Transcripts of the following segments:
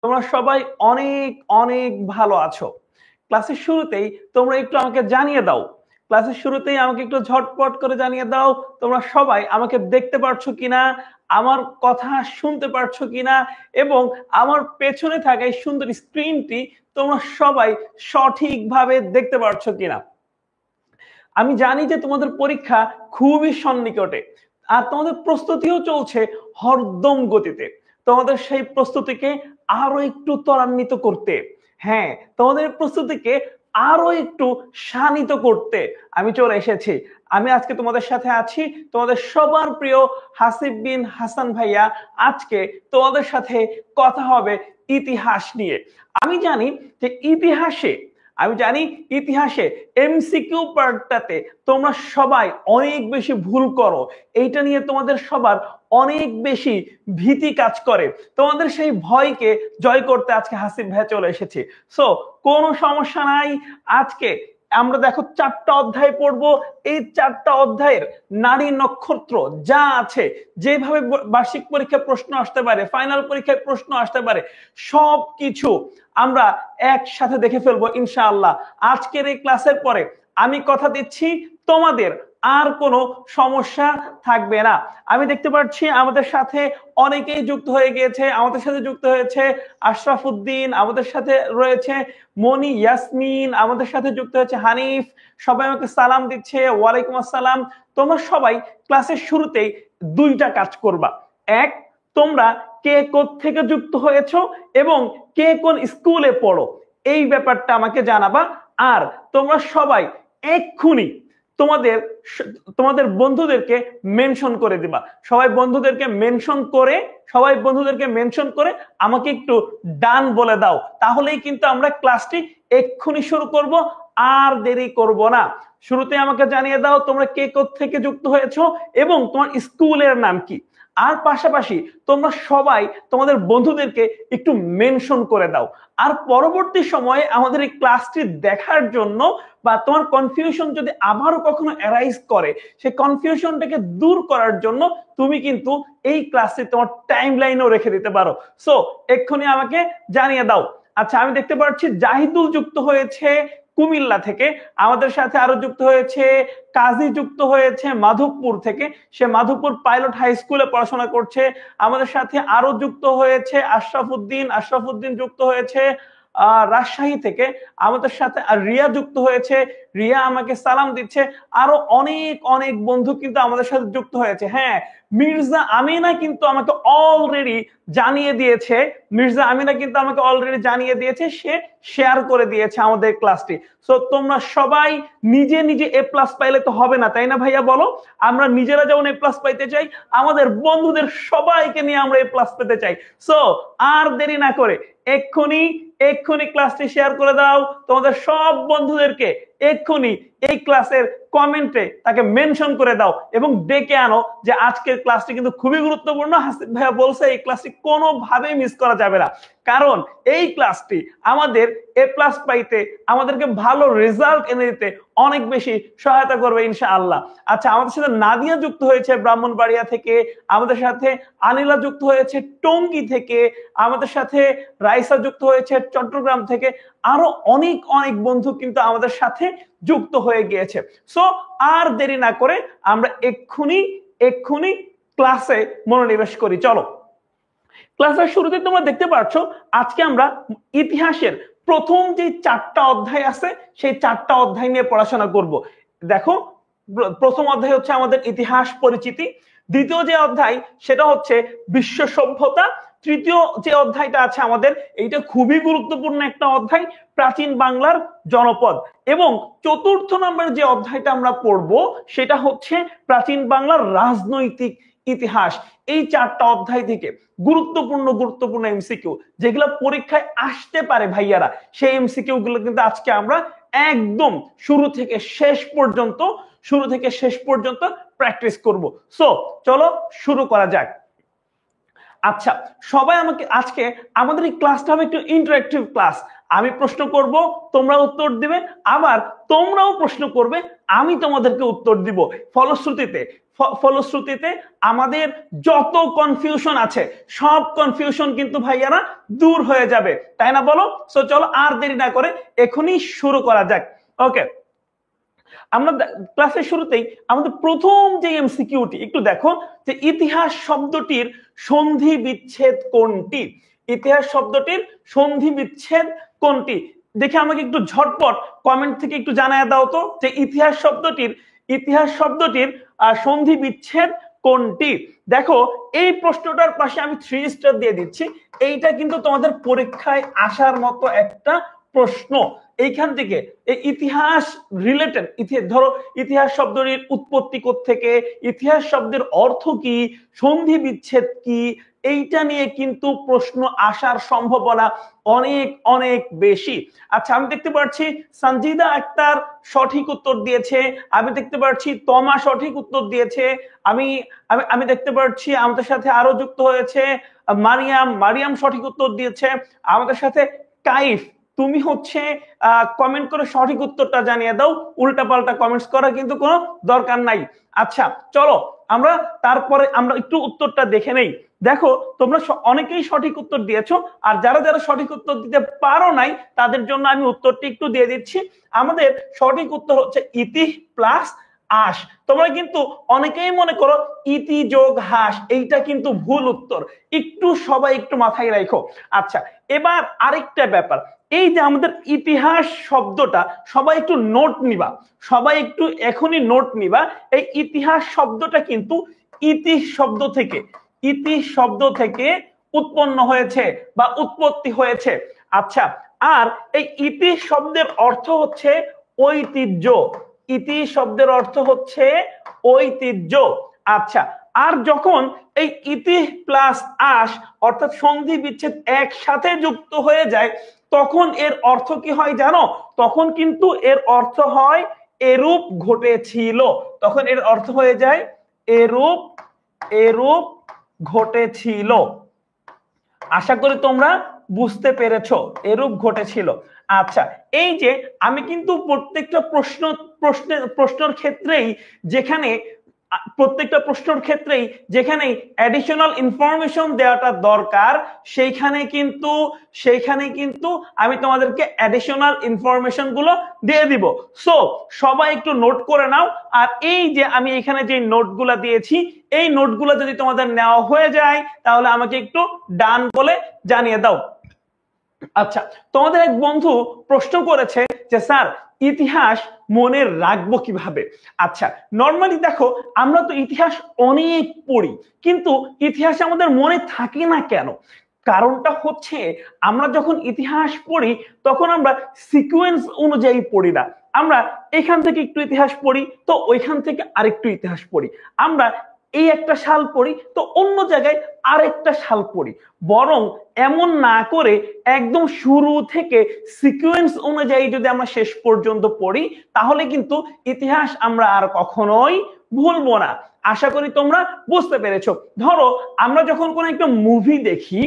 তোমরা সবাই অনেক অনেক ভালো আছো। ক্লাসের শুরুতেই তোমরা একটু আমাকে জানিয়ে দাও, ক্লাসের শুরুতেই আমাকে একটু ঝটপট করে জানিয়ে দাও তোমরা সবাই আমাকে দেখতে পারছো কিনা, আমার কথা শুনতে পারছো কিনা, এবং আমার পেছনে থাকা এই সুন্দর স্ক্রিনটি তোমরা সবাই সঠিকভাবে দেখতে পারছো কিনা। আমি জানি যে তোমাদের পরীক্ষা খুবই সন্নিকটে, আর তোমাদের প্রস্তুতিও চলছে হরদম গতিতে। তোমাদের সেই প্রস্তুতিকে আরো একটু ত্বরান্বিত করতে, হ্যাঁ, তোমাদের প্রস্তুতিকে আরো একটু শানিত করতে আমি চলে এসেছি। আমি আজকে তোমাদের সাথে আছি, তোমাদের সবার প্রিয় হাসিব বিন হাসান ভাইয়া। আজকে তোমাদের সাথে কথা হবে ইতিহাস নিয়ে। আমি জানি যে ইতিহাসে এমসিকিউ পার্টটাতে তোমরা সবাই অনেক বেশি ভুল করো। এইটা নিয়ে তোমাদের সবার অনেক বেশি ভীতি কাজ করে। তোমাদের সেই ভয়কে জয় করতে আজকে হাসিব ভাই চলে এসেছে। সো কোনো সমস্যা নাই। আজকে আমরা দেখো 4টা অধ্যায় পড়বো। এই 4টা অধ্যায়ের নারী নক্ষত্র যা আছে, যেভাবে বার্ষিক পরীক্ষায় প্রশ্ন আসতে পারে, ফাইনাল পরীক্ষায় প্রশ্ন আসতে পারে, সবকিছু আমরা একসাথে দেখে ফেলবো ইনশাআল্লাহ। আজকের এই ক্লাসের পরে আমি কথা দিচ্ছি তোমাদের আর কোনো সমস্যা থাকবে না। আমি দেখতে পাচ্ছি আমাদের সাথে অনেকেই যুক্ত হয়ে গিয়েছে। আমাদের সাথে যুক্ত হয়েছে আশরাফ উদ্দিন, আমাদের সাথে রয়েছে মনি, ইয়াসমিন, আমাদের সাথে যুক্ত হয়েছে হানিফ। সবাই আমাকে সালাম দিচ্ছে, ওয়ালাইকুম আসসালাম। তোমরা সবাই ক্লাসের শুরুতেই 2টা কাজ করবা। এক, তোমরা কে কোত্থেকে যুক্ত হয়েছো এবং কে কোন স্কুলে পড়ো এই ব্যাপারটা আমাকে জানাবা। আর তোমরা সবাই এক্ষুনি তোমাদের বন্ধুদেরকে মেনশন করে দিবা। সবাই বন্ধুদেরকে মেনশন করে আমাকে একটু ডান বলে দাও, তাহলেই কিন্তু আমরা ক্লাসটি এক্ষুনি শুরু করব, আর দেরি করব না। শুরুতে আমাকে জানিয়ে দাও তোমরা কে কোত্থেকে যুক্ত হয়েছো এবং তোমার স্কুলের নাম কি। আর পাশাপাশি তোমরা সবাই তোমাদের বন্ধুদেরকে একটু মেনশন করে দাও। আর পরবর্তী সময়ে আমাদের এই ক্লাসটি দেখার জন্য বা তোমার কনফিউশন যদি আবারও কখনো অ্যারাইজ করে, সেই কনফিউশনটাকে দূর করার জন্য তুমি কিন্তু এই ক্লাসটি তোমার টাইম লাইনেও রেখে দিতে পারো। সো এক্ষুনি আমাকে জানিয়ে দাও। আচ্ছা, আমি দেখতে পাচ্ছি জাহিদুল যুক্ত হয়েছে কুমিল্লা থেকে। আমাদের সাথে আরো যুক্ত হয়েছে কাজী, যুক্ত হয়েছে মাধবপুর থেকে। সে মাধবপুর পাইলট হাই স্কুলে পড়াশোনা করছে। আমাদের সাথে আরো যুক্ত হয়েছে আশরাফ উদ্দিন যুক্ত হয়েছে রাজশাহী থেকে। আমাদের সাথে আর রিয়া যুক্ত হয়েছে, রিয়া আমাকে সালাম দিচ্ছে। আরো অনেক অনেক বন্ধু কিন্তু আমাদের সাথে যুক্ত হয়েছে। হ্যাঁ, মির্জা আমিনা কিন্তু আমাকে অলরেডি জানিয়ে দিয়েছে, সে শেয়ার করে দিয়েছে আমাদের ক্লাসটি। সো তোমরা সবাই নিজে নিজে এ প্লাস পাইলে তো হবে না, তাই না ভাইয়া বলো? আমরা নিজেরা যেমন এ প্লাস পাইতে চাই, আমাদের বন্ধুদের সবাইকে নিয়ে আমরা এ প্লাস পেতে চাই। সো আর দেরি না করে এক্ষুনি ক্লাসটি শেয়ার করে দাও তোমাদের সব বন্ধুদেরকে। এক্ষুনি এই ক্লাসের কমেন্টে তাকে মেনশন করে দাও এবং ডেকে আনো যে আজকের ক্লাসটি কিন্তু খুবই গুরুত্বপূর্ণ। হাসিব ভাইয়া বলছে এই ক্লাসটি কোনোভাবেই মিস করা যাবে না, কারণ এই ক্লাসটি আমাদের এ প্লাস পাইতে, আমাদেরকে ভালো রেজাল্ট এনে দিতে অনেক বেশি সহায়তা করবে ইনশাআল্লাহ। আচ্ছা, আমাদের সাথে নাদিয়া যুক্ত হয়েছে ব্রাহ্মণবাড়িয়া থেকে। আমাদের সাথে আনিলা যুক্ত হয়েছে টঙ্গী থেকে। আমাদের সাথে রাইসা যুক্ত হয়েছে চট্টগ্রাম থেকে। আরো অনেক অনেক বন্ধু কিন্তু আমাদের সাথে যুক্ত হয়ে গিয়েছে। সো আর দেরি না করে আমরা এক্ষুনি ক্লাসে মনোনিবেশ করি। চলো, ক্লাসের শুরুতে তোমরা দেখতে পাচ্ছ আজকে আমরা ইতিহাসের প্রথম যে 4টা অধ্যায় আছে সেই 4টা অধ্যায় নিয়ে পড়াশোনা করব। দেখো, প্রথম অধ্যায় হচ্ছে আমাদের ইতিহাস পরিচিতি। দ্বিতীয় যে অধ্যায় সেটা হচ্ছে বিশ্ব সভ্যতা। তৃতীয় যে অধ্যায়টা আছে আমাদের, এইটা খুবই গুরুত্বপূর্ণ একটা অধ্যায়, প্রাচীন বাংলার জনপদ। এবং চতুর্থ নম্বর যে অধ্যায়টা আমরা পড়বো সেটা হচ্ছে প্রাচীন বাংলার রাজনৈতিক ইতিহাস। এই 4টা অধ্যায় থেকে গুরুত্বপূর্ণ এমসিকিউ যেগুলো পরীক্ষায় আসতে পারে ভাইয়ারা, সেই এমসিকিউ গুলো কিন্তু আজকে আমরা একদম শুরু থেকে শেষ পর্যন্ত প্র্যাকটিস করব। সো চলো শুরু করা যাক। আচ্ছা, সবাই আজকে আমাদের এই ক্লাসটা হবে একটু ইন্টারেক্টিভ ক্লাস। আমি প্রশ্ন করব, তোমরা উত্তর দিবে, আবার তোমরাও প্রশ্ন করবে, আমি তোমাদেরকে উত্তর দিব। ফলশ্রুতিতে আমাদের যত কনফিউশন আছে সব কনফিউশন কিন্তু ভাইয়ারা দূর হয়ে যাবে, তাই না বলো? সো চলো আর দেরি না করে এখনই শুরু করা যাক। ওকে, আমরা ক্লাসের শুরুতেই আমাদের প্রথম যে এমসিকিউটি একটু দেখো যে ইতিহাস শব্দটির সন্ধি বিচ্ছেদ কোনটি? ইতিহাস শব্দটির সন্ধি বিচ্ছেদ কোনটি? দেখে আমাকে একটু ঝটপট কমেন্ট থেকে একটু জানায় দাও তো যে ইতিহাস শব্দটির সন্ধি বিচ্ছেদ কোনটি? দেখো এই প্রশ্নটার পাশে আমি 3 স্টার দিয়ে দিচ্ছি। এইটা কিন্তু তোমাদের পরীক্ষায় আসার মতো একটা প্রশ্ন। এইখান থেকে এই ইতিহাস রিলেটেড, ধরো ইতিহাস শব্দটির উৎপত্তি কোত্থেকে, ইতিহাস শব্দের অর্থ কি, সন্ধি বিচ্ছেদ কি, এইটা নিয়ে কিন্তু প্রশ্ন আসার সম্ভাবনা অনেক অনেক বেশি। আচ্ছা, আমি দেখতে পাচ্ছি সঞ্জিদা আক্তার সঠিক উত্তর দিয়েছে, আমি দেখতে পাচ্ছি তমা সঠিক উত্তর দিয়েছে, আমি দেখতে পাচ্ছি আমাদের সাথে আরো যুক্ত হয়েছে মারিয়াম সঠিক উত্তর দিয়েছে, আমাদের সাথে কাইফ তুমি হচ্ছে কমেন্ট করে সঠিক উত্তরটা জানিয়ে দাও, উল্টাপাল্টা কমেন্টস করা কিন্তু কোনো দরকার নাই। আচ্ছা চলো তারপরে আমরা একটু উত্তরটা দেখে নেই। দেখো তোমরা অনেকেই সঠিক উত্তর দিয়েছো, আর যারা যারা সঠিক উত্তর দিতে পারো নাই তাদের জন্য আমি উত্তরটি একটু দিয়ে দিচ্ছি। আমাদের সঠিক উত্তর হচ্ছে ইতি প্লাস আস। তোমরা কিন্তু অনেকেই মনে করো ইতি যোগ হাস, এইটা কিন্তু ভুল উত্তর, সবাই একটু মাথায় রাখো। আচ্ছা, এবার আরেকটা ব্যাপার, এই যে আমাদের ইতিহাস শব্দটা সবাই একটু নোট নিবা, এখনই নোট নিবা। এই ইতিহাস শব্দটা কিন্তু ইতি শব্দ থেকে উৎপন্ন হয়েছে বা উৎপত্তি হয়েছে। আচ্ছা, আর এই ইতি শব্দের অর্থ হচ্ছে ঐতিহ্য। ইতি শব্দের অর্থ হচ্ছে ঐতিহ্য। আচ্ছা, আর যখন এই ইতি প্লাস আস অর্থাৎ সন্ধি বিচ্ছেদ একসাথে যুক্ত হয়ে যায় তখন এর অর্থ কি হয় জানো? তখন কিন্তু এর অর্থ হয় এরূপ ঘটেছিল। তখন এর অর্থ হয়ে যায় এরূপ ঘটেছিল। আশা করি তোমরা বুঝতে পেরেছো, এরূপ ঘটেছিল। আচ্ছা, এই যে আমি কিন্তু প্রত্যেকটা প্রশ্নের ক্ষেত্রেই যেখানে অ্যাডিশনাল ইনফরমেশন দেওয়াটা দরকার সেইখানে কিন্তু আমি তোমাদেরকে অ্যাডিশনাল ইনফরমেশন গুলো দিয়ে দিব। সো সবাই একটু নোট করে নাও। আর এই যে আমি এখানে যে নোটগুলো দিয়েছি এই নোটগুলো যদি তোমাদের নেওয়া হয়ে যায় তাহলে আমাকে একটু ডান বলে জানিয়ে দাও। আচ্ছা, তোমাদের এক বন্ধু প্রশ্ন করেছে যে স্যার ইতিহাস মনে রাখবো কিভাবে? আচ্ছা, নরমালি দেখো আমরা তো ইতিহাস অনেক পড়ি, কিন্তু ইতিহাস আমাদের মনে থাকে না কেন? কারণটা হচ্ছে আমরা যখন ইতিহাস পড়ি তখন আমরা সিকোয়েন্স অনুযায়ী পড়ি না। আমরা এখান থেকে একটু ইতিহাস পড়ি তো ওইখান থেকে আরেকটু ইতিহাস পড়ি, আমরা এই একটা সাল পড়ি তো অন্য জায়গায় আরেকটা সাল পড়ি। বরং এমন না করে একদম শুরু থেকে সিকোয়েন্স অনুযায়ী যদি আমরা শেষ পর্যন্ত পড়ি তাহলে কিন্তু ইতিহাস আমরা আর কখনোই ভুলবো না। আশা করি তোমরা বুঝতে পেরেছো। ধরো আমরা যখন কোনো একটা মুভি দেখি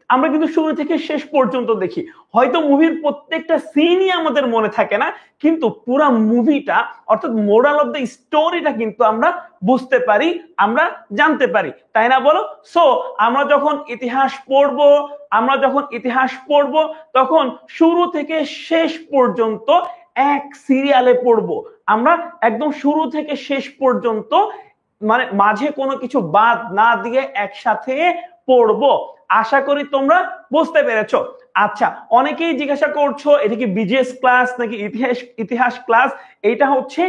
আমরা কিন্তু শুরু থেকে শেষ পর্যন্ত দেখি, হয়তো মুভির প্রত্যেকটা সিনই আমাদের মনে থাকে না, কিন্তু পুরো মুভিটা অর্থাৎ মোরাল অফ দ্য স্টোরিটা কিন্তু আমরা বুঝতে পারি, আমরা জানতে পারি, তাই না বলো? সো আমরা যখন ইতিহাস পড়বো তখন শুরু থেকে শেষ পর্যন্ত এক সিরিয়ালে পড়বো। আমরা একদম শুরু থেকে শেষ পর্যন্ত মানে মাঝে কোনো কিছু বাদ না দিয়ে একসাথে পড়বো। আশা করি তোমরা বুঝতে পেরেছো। আচ্ছা, অনেকেই জিজ্ঞাসা করছো এটা কি বিজিএস ক্লাস নাকি ইতিহাস ক্লাস? এটা হচ্ছে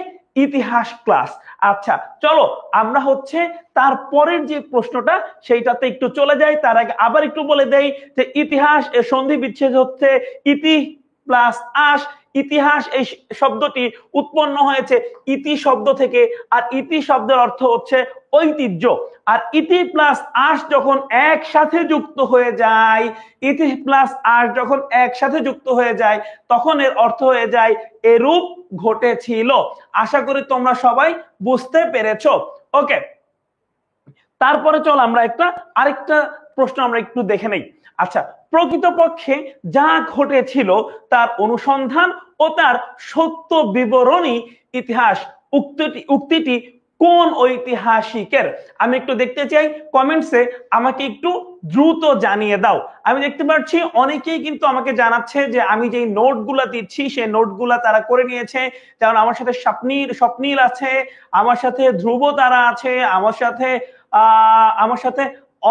ইতিহাস ক্লাস। আচ্ছা চলো আমরা হচ্ছে তারপরের যে প্রশ্নটা সেইটাতে একটু চলে যাই। তার আগে আবার একটু বলে দেই যে ইতিহাস এর সন্ধি বিচ্ছেদ হচ্ছে ইতি প্লাস আস। ইতিহাস এই শব্দটি উৎপন্ন হয়েছে ইতি শব্দ থেকে, আর ইতি শব্দের অর্থ হচ্ছে ঐতিহ্য। আর ইতি প্লাস আস যখন একসাথে যুক্ত হয়ে যায়, ইতি প্লাস আস যখন একসাথে যুক্ত হয়ে যায় তখন এর অর্থ হয়ে যায় এরূপ ঘটেছিল। আশা করি তোমরা সবাই বুঝতে পেরেছো। ওকে, তারপরে চল আমরা আরেকটা প্রশ্ন আমরা একটু দেখে নেই। আচ্ছা, প্রকৃতপক্ষে যা ঘটেছিল তার অনুসন্ধান ও তার সত্য বিবরণী ইতিহাস উক্তিটি কোন ঐতিহাসিকের? আমি একটু দেখতে চাই কমেন্টসে, আমাকে একটু দ্রুত জানিয়ে দাও। আমি দেখতে পাচ্ছি অনেকেই কিন্তু আমাকে জানাচ্ছে যে আমি যেই নোটগুলা দিচ্ছি সেই নোটগুলা তারা করে নিয়েছে। যেমন আমার সাথে স্বপ্নীল আছে, আমার সাথে ধ্রুব তারা আছে, আমার সাথে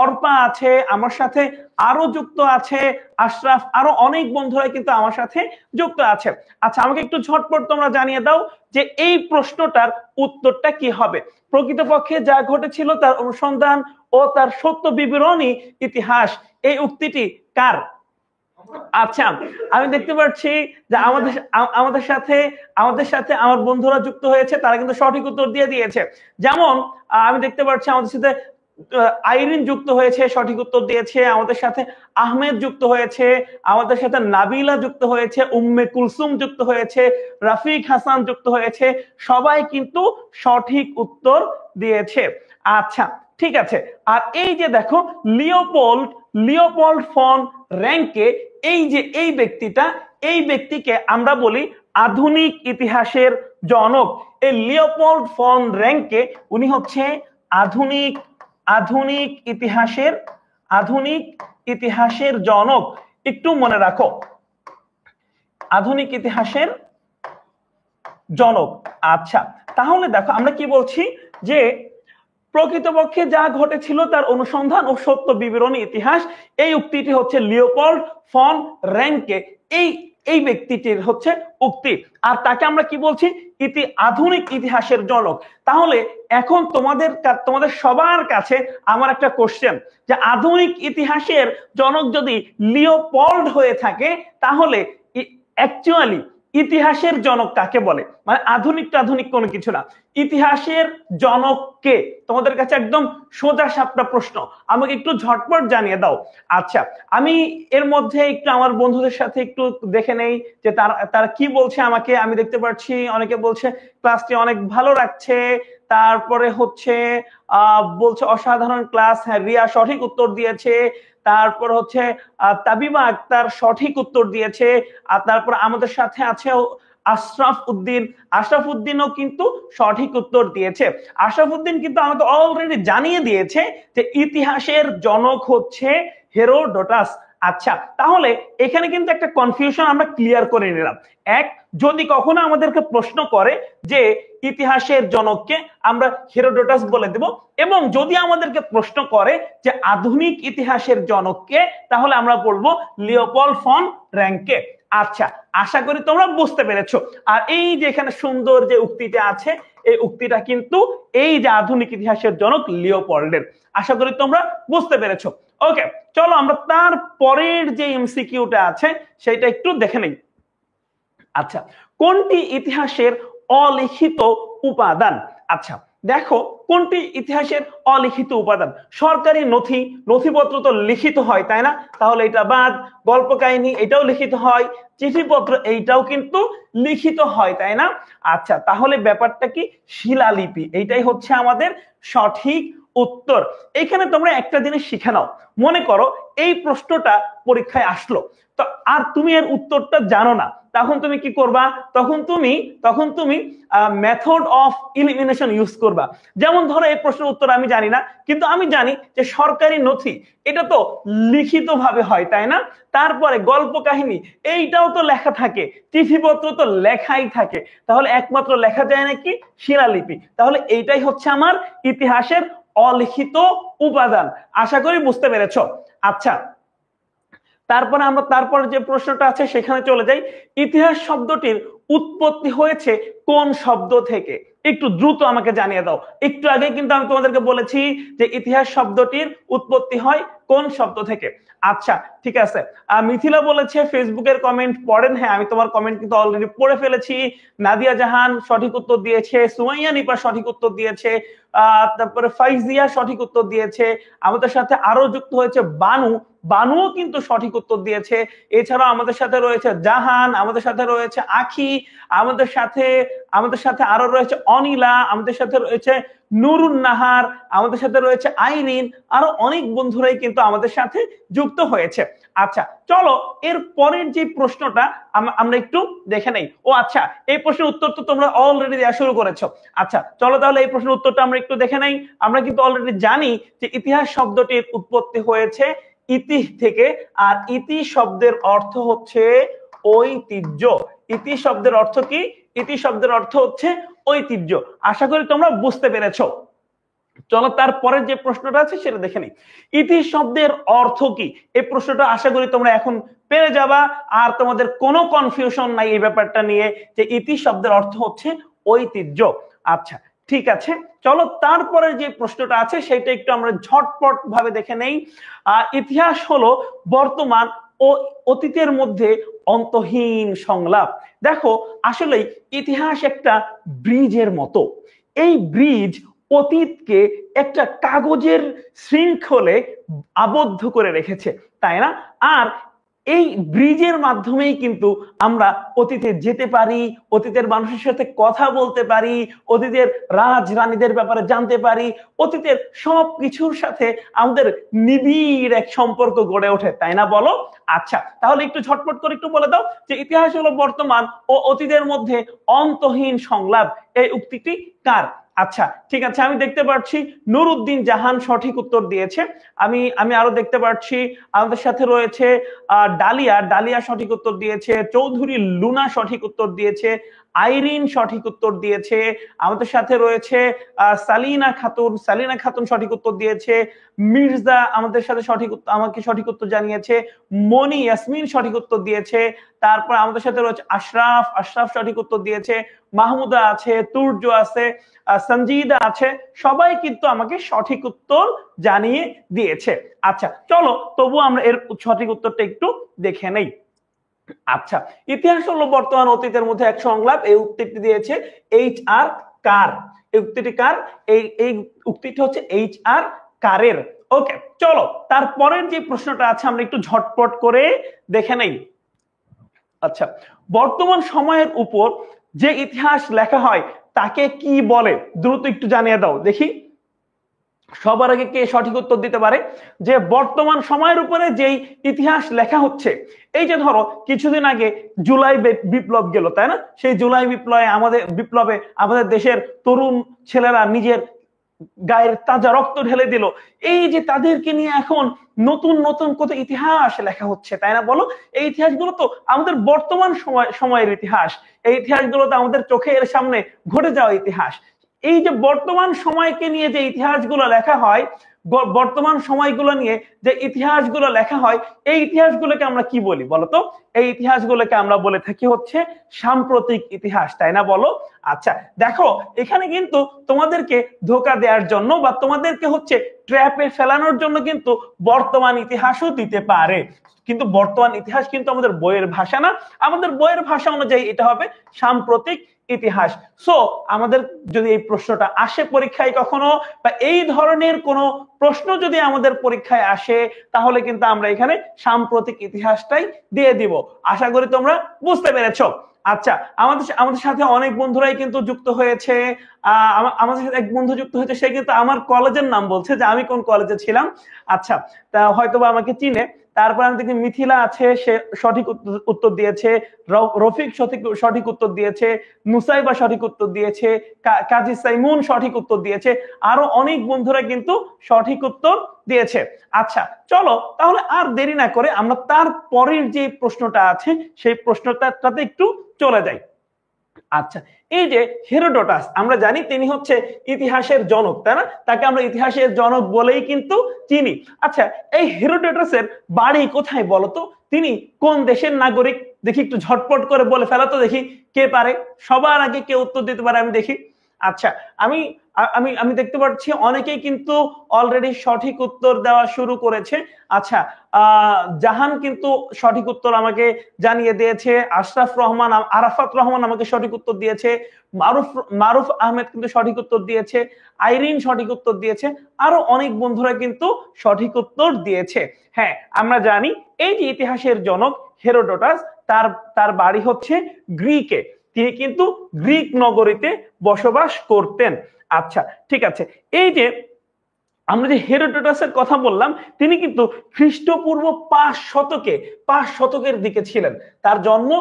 অর্পা আছে, আমার সাথে আরো যুক্ত আছে আশরাফ, আরো অনেক বন্ধুরা কিন্তু আমার সাথে যুক্ত আছে। আচ্ছা, আমাকে একটু ঝটপট তোমরা জানিয়ে দাও যে এই প্রশ্নটার উত্তরটা কি হবে। প্রকৃতপক্ষে যা ঘটেছিল তার অনুসন্ধান ও তার সত্য বিবরণী ইতিহাস, এই উক্তিটি কার? আচ্ছা, আমি দেখতে পাচ্ছি যে আমাদের সাথে আমার বন্ধুরা যুক্ত হয়েছে, তারা কিন্তু সঠিক উত্তর দিয়ে দিয়েছে। যেমন আমি দেখতে পাচ্ছি আমাদের সাথে আইরিন যুক্ত হয়েছে, সঠিক উত্তর দিয়েছে। আমাদের সাথে আহমেদ যুক্ত হয়েছে, আমাদের সাথে নাবিলা যুক্ত হয়েছে, উম্মে কুলসুম যুক্ত হয়েছে, রাফিক হাসান যুক্ত হয়েছে। সবাই কিন্তু সঠিক উত্তর দিয়েছে। আচ্ছা, ঠিক আছে। আর এই যে দেখো লিওপোল্ড ফন র্যাঙ্কে, এই ব্যক্তিকে আমরা বলি আধুনিক ইতিহাসের জনক। এই লিওপোল্ড ফন র্যাঙ্কে উনি হচ্ছে আধুনিক ইতিহাসের জনক। একটু মনে রাখো, আধুনিক ইতিহাসের জনক। আচ্ছা, তাহলে দেখো আমরা কি বলছি যে প্রকৃতপক্ষে যা ঘটেছিল তার অনুসন্ধান ও সত্য বিবরণী ইতিহাস, এই উক্তিটি হচ্ছে লিওপোল্ড ফন র্যাঙ্কে, এই ব্যক্তিটির হচ্ছে উক্তি। আর তাকে আমরা কি বলছি? আধুনিক ইতিহাসের জনক। তাহলে এখন তোমাদের সবার কাছে আমার একটা কোশ্চেন, যে আধুনিক ইতিহাসের জনক যদি লিওপোল্ড হয়ে থাকে, তাহলে অ্যাকচুয়ালি ইতিহাসের জনক কাকে বলে? মানে আধুনিক কোনো কিছু না, ইতিহাসের জনক কে? তোমাদের কাছে একদম সোজা সাপটা প্রশ্ন, আমাকে একটু ঝটপট জানিয়ে দাও। আচ্ছা, আমি এর মধ্যে একটু আমার বন্ধুদের সাথে একটু দেখে নেই যে তারা কি বলছে আমাকে। আমি দেখতে পাচ্ছি অনেকে বলছে ক্লাসটি অনেক ভালো লাগছে, তারপরে হচ্ছে বলছে অসাধারণ ক্লাস। হ্যাঁ, রিয়া সঠিক উত্তর দিয়েছে, তারপর হচ্ছে তাবিবা আক্তার সঠিক উত্তর দিয়েছে। আর তারপর আমাদের সাথে আছে আশরাফ উদ্দিনও কিন্তু সঠিক উত্তর দিয়েছে। আশরাফ উদ্দিন কিন্তু আমাকে অলরেডি জানিয়ে দিয়েছে যে ইতিহাসের জনক হচ্ছে হেরোডোটাস। আচ্ছা, তাহলে এখানে কিন্তু একটা কনফিউশন আমরা ক্লিয়ার করে নিলাম। এক, যদি কখনো আমাদেরকে প্রশ্ন করে যে ইতিহাসের জনককে, আমরা হেরোডোটাস বলে দেব, এবং যদি আমাদেরকে প্রশ্ন করে যে আধুনিক ইতিহাসের জনককে, তাহলে আমরা বলবো লিওপোল্ড ফন র্যাঙ্কে। আচ্ছা, আশা করি তোমরা বুঝতে পেরেছো। আর এই যে এখানে সুন্দর যে উক্তিটা আছে, এই উক্তিটা কিন্তু এই যে আধুনিক ইতিহাসের জনক লিওপোল্ডের। আশা করি তোমরা বুঝতে পেরেছো। ওকে, চলো আমরা তার পরের যে এমসিকিউটা আছে সেটা একটু দেখে নেই। আচ্ছা, কোনটি ইতিহাসের অলিখিত উপাদান? আচ্ছা দেখো, কোনটি ইতিহাসের অলিখিত উপাদান? সরকারি নথিপত্র তো লিখিত হয়, তাই না? তাহলে এটা বাদ। গল্প কাহিনী এটাও লিখিত হয়, চিঠিপত্র এইটাও কিন্তু লিখিত হয়, তাই না? আচ্ছা, তাহলে ব্যাপারটা কি? শিলালিপি, এইটাই হচ্ছে আমাদের সঠিক উত্তর। এখানে তোমরা একটা জিনিস শিখে নাও। মনে করো এই প্রশ্নটা পরীক্ষায় আসলো, তো আর তুমি এর উত্তরটা জানো না, তখন তুমি কি করবা? তখন তুমি মেথড অফ ইলিমিনেশন ইউজ করবা। যেমন ধরো এই প্রশ্নের উত্তর আমি জানি না, কিন্তু আমি জানি যে সরকারি নথি এটা তো লিখিত ভাবে হয়, তাই না? তারপরে গল্প কাহিনী এইটাও তো লেখা থাকে, চিঠিপত্র তো লেখাই থাকে, তাহলে একমাত্র লেখা যায় নাকি? শিলালিপি। তাহলে এইটাই হচ্ছে আমার ইতিহাসের অলিখিত উপাদান। আশা করি বুঝতে পেরেছো। আচ্ছা, তারপরে আমরা যে প্রশ্নটা আছে সেখানে চলে যাই। ইতিহাস শব্দটির উৎপত্তি হয়েছে কোন শব্দ থেকে? একটু দ্রুত আমাকে জানিয়ে দাও। একটু আগে কিন্তু আমি তোমাদেরকে বলেছি যে ইতিহাস শব্দটির উৎপত্তি হয় কোন শব্দ থেকে। আচ্ছা, ঠিক আছে। মিথিলা বলেছে ফেসবুকের কমেন্ট পড়েন। হ্যাঁ, আমি তোমার কমেন্ট কিন্তু অলরেডি পড়ে ফেলেছি। নাদিয়া জাহান সঠিক উত্তর দিয়েছে, সুমাইয়া নিপা সঠিক উত্তর দিয়েছে, তারপরে ফাইজিয়া সঠিক উত্তর দিয়েছে। আমাদের সাথে আরো যুক্ত হয়েছে বানুও কিন্তু সঠিক উত্তর দিয়েছে। এছাড়াও আমাদের সাথে রয়েছে জাহান, আমাদের সাথে রয়েছে আখি, আমাদের সাথে আমাদের সাথে আরো রয়েছে অনিলা, আমাদের সাথে রয়েছে নুরুন নাহার, আমাদের সাথে রয়েছে আইরিন, আরো অনেক বন্ধুরাই কিন্তু আমাদের সাথে যুক্ত হয়েছে। আচ্ছা চলো এর পরের যে প্রশ্নটা আমরা একটু দেখে নেই। ও আচ্ছা, এই প্রশ্নের উত্তর তো তোমরা অলরেডি দেওয়া শুরু করেছো। আচ্ছা চলো তাহলে এই প্রশ্নের উত্তরটা আমরা একটু দেখে নেই। আমরা কিন্তু অলরেডি জানি যে ইতিহাস শব্দটির উৎপত্তি হয়েছে ইতি থেকে, আর ইতি শব্দের অর্থ হচ্ছে ঐতিহ্য। ইতি শব্দের অর্থ কি? ইতি শব্দের অর্থ হচ্ছে ঐতিহ্য। আশা করি তোমরা বুঝতে পেরেছো। চলো তারপরে যে প্রশ্নটা আছে সেটা দেখে নিই। ইতি শব্দের অর্থ কি, এই প্রশ্নটা আশা করি তোমরা এখন পেরে যাবা, আর তোমাদের কোনো কনফিউশন নাই এই ব্যাপারটা নিয়ে যে ইতি শব্দের অর্থ হচ্ছে ঐতিহ্য। আচ্ছা ঠিক আছে, চলো তারপরে যে প্রশ্নটা আছে সেটা একটু আমরা ঝটপট ভাবে দেখে নেই। ইতিহাস হলো বর্তমান ও অতীতের মধ্যে অন্তহীন সংলাপ। দেখো আসলে ইতিহাস একটা ব্রিজের মতো। এই ব্রিজ অতীতকে একটা কাগজের শৃঙ্খলে আবদ্ধ করে রেখেছে, তাই না? আর এই ব্রিজের মাধ্যমেই কিন্তু আমরা অতীতে যেতে পারি, অতীতের মানুষের সাথে কথা বলতে পারি, অতীতের রাজ রানীদের ব্যাপারে জানতে পারি, অতীতের সব কিছুর সাথে আমাদের নিবিড় এক সম্পর্ক গড়ে ওঠে, তাই না বলো? আচ্ছা তাহলে একটু ঝটপট করে একটু বলে দাও যে ইতিহাস হলো বর্তমান ও অতীতের মধ্যে অন্তহীন সংলাপ, এই উক্তিটি কার? আচ্ছা ঠিক আছে, আমি দেখতে পাচ্ছি নুরুদ্দিন জাহান সঠিক উত্তর দিয়েছে। আমি আরো দেখতে পাচ্ছি আমাদের সাথে রয়েছে ডালিয়া, ডালিয়া সঠিক উত্তর দিয়েছে, চৌধুরী লুনা সঠিক উত্তর দিয়েছে, আইরিন সঠিক উত্তর দিয়েছে, আমাদের সাথে রয়েছে সালিনা খাতুন, সালিনা খাতুন সঠিক উত্তর দিয়েছে, মির্জা আমাদের সাথে আমাকে সঠিক উত্তর জানিয়েছে, মনি ইয়াসমিন সঠিক উত্তর দিয়েছে, তারপর আমাদের সাথে রয়েছে আশরাফ, আশরাফ সঠিক উত্তর দিয়েছে, মাহমুদা আছে, তুর্য আছে, সঞ্জিদা আছে, সবাই কিন্তু আমাকে সঠিক উত্তর জানিয়ে দিয়েছে। আচ্ছা চলো তবু আমরা এর সঠিক উত্তরটা একটু দেখে নেই। আচ্ছা ইতিহাস হলো বর্তমান অতীতের মধ্যে এক সংলাপ, এই উক্তিটি দিয়েছে এইচ আর কার। এই উক্তিটি কার? এই উক্তিটি হচ্ছে এইচ আর কারের। ওকে চলো তারপরের যে প্রশ্নটা আছে আমরা একটু ঝটপট করে দেখে নেই। আচ্ছা বর্তমান সময়ের উপর যে ইতিহাস লেখা হয় তাকে কি বলে? দ্রুত একটু জানিয়ে দাও দেখি, সবার আগে কে সঠিক উত্তর দিতে পারে যে বর্তমান সময়ের উপরে যেই ইতিহাস লেখা হচ্ছে। এই যে ধরো কিছুদিন আগে জুলাই বিপ্লব গেল, তাই না? সেই জুলাই বিপ্লবে আমাদের দেশের তরুণ ছেলেরা নিজের গায়ের তাজা রক্ত ঢেলে দিল। এই যে তাদেরকে নিয়ে এখন নতুন নতুন কত ইতিহাস লেখা হচ্ছে, তাই না বলো? এই ইতিহাসগুলো তো আমাদের বর্তমান সময়ের ইতিহাস, এই ইতিহাসগুলো তো আমাদের চোখের সামনে ঘটে যাওয়া ইতিহাস। এই যে বর্তমান সময়কে নিয়ে যে ইতিহাসগুলো লেখা হয়, বর্তমান সময়গুলো নিয়ে যে ইতিহাসগুলো লেখা হয়, এই ইতিহাসগুলোকে আমরা কি বলি বলতো? এই ইতিহাসগুলোকে আমরা বলে থাকি হচ্ছে সাম্প্রতিক ইতিহাস, তাই না বলো? আচ্ছা দেখো এখানে কিন্তু তোমাদেরকে ধোঁকা দেওয়ার জন্য বা তোমাদেরকে হচ্ছে ট্র্যাপে ফেলানোর জন্য কিন্তু বর্তমান ইতিহাসও দিতে পারে, কিন্তু বর্তমান ইতিহাস কিন্তু আমাদের বইয়ের ভাষা না। আমাদের বইয়ের ভাষা অনুযায়ী এটা হবে সাম্প্রতিক ইতিহাস। সো আমাদের যদি এই প্রশ্নটা আসে পরীক্ষায় কখনো, বা এই ধরনের কোনো প্রশ্ন যদি আমাদের পরীক্ষায় আসে, তাহলে কিন্তু আমরা এখানে সাম্প্রতিক ইতিহাসটাই দিয়ে দিব। আশা করি তোমরা বুঝতে পেরেছো। আচ্ছা আমাদের সাথে অনেক বন্ধুরাই কিন্তু যুক্ত হয়েছে। আমাদের সাথে এক বন্ধু যুক্ত হয়েছে, সে কিন্তু আমার কলেজের নাম বলছে যে আমি কোন কলেজে ছিলাম। আচ্ছা তা হয়তোবা আমাকে চিনে। তারপর আমি দেখি মিথিলা আছে, সে সঠিক উত্তর দিয়েছে, রফিক সঠিক উত্তর দিয়েছে, নুসাইবা সঠিক উত্তর দিয়েছে, কাজী সাইমুন সঠিক উত্তর দিয়েছে, আরো অনেক বন্ধুরা কিন্তু সঠিক উত্তর দিয়েছে। আচ্ছা চলো তাহলে আর দেরি না করে আমরা তারপরের যে প্রশ্নটা আছে সেই প্রশ্নটাতে একটু চলে যাই। আচ্ছা এই যে হেরোডোটাস, আমরা জানি তিনি হচ্ছে ইতিহাসের জনক, তাই না? তাকে আমরা ইতিহাসের জনক বলেই কিন্তু চিনি। আচ্ছা এই হেরোডোটাসের বাড়ি কোথায় বলতো? তিনি কোন দেশের নাগরিক? দেখি একটু ঝটপট করে বলে ফেলা তো দেখি, কে পারে? সবার আগে কে উত্তর দিতে পারে আমি দেখি। আচ্ছা আমি আমি আমি দেখতে পাচ্ছি অনেকেই কিন্তু অলরেডি সঠিক উত্তর দেওয়া শুরু করেছে। আচ্ছা জাহান কিন্তু সঠিক উত্তর আমাকে জানিয়ে দিয়েছে, আরাফাত রহমান আমাকে সঠিক উত্তর দিয়েছে, মারুফ আহমেদ কিন্তু সঠিক উত্তর দিয়েছে, আইরিন সঠিক উত্তর দিয়েছে, আরো অনেক বন্ধুরা কিন্তু সঠিক উত্তর দিয়েছে। হ্যাঁ আমরা জানি এই যে ইতিহাসের জনক হেরোডোটাস, তার বাড়ি হচ্ছে গ্রিকে। তিনি কিন্তু গ্রিক নগরীতে বসবাস করতেন। আচ্ছা ঠিক আছে, এই যে আমরা যে হেরোডোটাসের কথা বললাম, তিনি কিন্তু খ্রিস্টপূর্ব 5 শতকের দিকে ছিলেন। তার জন্ম,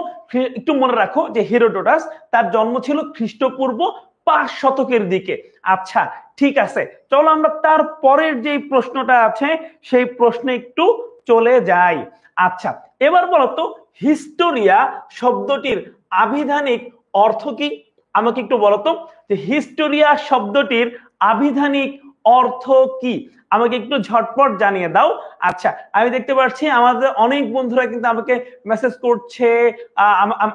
একটু মনে রাখো যে হেরোডোটাস তার জন্ম ছিল খ্রিস্টপূর্ব 5 শতকের দিকে। আচ্ছা ঠিক আছে, চলো আমরা তার পরের যে প্রশ্নটা আছে সেই প্রশ্নে একটু চলে যাই। আচ্ছা এবার বলতো হিস্টোরিয়া শব্দটির আবিধানিক অর্থ কি? আমাকে একটু বলতো যে হিস্টোরিয়া শব্দটির আবিধানিক অর্থ কি? আমাকে একটু ঝটপট জানিয়ে দাও। আচ্ছা আমি দেখতে পাচ্ছি আমাদের অনেক বন্ধুরা কিন্তু আমাকে মেসেজ করছে,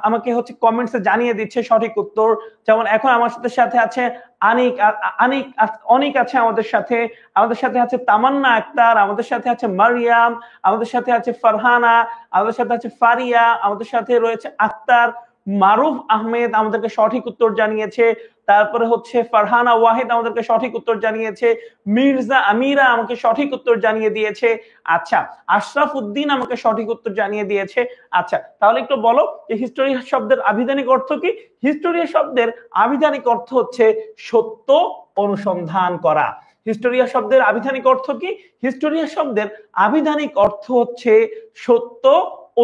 আমাকে হচ্ছে কমেন্টসে জানিয়ে দিচ্ছে সঠিক উত্তর। যেমন এখন আমার সাথে আছে আনিক, অনিক আছে আমাদের সাথে আছে তামান্না আক্তার, আমাদের সাথে আছে মারিয়াম, আমাদের সাথে আছে ফারহানা, আমাদের সাথে আছে ফারিয়া, আমাদের সাথে রয়েছে আক্তার, মারুফ আহমেদ আমাদেরকে সঠিক উত্তর জানিয়েছে, তারপরে হচ্ছে ফারহানা ওয়াহিদ আমাদেরকে সঠিক উত্তর জানিয়েছে, মির্জা আমিরা আমাকে সঠিক উত্তর জানিয়ে দিয়েছে। আচ্ছা আশরাফ উদ্দিন আমাকে সঠিক উত্তর জানিয়ে দিয়েছে। আচ্ছা তাহলে একটু বলো যে হিস্টোরিয়া শব্দের আবিধানিক অর্থ কি? হিস্টোরিয়া শব্দের আবিধানিক অর্থ হচ্ছে সত্য অনুসন্ধান করা। হিস্টোরিয়া শব্দের আবিধানিক অর্থ কি? হিস্টোরিয়া শব্দের আবিধানিক অর্থ হচ্ছে সত্য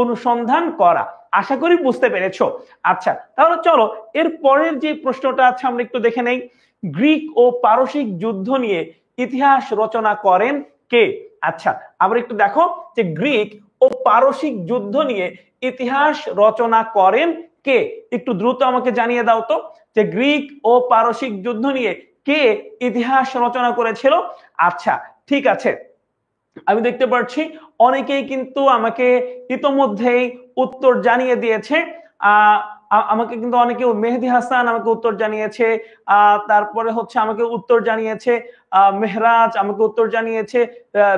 অনুসন্ধান করা। আশা করি বুঝতে পেরেছো। আচ্ছা তাহলে চলো এর পরের যে প্রশ্নটা আছে আমরা একটু দেখে নেই। গ্রিক ও পারসিক যুদ্ধ নিয়ে ইতিহাস রচনা করেন কে? আচ্ছা আমরা একটু দেখো যে গ্রিক ও পারসিক যুদ্ধ নিয়ে ইতিহাস রচনা করেন কে? একটু দ্রুত আমাকে জানিয়ে দাও তো যে গ্রিক ও পারসিক যুদ্ধ নিয়ে কে ইতিহাস রচনা করেছিল? আচ্ছা ঠিক আছে, আমি দেখতে পাচ্ছি অনেকেই কিন্তু আমাকে ইতোমধ্যেই উত্তর জানিয়ে দিয়েছে। আমাকে কিন্তু অনেকে, মেহেদি হাসান আমাকে উত্তর জানিয়েছে, তারপরে হচ্ছে আমাকে উত্তর জানিয়েছে মেহরাজ, আমাকে উত্তর জানিয়েছে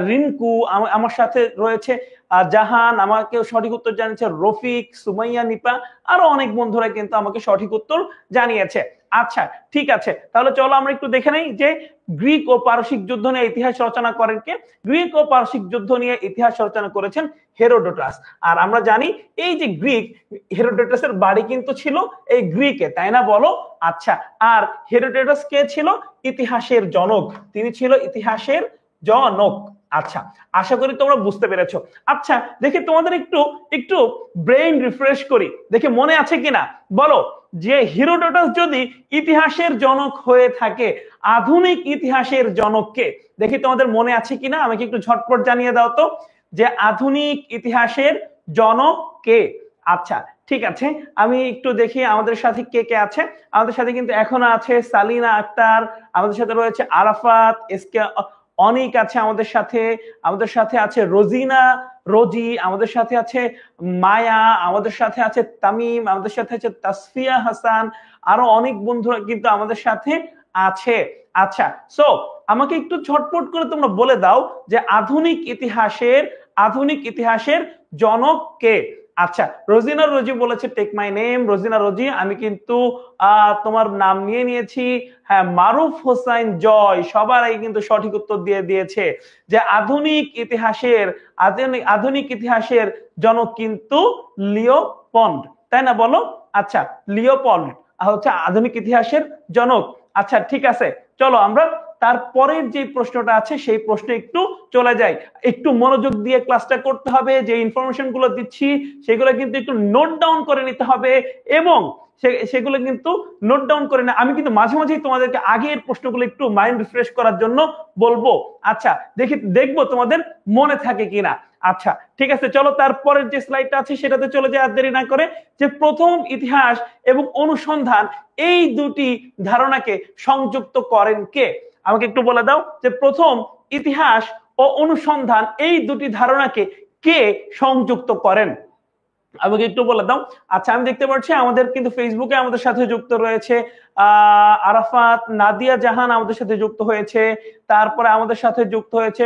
রিঙ্কু, আমার সাথে রয়েছে জাহান, আমাকে সঠিক উত্তর জানিয়েছে রফিক, সুমাইয়া, নিপা, আরো অনেক বন্ধুরা কিন্তু আমাকে সঠিক উত্তর জানিয়েছে। আচ্ছা ঠিক আছে, তাহলে চলো আমরা একটু দেখে নেই যে গ্রিক ও পারসিক যুদ্ধ নিয়ে ইতিহাস রচনা করেন কে? গ্রিক ও পারসিক যুদ্ধ নিয়ে ইতিহাস রচনা করেছেন হেরোডোটাস। আর আমরা জানি এই যে গ্রিক, হেরোডোটাসের বাড়ি কিন্তু ছিল এই গ্রিকে, তাই না বলো? আচ্ছা আর হেরোডোটাস কে ছিল? ইতিহাসের জনক, তিনি ছিল ইতিহাসের জনক। আচ্ছা আশা করি তোমরা বুঝতে পেরেছো। আচ্ছা দেখি তোমাদের একটু একটু ব্রেইন রিফ্রেশ করি, দেখি মনে আছে কিনা বলো যে হেরোডোটাস যদি ইতিহাসের জনক হয়ে থাকে, আধুনিক ইতিহাসের জনক কে? দেখি তোমাদের মনে আছে কিনা, আমাকে একটু ঝটপট জানিয়ে দাও তো যে আধুনিক ইতিহাসের জনক কে? আচ্ছা ঠিক আছে, আমি একটু দেখি আমাদের সাথে কে কে আছে। আমাদের সাথে কিন্তু এখনো আছে সালিনা আক্তার, আমাদের সাথে রয়েছে আরাফাত, এসকে অনিক আছে আমাদের সাথে আছে রোজিনা, রোজি, আমাদের সাথে আছে মায়া, আমাদের সাথে আছে তামিম, আমাদের সাথে আছে তাসফিয়া হাসান, আরো অনেক বন্ধুরা কিন্তু আমাদের সাথে আছে। আচ্ছা সো আমাকে একটু ঝটপট করে তোমরা বলে দাও যে আধুনিক ইতিহাসের জনক কে? আচ্ছা রোজিনা রোজি বলেছে টেক মাই নেম। রোজিনা রোজি, আমি কিন্তু তোমার নাম নিয়ে নিয়েছি। হ্যাঁ মারুফ হোসাইন জয়, সবার আগে কিন্তু সঠিক উত্তর দিয়ে দিয়েছে যে আধুনিক ইতিহাসের জনক কিন্তু লিওপন্ড, তাই না বলো? আচ্ছা লিওপন্ড হচ্ছে আধুনিক ইতিহাসের জনক। আচ্ছা ঠিক আছে, চলো আমরা তারপরের যে প্রশ্নটা আছে সেই প্রশ্নে একটু চলে যাই। একটু মনোযোগ দিয়ে ক্লাসটা করতে হবে, যে ইনফরমেশন গুলো দিচ্ছি সেগুলো কিন্তু একটু নোট ডাউন করে নিতে হবে, এবং সেগুলো কিন্তু নোট ডাউন করে না, আমি কিন্তু মাঝে মাঝেই তোমাদেরকে আগের প্রশ্নগুলো একটু মাইন্ড রিফ্রেশ করার জন্য বলবো। আচ্ছা দেখবো তোমাদের মনে থাকে কিনা। আচ্ছা ঠিক আছে, চলো তারপরের যে স্লাইডটা আছে সেটাতে চলে যায় আর দেরি না করে। যে প্রথম ইতিহাস এবং অনুসন্ধান এই দুটি ধারণাকে সংযুক্ত করেন কে? আমাকে একটু বলে দাও যে প্রথম ইতিহাস ও অনুসন্ধান এই দুটি ধারণাকে কে সংযুক্ত করেন? আমাকে একটু বলে দাও। আচ্ছা আমি দেখতে পাচ্ছি আমাদের কিন্তু ফেসবুকে আমাদের সাথে যুক্ত রয়েছে আরাফাত, নাদিয়া জাহান আমাদের সাথে যুক্ত হয়েছে, তারপরে আমাদের সাথে যুক্ত হয়েছে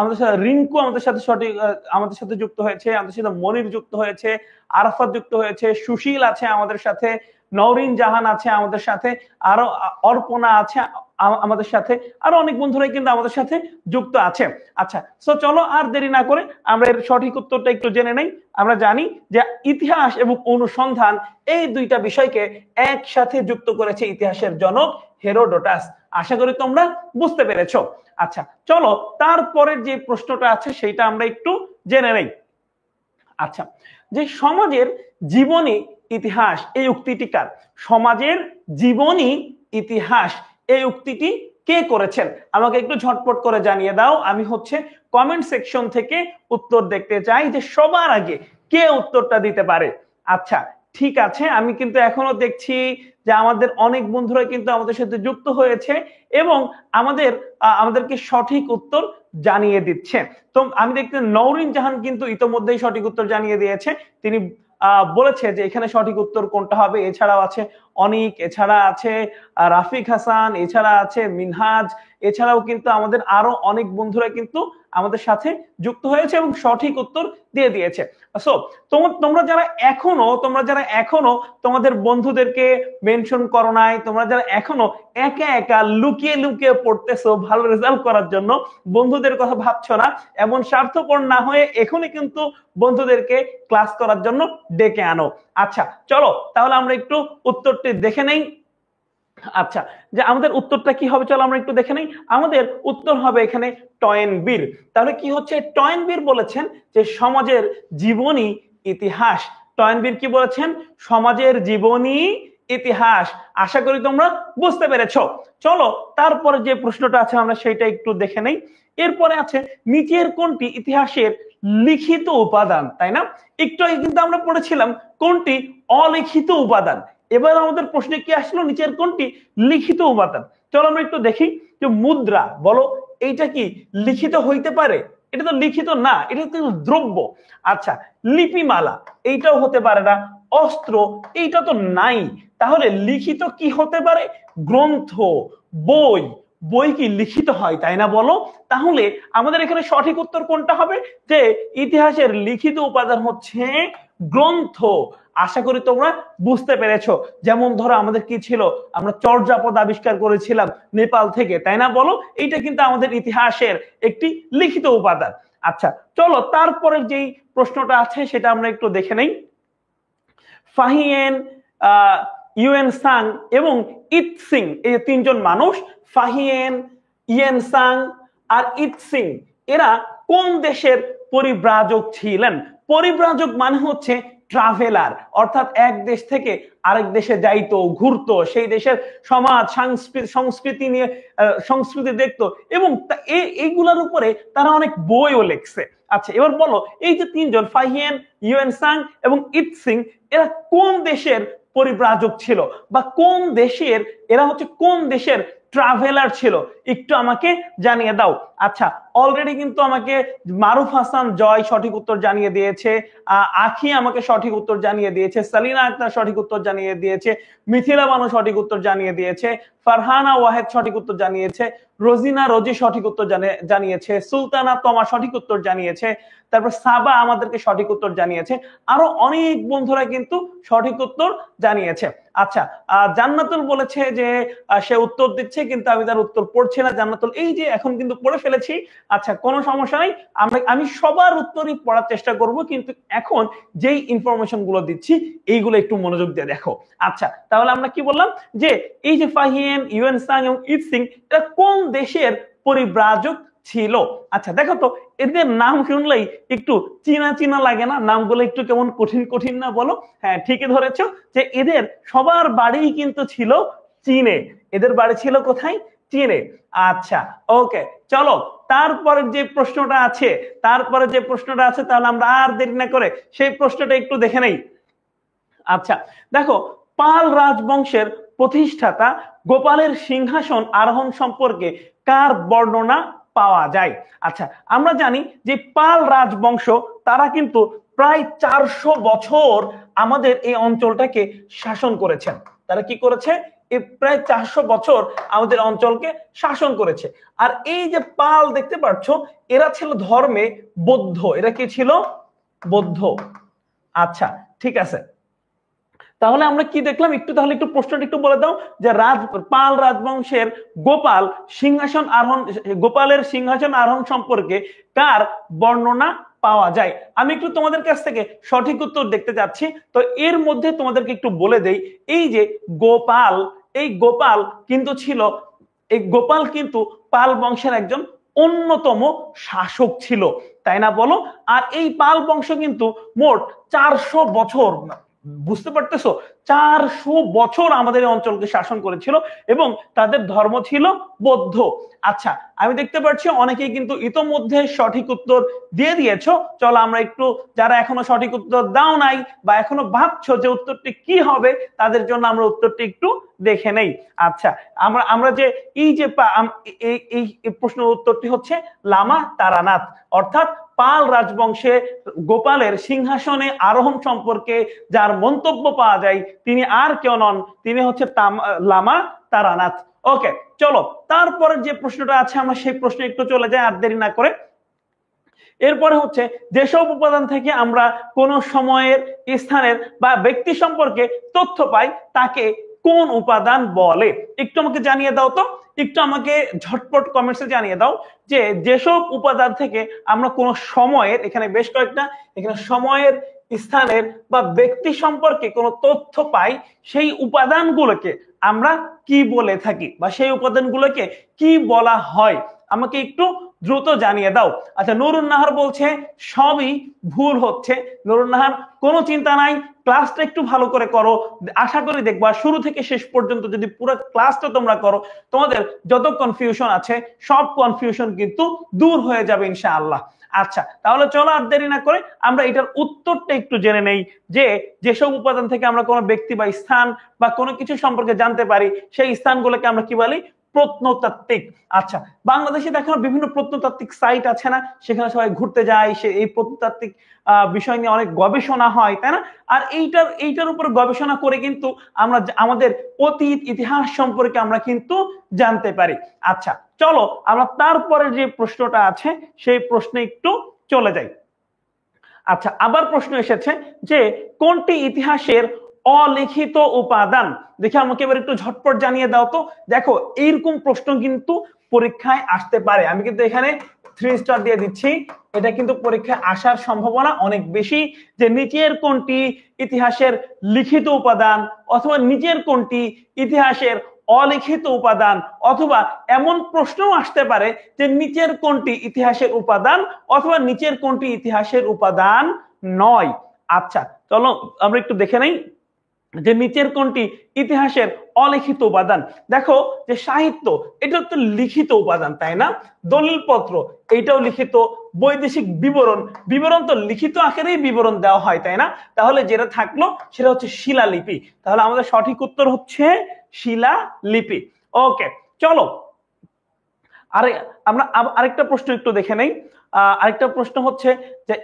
আমাদের সাথে রিঙ্কু, আমাদের সাথে যুক্ত হয়েছে, আমাদের সাথে মনির যুক্ত হয়েছে, আরাফাত যুক্ত হয়েছে, সুশীল আছে আমাদের সাথে, নওরিন জাহান আছে আমাদের সাথে, আরো অর্পণা আছে আমাদের সাথে, আরো অনেক বন্ধুরাই কিন্তু আমাদের সাথে যুক্ত আছে। আচ্ছা, সো চলো আর দেরি না করে আমরা এর সঠিক উত্তরটা একটু জেনে নেই। আমরা জানি যে ইতিহাস এবং অনুসন্ধান এই দুইটা বিষয়কে একসাথে যুক্ত করেছে ইতিহাসের জনক হেরোডোটাস। আশা করি তোমরা বুঝতে পেরেছো। আচ্ছা চলো তারপরের যে প্রশ্নটা আছে সেটা আমরা একটু জেনে নেই। আচ্ছা, যে সমাজের জীবনী ইতিহাস এই উক্তিটি কার? সমাজের জীবনী ইতিহাস এই উক্তিটি কে করেছেন? আমাকে একটু ঝটপট করে জানিয়ে দাও। আমি হচ্ছে কমেন্ট সেকশন থেকে উত্তর দেখতে চাই যে সবার আগে কে উত্তরটা দিতে পারে। আচ্ছা ঠিক আছে, আমি কিন্তু এখনো দেখছি যে আমাদের অনেক বন্ধুরা কিন্তু আমাদের সাথে যুক্ত হয়েছে এবং আমাদেরকে সঠিক উত্তর জানিয়ে দিচ্ছে। তো আমি দেখতে নওরিন জাহান কিন্তু ইতোমধ্যেই সঠিক উত্তর জানিয়ে দিয়েছে। তিনি বলেছে যে এখানে সঠিক উত্তর কোনটা হবে। এছাড়াও আছে অনিক, এছাড়া আছে রাফিক হাসান, এছাড়া আছে মিনহাজ, এছাড়াও কিন্তু আমাদের আরো অনেক বন্ধুরা কিন্তু আমাদের সাথে যুক্ত হয়েছে এবং সঠিক উত্তর দিয়ে দিয়েছে। সো তোমরা যারা এখনো তোমাদের বন্ধুদেরকে মেনশন করো নাই, তোমরা যারা এখনো একা একা লুকিয়ে লুকিয়ে পড়তেছো ভালো রেজাল্ট করার জন্য, বন্ধুদের কথা ভাবছো না, এমন স্বার্থপর না হয়ে এখনই কিন্তু বন্ধুদেরকে ক্লাস করার জন্য ডেকে আনো। আচ্ছা চলো তাহলে আমরা একটু উত্তরটি দেখে নেই। আচ্ছা, যে আমাদের উত্তরটা কি হবে চলো আমরা একটু দেখে নেই। আমাদের উত্তর হবে এখানে টয়েনবির। তাহলে কি হচ্ছে? টয়েনবির বলেছেন যে সমাজের জীবনী ইতিহাস। টয়েনবির কি বলেছেন? সমাজের জীবনী ইতিহাস। আশা করি তোমরা বুঝতে পেরেছো। চলো তারপরে যে প্রশ্নটা আছে আমরা সেটা একটু দেখে নেই। এরপরে আছে নিচের কোনটি ইতিহাসের লিখিত উপাদান, তাই না? একটু আগে কিন্তু আমরা পড়েছিলাম কোনটি অলিখিত উপাদান। এবার আমাদের প্রশ্নে কি আসলো? নিচের কোনটি লিখিত উপাদান। চলো আমরা একটু দেখি যে মুদ্রা, বলো এইটা কি লিখিত হইতে পারে? এটা তো লিখিত না, এটা তো দ্রব্য। আচ্ছা, লিপিমালা এইটাও হতে পারে না। অস্ত্র এইটা তো নাই। তাহলে লিখিত কি হতে পারে? গ্রন্থ, বই। বই কি লিখিত হয়, তাই না? বলো তাহলে আমাদের এখানে সঠিক উত্তর কোনটা হবে? যে ইতিহাসের লিখিত উপাদান হচ্ছে গ্রন্থ। আশা করি তোমরা বুঝতে পেরেছো। যেমন ধরো আমাদের কি ছিল, আমরা চর্যাপদ আবিষ্কার করেছিলাম নেপাল থেকে, তাই না? বলো এইটা কিন্তু আমাদের ইতিহাসের একটি লিখিত উপাদান। আচ্ছা চলো তারপরের যেই প্রশ্নটা আছে সেটা আমরা একটু দেখে নেই। ফাহিয়েন, ইউএন সাং এবং ইৎসিং, এই তিনজন মানুষ, ফাহিয়েন, ইয়েন সাং আর ইৎসিং, এরা কোন দেশের পরিব্রাজক ছিলেন? পরিব্রাজক মানে হচ্ছে ট্রাভেলার, অর্থাৎ এক দেশ থেকে আরেক দেশে যাইতো, ঘুরতো, সেই দেশের সমাজ সংস্কৃতি নিয়ে সংস্কৃতি দেখতো এবং এইগুলোর উপরে তারা অনেক বইও লিখছে। আচ্ছা এবার বলো এই যে তিনজন ফাহিয়েন, ইউএন সাং এবং ইৎসিং, এরা কোন দেশের পরিব্রাজক ছিল বা কোন দেশের, এরা হচ্ছে কোন দেশের ট্রাভেলার ছিল? একটু আমাকে জানিয়ে দাও। আচ্ছা অলরেডি কিন্তু আমাকে মারুফ হাসান জয় সঠিক উত্তর জানিয়ে দিয়েছে, আখি আমাকে সঠিক উত্তর জানিয়ে দিয়েছে, সালিনা আক্তার সঠিক উত্তর জানিয়ে দিয়েছে, মিথিলা বানু সঠিক উত্তর জানিয়ে দিয়েছে, ফারহানা ওয়াহেদ সঠিক উত্তর জানিয়েছে, রোজিনা রোজি সঠিক উত্তর জানিয়েছে, সুলতানা তমা সঠিক উত্তর জানিয়েছে, তারপর সাবা আমাদেরকে সঠিক উত্তর জানিয়েছে, আরো অনেক বন্ধুরা কিন্তু সঠিক উত্তর জানিয়েছে। আচ্ছা জান্নাতুল বলেছে যে সে উত্তর দিচ্ছে কিন্তু আমি তার উত্তর পড়ছি না। জান্নাতুল এই যে এখন কিন্তু পড়ে ফেলেছি। আচ্ছা কোনো সমস্যা নাই, আমি সবার উত্তরই পড়ার চেষ্টা করব, কিন্তু এখন যেই ইনফরমেশন গুলো দিচ্ছি এইগুলো একটু মনোযোগ দিয়ে দেখো। আচ্ছা তাহলে আমরা কি বললাম যে এই যে ফাহিয়েন, ইউএন সাং এবং ইৎসিং, এরা কোন দেশের পরিব্রাজক ছিল? আচ্ছা দেখো তো এদের নাম শুনলেই একটু চিনা চিনা লাগে না? নামগুলো একটু কেমন কঠিন কঠিন না? বলো। হ্যাঁ ঠিকই ধরেছো যে এদের সবার বাড়ি কিন্তু ছিল চীনে। এদের বাড়ি ছিল কোথায়? চীনে। আচ্ছা ওকে চলো তারপরে যে প্রশ্নটা আছে তাহলে আমরা আর দেরি না করে সেই প্রশ্নটা একটু দেখে নেই। আচ্ছা দেখো, পাল রাজবংশের প্রতিষ্ঠাতা গোপালের সিংহাসন আরোহণ সম্পর্কে কার বর্ণনা পাওয়া যায়? আচ্ছা আমরা জানি যে পাল রাজবংশ তারা কিন্তু প্রায় 400 বছর আমাদের এই অঞ্চলটাকে শাসন করেছেন। তারা কি করেছে? প্রায় 400 বছর আমাদের অঞ্চলকে শাসন করেছে। আর এই যে পাল দেখতে পাচ্ছ, এরা ছিল ধর্মে বৌদ্ধ। এরা কি ছিল? বৌদ্ধ। আচ্ছা ঠিক আছে, তাহলে আমরা কি দেখলাম একটু, তাহলে একটু প্রশ্নটা একটু বলে দাও যে পাল রাজবংশের গোপালের সিংহাসন আরোহণ সম্পর্কে কার বর্ণনা পাওয়া যায়। আমি একটু তোমাদের কাছ থেকে সঠিক উত্তর দেখতে চাচ্ছি। তো এর মধ্যে তোমাদেরকে একটু বলে দেই, এই যে গোপাল, এই গোপাল কিন্তু পাল বংশের একজন অন্যতম শাসক ছিল, তাই না বলো? আর এই পাল বংশ কিন্তু মোট 400 বছর, বুঝতে পারতেছো, 400 বছর আমাদের অঞ্চলকে শাসন করেছিল এবং তাদের ধর্ম ছিল বৌদ্ধ। আচ্ছা, আমি দেখতে পাচ্ছি অনেকেই কিন্তু ইতোমধ্যে সঠিক উত্তর দিয়ে দিয়েছো। চলো আমরা একটু, যারা এখনো সঠিক উত্তর দাও নাই বা এখনো ভাবছো যে উত্তরটি কি হবে, তাদের জন্য আমরা উত্তরটি একটু দেখে নেই। আচ্ছা, আমরা যে এই যে এই প্রশ্নের উত্তরটি হচ্ছে লামা তারানাথ, অর্থাৎ পাল রাজবংশে গোপালের সিংহাসনে আরোহণ সম্পর্কে যার মন্তব্য পাওয়া যায় তিনি আর কেউ নন, তিনি হচ্ছে লামা তারানাথ। ওকে, চলো তারপরে যে প্রশ্নটা আছে আমরা সেই প্রশ্নে একটু চলে যাই আর দেরি না করে। এরপরে হচ্ছে যেসব উপাদান থেকে আমরা কোন সময়ের, স্থানের বা ব্যক্তি সম্পর্কে তথ্য পাই তাকে কোন উপাদান বলে? একটু আমাকে জানিয়ে দাও তো, একটু আমাকে ঝটপট কমেন্টসে জানিয়ে দাও যে যেসব উপাদান থেকে আমরা কোন সময়ের, এখানে বেশ কয়েকটা, এখানে সময়ের, স্থানের বা ব্যক্তি সম্পর্কে কোন তথ্য পাই, সেই উপাদানগুলোকে আমরা কি বলে থাকি বা সেই উপাদানগুলোকে কি বলা হয়, আমাকে একটু দ্রুত জানিয়ে দাও। আচ্ছা, নুরুন নাহার বলছে সবই ভুল হচ্ছে। নুরুন নাহার, কোনো চিন্তা নাই, ক্লাসটা একটু ভালো করে করো, আশা করি দেখবা শুরু থেকে শেষ পর্যন্ত যদি পুরো ক্লাসটা তোমরা করো, তোমাদের যত কনফিউশন আছে সব কনফিউশন কিন্তু দূর হয়ে যাবে ইনশাআল্লাহ। আচ্ছা, তাহলে চলো আর দেরি না করে আমরা এটার উত্তরটা একটু জেনে নেই যে যেসব উপাদান থেকে আমরা কোনো ব্যক্তি বা স্থান বা কোনো কিছু সম্পর্কে জানতে পারি সেই স্থানগুলোকে আমরা কি বলি? প্রত্নতাত্ত্বিক। আচ্ছা, বাংলাদেশে দেখো বিভিন্ন প্রত্নতাত্ত্বিক সাইট আছে না, সেখানে সবাই ঘুরতে যায়, সে এই প্রত্নতাত্ত্বিক বিষয় নিয়ে অনেক গবেষণা হয়, তাই না? আর এইটার উপর গবেষণা করে কিন্তু আমরা আমাদের অতীত ইতিহাস সম্পর্কে আমরা কিন্তু জানতে পারি। আচ্ছা, চলো আমরা তারপরে যে প্রশ্নটা আছে সেই প্রশ্নে একটু চলে যাই। আচ্ছা, আবার প্রশ্ন এসেছে যে কোনটি ইতিহাসের অলিখিত উপাদান? দেখে আমাকে এবার একটু ঝটপট জানিয়ে দাও তো। দেখো, এইরকম প্রশ্ন কিন্তু পরীক্ষায় আসতে পারে, আমি কিন্তু এখানে 3 স্টার দিয়ে দিচ্ছি, এটা কিন্তু পরীক্ষায় আসার সম্ভাবনা অনেক বেশি। যে নিচের কোনটি ইতিহাসের লিখিত উপাদান, অথবা নিচের কোনটি ইতিহাসের অলিখিত উপাদান, অথবা এমন প্রশ্নও আসতে পারে যে নিচের কোনটি ইতিহাসের উপাদান অথবা নিচের কোনটি ইতিহাসের উপাদান নয়। আচ্ছা, চলো আমরা একটু দেখে নেই যে নিচের কোনটি ইতিহাসের অলিখিত উপাদান। দেখো যে সাহিত্য, এটা তো লিখিত উপাদান, তাই না? দলিলপত্র, এইটাও লিখিত। বৈদেশিক বিবরণ তো লিখিত আকারেই বিবরণ দেওয়া হয়, তাই না? তাহলে যেটা থাকলো সেটা হচ্ছে শিলালিপি। তাহলে আমাদের সঠিক উত্তর হচ্ছে শিলালিপি। ওকে, চলো আমরা আরেকটা প্রশ্ন একটু দেখে নেই। আরেকটা প্রশ্ন হচ্ছে যে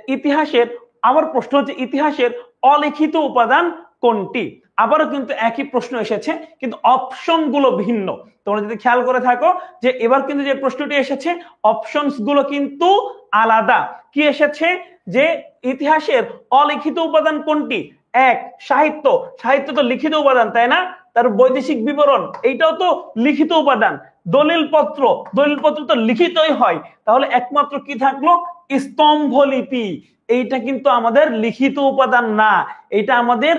ইতিহাসের অলিখিত উপাদান কোনটি? আবারও কিন্তু একই প্রশ্ন এসেছে, কিন্তু অপশন গুলো ভিন্ন। তোমরা যদি খেয়াল করে থাকো যে এবার কিন্তু যে প্রশ্নটি এসেছে অপশনস গুলো কিন্তু আলাদা। কি এসেছে? যে ইতিহাসের অলিখিত উপাদান কোনটি? এক, সাহিত্য তো লিখিত উপাদান, তাই না? তার বৈদেশিক বিবরণ, এইটাও তো লিখিত উপাদান। দলিলপত্র তো লিখিতই হয়, তাহলে একমাত্র কি থাকলো? স্তম্ভলিপি। এইটা কিন্তু আমাদের লিখিত উপাদান না, এটা আমাদের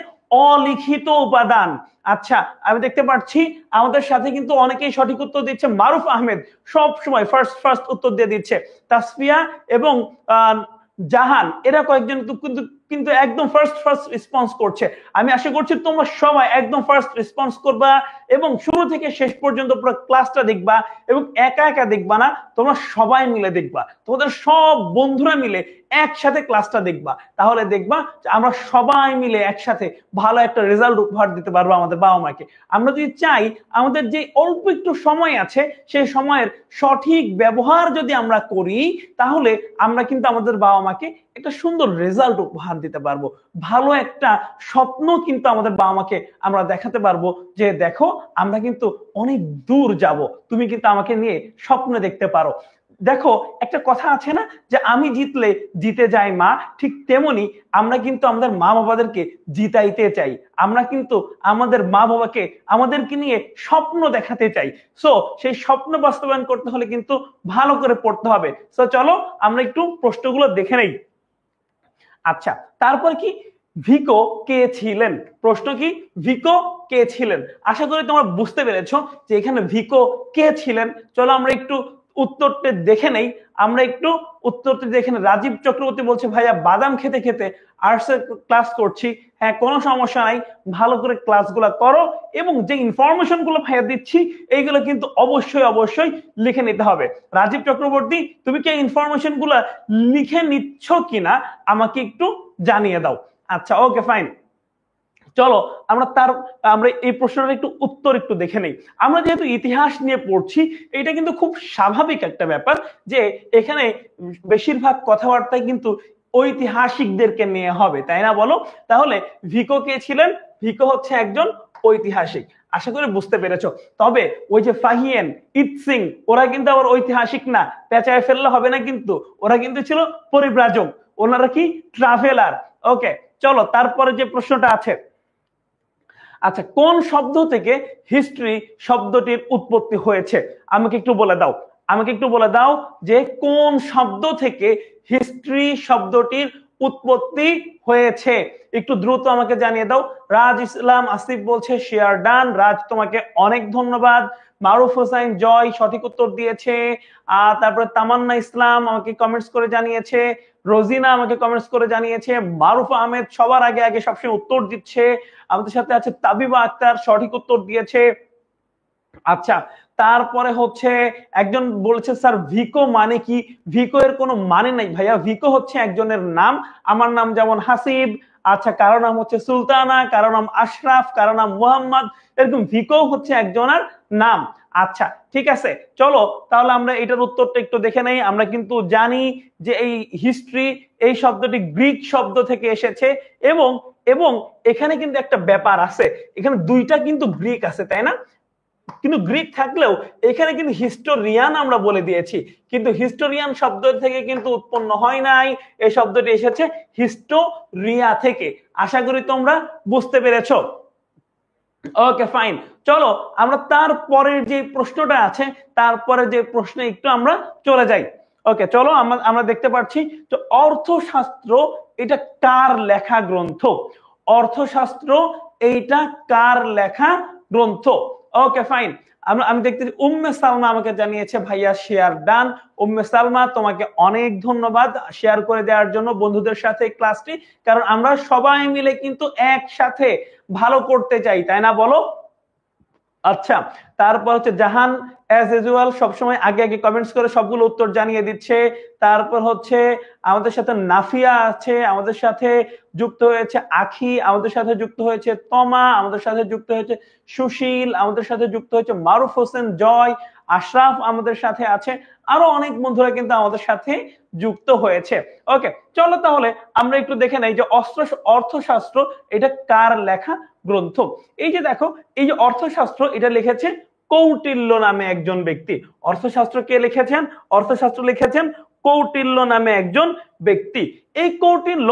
অলিখিত উপাদান। আচ্ছা, আমি দেখতে পাচ্ছি আমাদের সাথে কিন্তু অনেকেই সঠিক উত্তর দিচ্ছে। মারুফ আহমেদ সব সময় ফার্স্ট উত্তর দিয়ে দিচ্ছে। তাসফিয়া এবং জাহান, এরা কয়েকজন কিন্তু একদম ফার্স্ট রেসপন্স করছে। আমি আশা করছি তোমরা সবাই একদম ফার্স্ট রেসপন্স করবা এবং শুরু থেকে শেষ পর্যন্ত পুরো ক্লাসটা দেখবা, এবং একা একা দেখবা না, তোমরা সবাই মিলে দেখবা, তোমাদের সব বন্ধুরা মিলে একসাথে ক্লাসটা দেখবা। তাহলে দেখবা আমরা সবাই মিলে একসাথে ভালো একটা রেজাল্ট উপহার দিতে পারবো আমাদের বাবা মাকে। আমরা যদি চাই আমাদের যে অল্প একটু সময় আছে সেই সময়ের সঠিক ব্যবহার যদি আমরা করি, তাহলে আমরা কিন্তু আমাদের বাবা মাকে একটা সুন্দর রেজাল্ট উপহার দিতে পারবো। ভালো একটা স্বপ্ন কিন্তু আমাদের বাবা মাকে আমরা দেখাতে পারবো যে দেখো আমরা কিন্তু অনেক দূর যাব, তুমি কিন্তু আমাকে নিয়ে স্বপ্ন দেখতে পারো। দেখো একটা কথা আছে না যে আমি জিতলে জিতে যায় মা, ঠিক তেমনি আমরা কিন্তু আমাদের মা বাবাদেরকে জিতাইতে চাই। আমরা কিন্তু আমাদের মা বাবাকে আমাদেরকে নিয়ে স্বপ্ন দেখাতে চাই। সো সেই স্বপ্ন বাস্তবায়ন করতে হলে কিন্তু ভালো করে পড়তে হবে। সো চলো আমরা একটু প্রশ্নগুলো দেখে নেই। আচ্ছা, তারপর কি ভিকো কে ছিলেন? প্রশ্ন কি ভিকো কে ছিলেন? আশা করি তোমরা বুঝতে পেরেছো যে এখানে ভিকো কে ছিলেন। চলো আমরা একটু উত্তরটা দেখে নেই। আমরা একটু উত্তরটা দেখে নেই। রাজীব চক্রবর্তী বলছে ভাইয়া বাদাম খেতে খেতে আর্টসের ক্লাস করছি। হ্যাঁ, কোনো সমস্যা নাই, ভালো করে ক্লাসগুলো করো এবং যে ইনফরমেশন গুলো ভাইয়া দিচ্ছি এইগুলো কিন্তু অবশ্যই অবশ্যই লিখে নিতে হবে। রাজীব চক্রবর্তী, তুমি কি ইনফরমেশন গুলো লিখে নিচ্ছ কিনা আমাকে একটু জানিয়ে দাও। আচ্ছা, ওকে ফাইন। চলো আমরা এই প্রশ্নটার একটু উত্তর একটু দেখে নেই। আমরা যেহেতু ইতিহাস নিয়ে পড়ছি, এটা কিন্তু খুব স্বাভাবিক একটা ব্যাপার যে এখানে বেশিরভাগ কথাবার্তায় কিন্তু ঐতিহাসিকদেরকে নিয়ে হবে, তাই না বলো? তাহলে ভিকো কে ছিলেন? ভিকো হচ্ছে একজন ঐতিহাসিক। আশা করি বুঝতে পেরেছো। তবে ওই যে ফাহিয়েন, ইৎসিং, ওরা কিন্তু আবার ঐতিহাসিক না, পেঁচায় ফেললে হবে না কিন্তু। ওরা কিন্তু ছিল পরিব্রাজক, ওনারা কি ট্রাভেলার। ওকে, চলো তারপরে যে প্রশ্নটা আছে। আচ্ছা, কোন শব্দ থেকে হিস্ট্রি শব্দটির উৎপত্তি হয়েছে? আমাকে একটু বলে দাও। আমাকে একটু বলে দাও যে কোন শব্দ থেকে হিস্ট্রি শব্দটির উৎপত্তি হয়েছে। একটু দ্রুত আমাকে জানিয়ে দাও। রাজ ইসলাম আসিফ বলছে শেয়ার ডান। রাজ, তোমাকে অনেক ধন্যবাদ। মারুফ হোসাইন জয় সঠিক উত্তর দিয়েছে। তারপরে তামান্না ইসলাম আমাকে কমেন্টস করে জানিয়েছে। রোজিনা আমাকে কমেন্টস করে জানিয়েছে। মারুফ আহমেদ সবার আগে আগে সবসময় উত্তর দিচ্ছে। আমাদের সাথে আছে তাবিবা আক্তার, সঠিক উত্তর দিয়েছে। আচ্ছা, তারপরে হচ্ছে একজন বলেছে স্যার ভিকো মানে কি? ভিকো এর কোনো মানে নাই ভাইয়া। ভিকো হচ্ছে একজনের নাম। আমার নাম যেমন হাসিব, আচ্ছা কারো নাম হচ্ছে সুলতানা, কারো নাম আশরাফ, কারো নাম মুহাম্মদ, এরকম ভিকো হচ্ছে একজনের নাম। আচ্ছা ঠিক আছে, চলো তাহলে আমরা এটার উত্তরটা একটু দেখে নেই। আমরা কিন্তু জানি যে এই হিস্ট্রি এই শব্দটি গ্রিক শব্দ থেকে এসেছে এবং এবং এখানে কিন্তু একটা ব্যাপার আছে, এখানে দুইটা কিন্তু গ্রিক আছে, তাই না? কিন্তু গ্রিক থাকলেও এখানে কিন্তু হিস্টোরিয়ান আমরা বলে দিয়েছি, কিন্তু হিস্টোরিয়ান শব্দ থেকে কিন্তু উৎপন্ন হয় নাই। এই শব্দটি এসেছে হিস্টোরিয়া থেকে। আশা করি তোমরা বুঝতে পেরেছো। ওকে ফাইন, চলো আমরা তারপরের যে প্রশ্নটা আছে তারপরে যে প্রশ্নে একটু আমরা চলে যাই। ওকে চলো, আমরা দেখতে পাচ্ছি তো অর্থশাস্ত্র এটা কার লেখা গ্রন্থ? অর্থশাস্ত্র এইটা কার লেখা গ্রন্থ? ওকে ফাইন, আমি দেখতেছি উম্মে সালমা আমাকে জানিয়েছে ভাইয়া শেয়ার ডান। উম্মে সালমা, তোমাকে অনেক ধন্যবাদ শেয়ার করে দেওয়ার জন্য বন্ধুদের সাথে ক্লাসটি, কারণ আমরা সবাই মিলে কিন্তু একসাথে ভালো করতে চাই, তাই না বলো? আচ্ছা, তারপর হচ্ছে জাহান অ্যাজ ইউজুয়াল সবসময় আগে আগে কমেন্টস করে সবগুলো উত্তর জানিয়ে দিচ্ছে। তারপর হচ্ছে আমাদের সাথে নাফিয়া আছে, আমাদের সাথে যুক্ত হয়েছে আখি, আমাদের সাথে যুক্ত হয়েছে তমা, আমাদের সাথে যুক্ত হয়েছে সুশীল, আমাদের সাথে যুক্ত হয়েছে মারুফ হোসেন জয়, আশরাফ আমাদের সাথে আছে, আরো অনেক বন্ধুরা কিন্তু আমাদের সাথে যুক্ত হয়েছে। ওকে চলো তাহলে আমরা একটু দেখে নেই যে অর্থশাস্ত্র এটা কার লেখা গ্রন্থ। এই যে দেখো, এই যে অর্থশাস্ত্র এটা লিখেছে কৌটিল্য নামে একজন ব্যক্তি। অর্থশাস্ত্র কে লিখেছেন? অর্থশাস্ত্র লিখেছেন কৌটিল্য নামে একজন ব্যক্তি। এই কৌটিল্য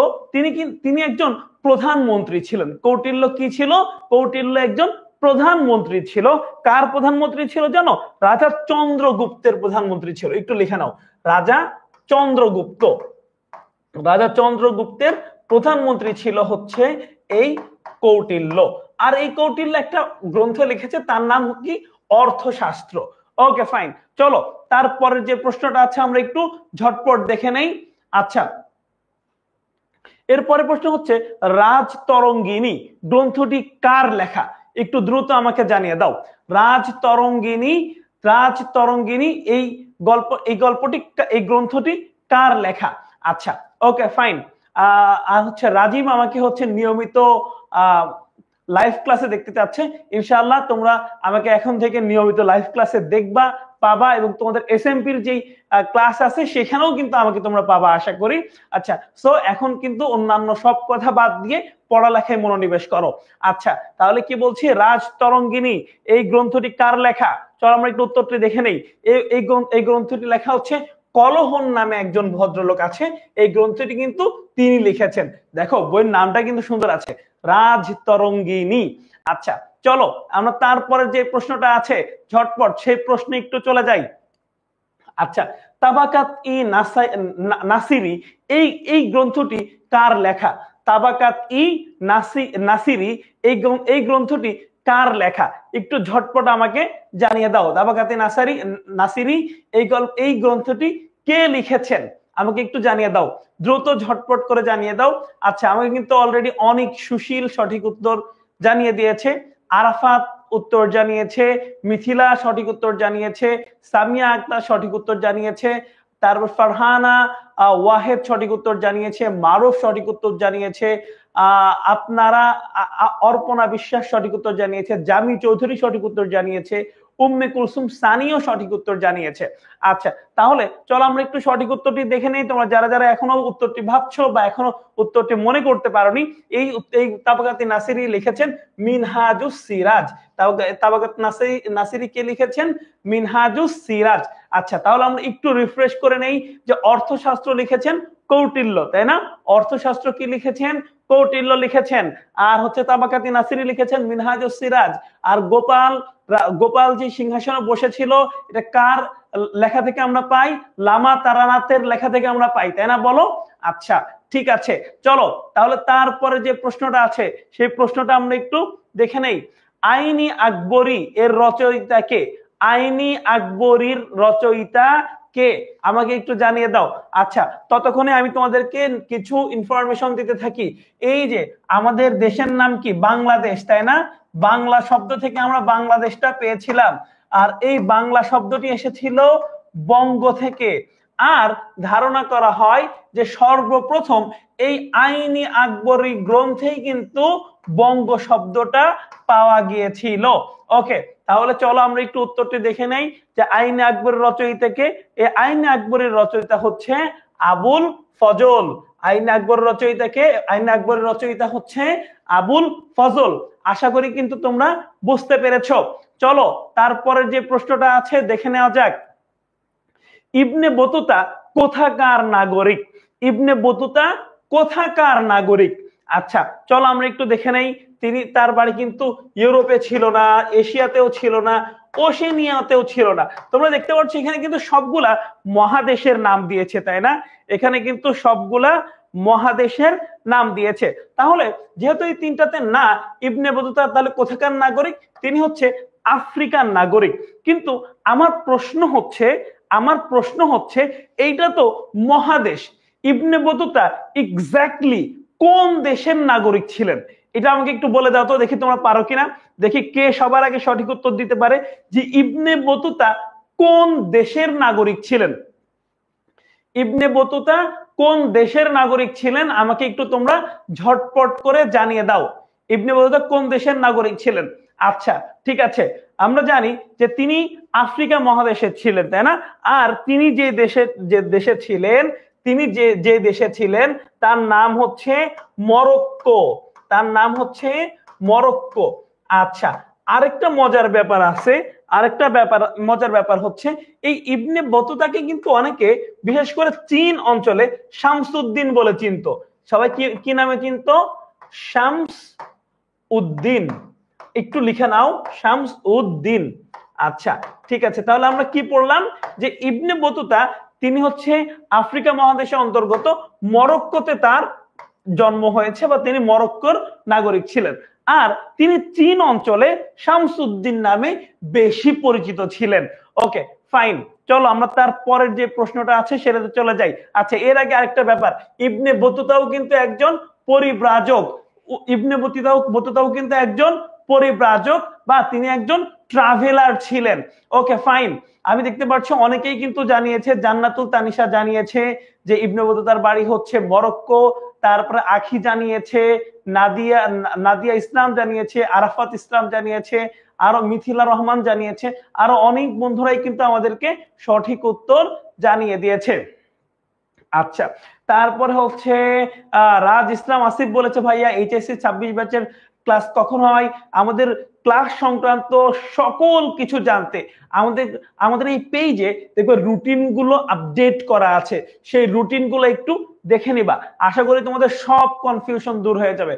তিনি একজন প্রধানমন্ত্রী ছিলেন। কৌটিল্য কি ছিল? কৌটিল্য একজন প্রধানমন্ত্রী ছিল। কার প্রধানমন্ত্রী ছিল জানো? রাজা চন্দ্রগুপ্তের প্রধানমন্ত্রী ছিল। একটু লিখে নাও, রাজা চন্দ্রগুপ্ত। রাজা চন্দ্রগুপ্তের প্রধানমন্ত্রী ছিল হচ্ছে এই কৌটিল্য। আর এই কৌটিল্য একটা গ্রন্থ লিখেছে, তার নাম কি? অর্থশাস্ত্র। ওকে ফাইন, চলো তারপরে যে প্রশ্নটা আছে আমরা একটু ঝটপট দেখে নেই। আচ্ছা, এরপরে প্রশ্ন হচ্ছে রাজতরঙ্গিনী গ্রন্থটি কার লেখা? একটু দ্রুত আমাকে জানিয়ে দাও। রাজতরঙ্গিনী এই গল্পটি এই গ্রন্থটি কার লেখা? আচ্ছা ওকে ফাইন। আর হচ্ছে রাজীব আমাকে হচ্ছে নিয়মিত লাইভ ক্লাসে দেখতে চাচ্ছে। ইনশাআল্লাহ তোমরা আমাকে এখন থেকে নিয়মিত লাইভ ক্লাসে দেখবা, পাবা, এবং তোমাদের এসএমপির যেই ক্লাস আছে সেখানেও কিন্তু আমাকে তোমরা পাবা আশা করি। আচ্ছা, সো এখন কিন্তু অন্যান্য সব কথা বাদ দিয়ে পড়ালেখায় মনোনিবেশ করো। আচ্ছা, তাহলে কি বলছি, রাজতরঙ্গিনী এই গ্রন্থটি কার লেখা? চলো আমরা একটু উত্তরটি দেখে নেই। এই গ্রন্থটি লেখা হচ্ছে কলহন নামে একজন ভদ্রলোক আছে, এই গ্রন্থটি কিন্তু তিনি লিখেছেন। দেখো বইয়ের নামটা কিন্তু সুন্দর আছে, রাজতরঙ্গিনী। আচ্ছা চলো আমরা তারপরে যে প্রশ্নটা আছে ঝটপট সেই প্রশ্নে একটু চলে যাই। আচ্ছা, তাবাকাত ই নাসিরি এই গ্রন্থটি কার লেখা? তাবাকাত ই নাসিরি এই গ্রন্থটি কার লেখা? একটু ঝটপট আমাকে জানিয়ে দাও। তাবাকাত ই নাসিরি এই গ্রন্থটি কে লিখেছেন আমাকে একটু জানিয়ে দাও, দ্রুত ঝটপট করে জানিয়ে দাও। আচ্ছা, আমাকে কিন্তু অলরেডি অনেক সুশীল সঠিক উত্তর জানিয়ে দিয়েছে। আরাফাত উত্তর জানিয়েছে, মিথিলা সঠিক উত্তর জানিয়েছে, সামিয়া আক্তার সঠিক উত্তর জানিয়েছে, তারপর ফারহানা ওয়াহেদ সঠিক উত্তর জানিয়েছে, মারুফ সঠিক উত্তর জানিয়েছে, আপনারা অর্পণা বিশ্বাস সঠিক উত্তর জানিয়েছে, জামি চৌধুরী সঠিক উত্তর জানিয়েছে, উম্মে কুলসুম সানিও সঠিক উত্তর জানিয়েছে। আচ্ছা তাহলে চলো আমরা একটু সঠিক উত্তরটি দেখে নেই। তোমরা যারা যারা এখনো উত্তরটি ভাবছো বা এখনো উত্তরটি মনে করতে পারোনি, এই তাবাকাত নাসিরি লিখেছেন মিনহাজুস সিরাজ। তাবাকাত নাসিরি কে লিখেছেন? মিনহাজুস সিরাজ। আচ্ছা তাহলে আমরা একটু রিফ্রেশ করে নেই যে অর্থশাস্ত্র লিখেছেন কৌটিল্য, তাই না? অর্থশাস্ত্র কি লিখেছেন? কৌটিল্য লিখেছেন। আর হচ্ছে তাবাকাত নাসিরি লিখেছেন মিনহাজুস সিরাজ। আর গোপাল যে সিংহাসনে বসেছিল এটা কার লেখা থেকে আমরা পাই? লামা তারানাথের লেখা থেকে আমরা পাই, তাই না? বলো। আচ্ছা ঠিক আছে, চলো তাহলে তারপরে যে প্রশ্নটা আছে সেই প্রশ্নটা আমরা একটু দেখে নেই। আইনি আকবরী এর রচয়িতা কে? আইনি আকবরীর রচয়িতা কে আমাকে একটু জানিয়ে দাও। আচ্ছা ততক্ষণে আমি তোমাদেরকে কিছু ইনফরমেশন দিতে থাকি। এই যে আমাদের দেশের নাম কি? বাংলাদেশ, তাই না? বাংলা শব্দ থেকে আমরা বাংলাদেশটা পেয়েছিলাম, আর এই বাংলা শব্দটি এসেছিল বঙ্গ থেকে। আর ধারণা করা হয় যে সর্বপ্রথম এই আইনি আকবরী গ্রন্থেই কিন্তু বঙ্গ শব্দটা পাওয়া গিয়েছিল। ওকে, তাহলে চলো আমরা একটু উত্তরটি দেখে নেই যে আইনে আকবরের রচয়িতা কে? এই আইনে আকবরের রচয়িতা হচ্ছে আবুল ফজল। আইনে আকবরের রচয়িতা কে? আইনে আকবরের রচয়িতা হচ্ছে আবুল ফজল। আশা করি কিন্তু তোমরা বুঝতে পেরেছো। চলো তারপরে যে প্রশ্নটা আছে দেখে নেওয়া যাক। ইবনে বতুতা কোথাকার নাগরিক? ইবনে বতুতা কোথাকার নাগরিক? আচ্ছা চলো আমরা একটু দেখে নেই। তার বাড়ি কিন্তু ইউরোপে ছিল না, এশিয়াতেও ছিল না, ওশেনিয়াতেও ছিল না। তোমরা দেখতে পাচ্ছ এখানে কিন্তু সবগুলা মহাদেশের নাম দিয়েছে, তাই না? এখানে কিন্তু সবগুলা মহাদেশের নাম দিয়েছে। তাহলে যেহেতু এই তিনটাতে না, ইবনে বতুতা তাহলে কোথাকার নাগরিক? তিনি হচ্ছে আফ্রিকার নাগরিক। কিন্তু আমার প্রশ্ন হচ্ছে এইটা তো মহাদেশ, ইবনে বতুতা এক্স্যাক্টলি কোন দেশের নাগরিক ছিলেন? এটা আমাকে একটু বলে দাও তো, দেখি তোমরা পারো কিনা। দেখি কে সবার আগে সঠিক উত্তর দিতে পারে যে ইবনে বতুতা কোন দেশের নাগরিক ছিলেন। ইবনে বতুতা কোন দেশের নাগরিক ছিলেন আমাকে একটু তোমরা ঝটপট করে জানিয়ে দাও। ইবনে বতুতা কোন দেশের নাগরিক ছিলেন? আচ্ছা ঠিক আছে, আমরা জানি যে তিনি আফ্রিকা মহাদেশে ছিলেন, তাই না? আর তিনি যে দেশে ছিলেন তার নাম হচ্ছে মরক্কো। তার নাম হচ্ছে মরক্কো। আচ্ছা আরেকটা মজার ব্যাপার হচ্ছে এই ইবনে বতুতাকে কিন্তু অনেকে বিশেষ করে চীন অঞ্চলে শামসুদ্দিন বলে চিনতো। সবাই কি নামে চিনতো? শামস উদ্দিন। একটু লিখে নাও, শামস উদ্দিন। আচ্ছা ঠিক আছে, তাহলে আমরা কি পড়লাম যে ইবনে বতুতা তিনি হচ্ছে আফ্রিকা মহাদেশের অন্তর্গত মরক্কোতে তার জন্ম হয়েছে বা তিনি মরক্কোর নাগরিক ছিলেন। আর তিনি চীন অঞ্চলে শামসুদ্দিন নামে বেশি পরিচিত ছিলেন। ওকে ফাইন, চলো আমরা তার পরের যে প্রশ্নটা আছে সেটাতে চলে যাই। আচ্ছা এর আগে আরেকটা ব্যাপার, ইবনে বতুতাও কিন্তু একজন পরিব্রাজক। ইবনে বতুতাও কিন্তু একজন পরিব্রাজক বা তিনি একজন ট্রাভেলার ছিলেন। ওকে ফাইন, আমি দেখতে পাচ্ছি অনেকেই কিন্তু জানিয়েছে, জান্নাতুল তানিশা জানিয়েছে যে ইবনে বতুতার বাড়ি হচ্ছে মরক্কো। তারপরে আখি জানিয়েছে, নাদিয়া ইসলাম জানিয়েছে, আরাফাত ইসলাম জানিয়েছে, আরো মিথিলা রহমান জানিয়েছে, আরো অনেক বন্ধুরাই কিন্তু আমাদেরকে সঠিক উত্তর জানিয়ে দিয়েছে। আচ্ছা তারপরে হচ্ছে রাজ ইসলাম আসিফ বলেছে ভাইয়া এইচএসসি 26 ব্যাচের ক্লাস কখন হয়, আমাদের ক্লাস সংক্রান্ত সকল কিছু জানতে আমাদের এই পেজে দেখবে রুটিন গুলো আপডেট করা আছে, সেই রুটিন গুলো একটু দেখে নিবা। আশা করি তোমাদের সব কনফিউশন দূর হয়ে যাবে।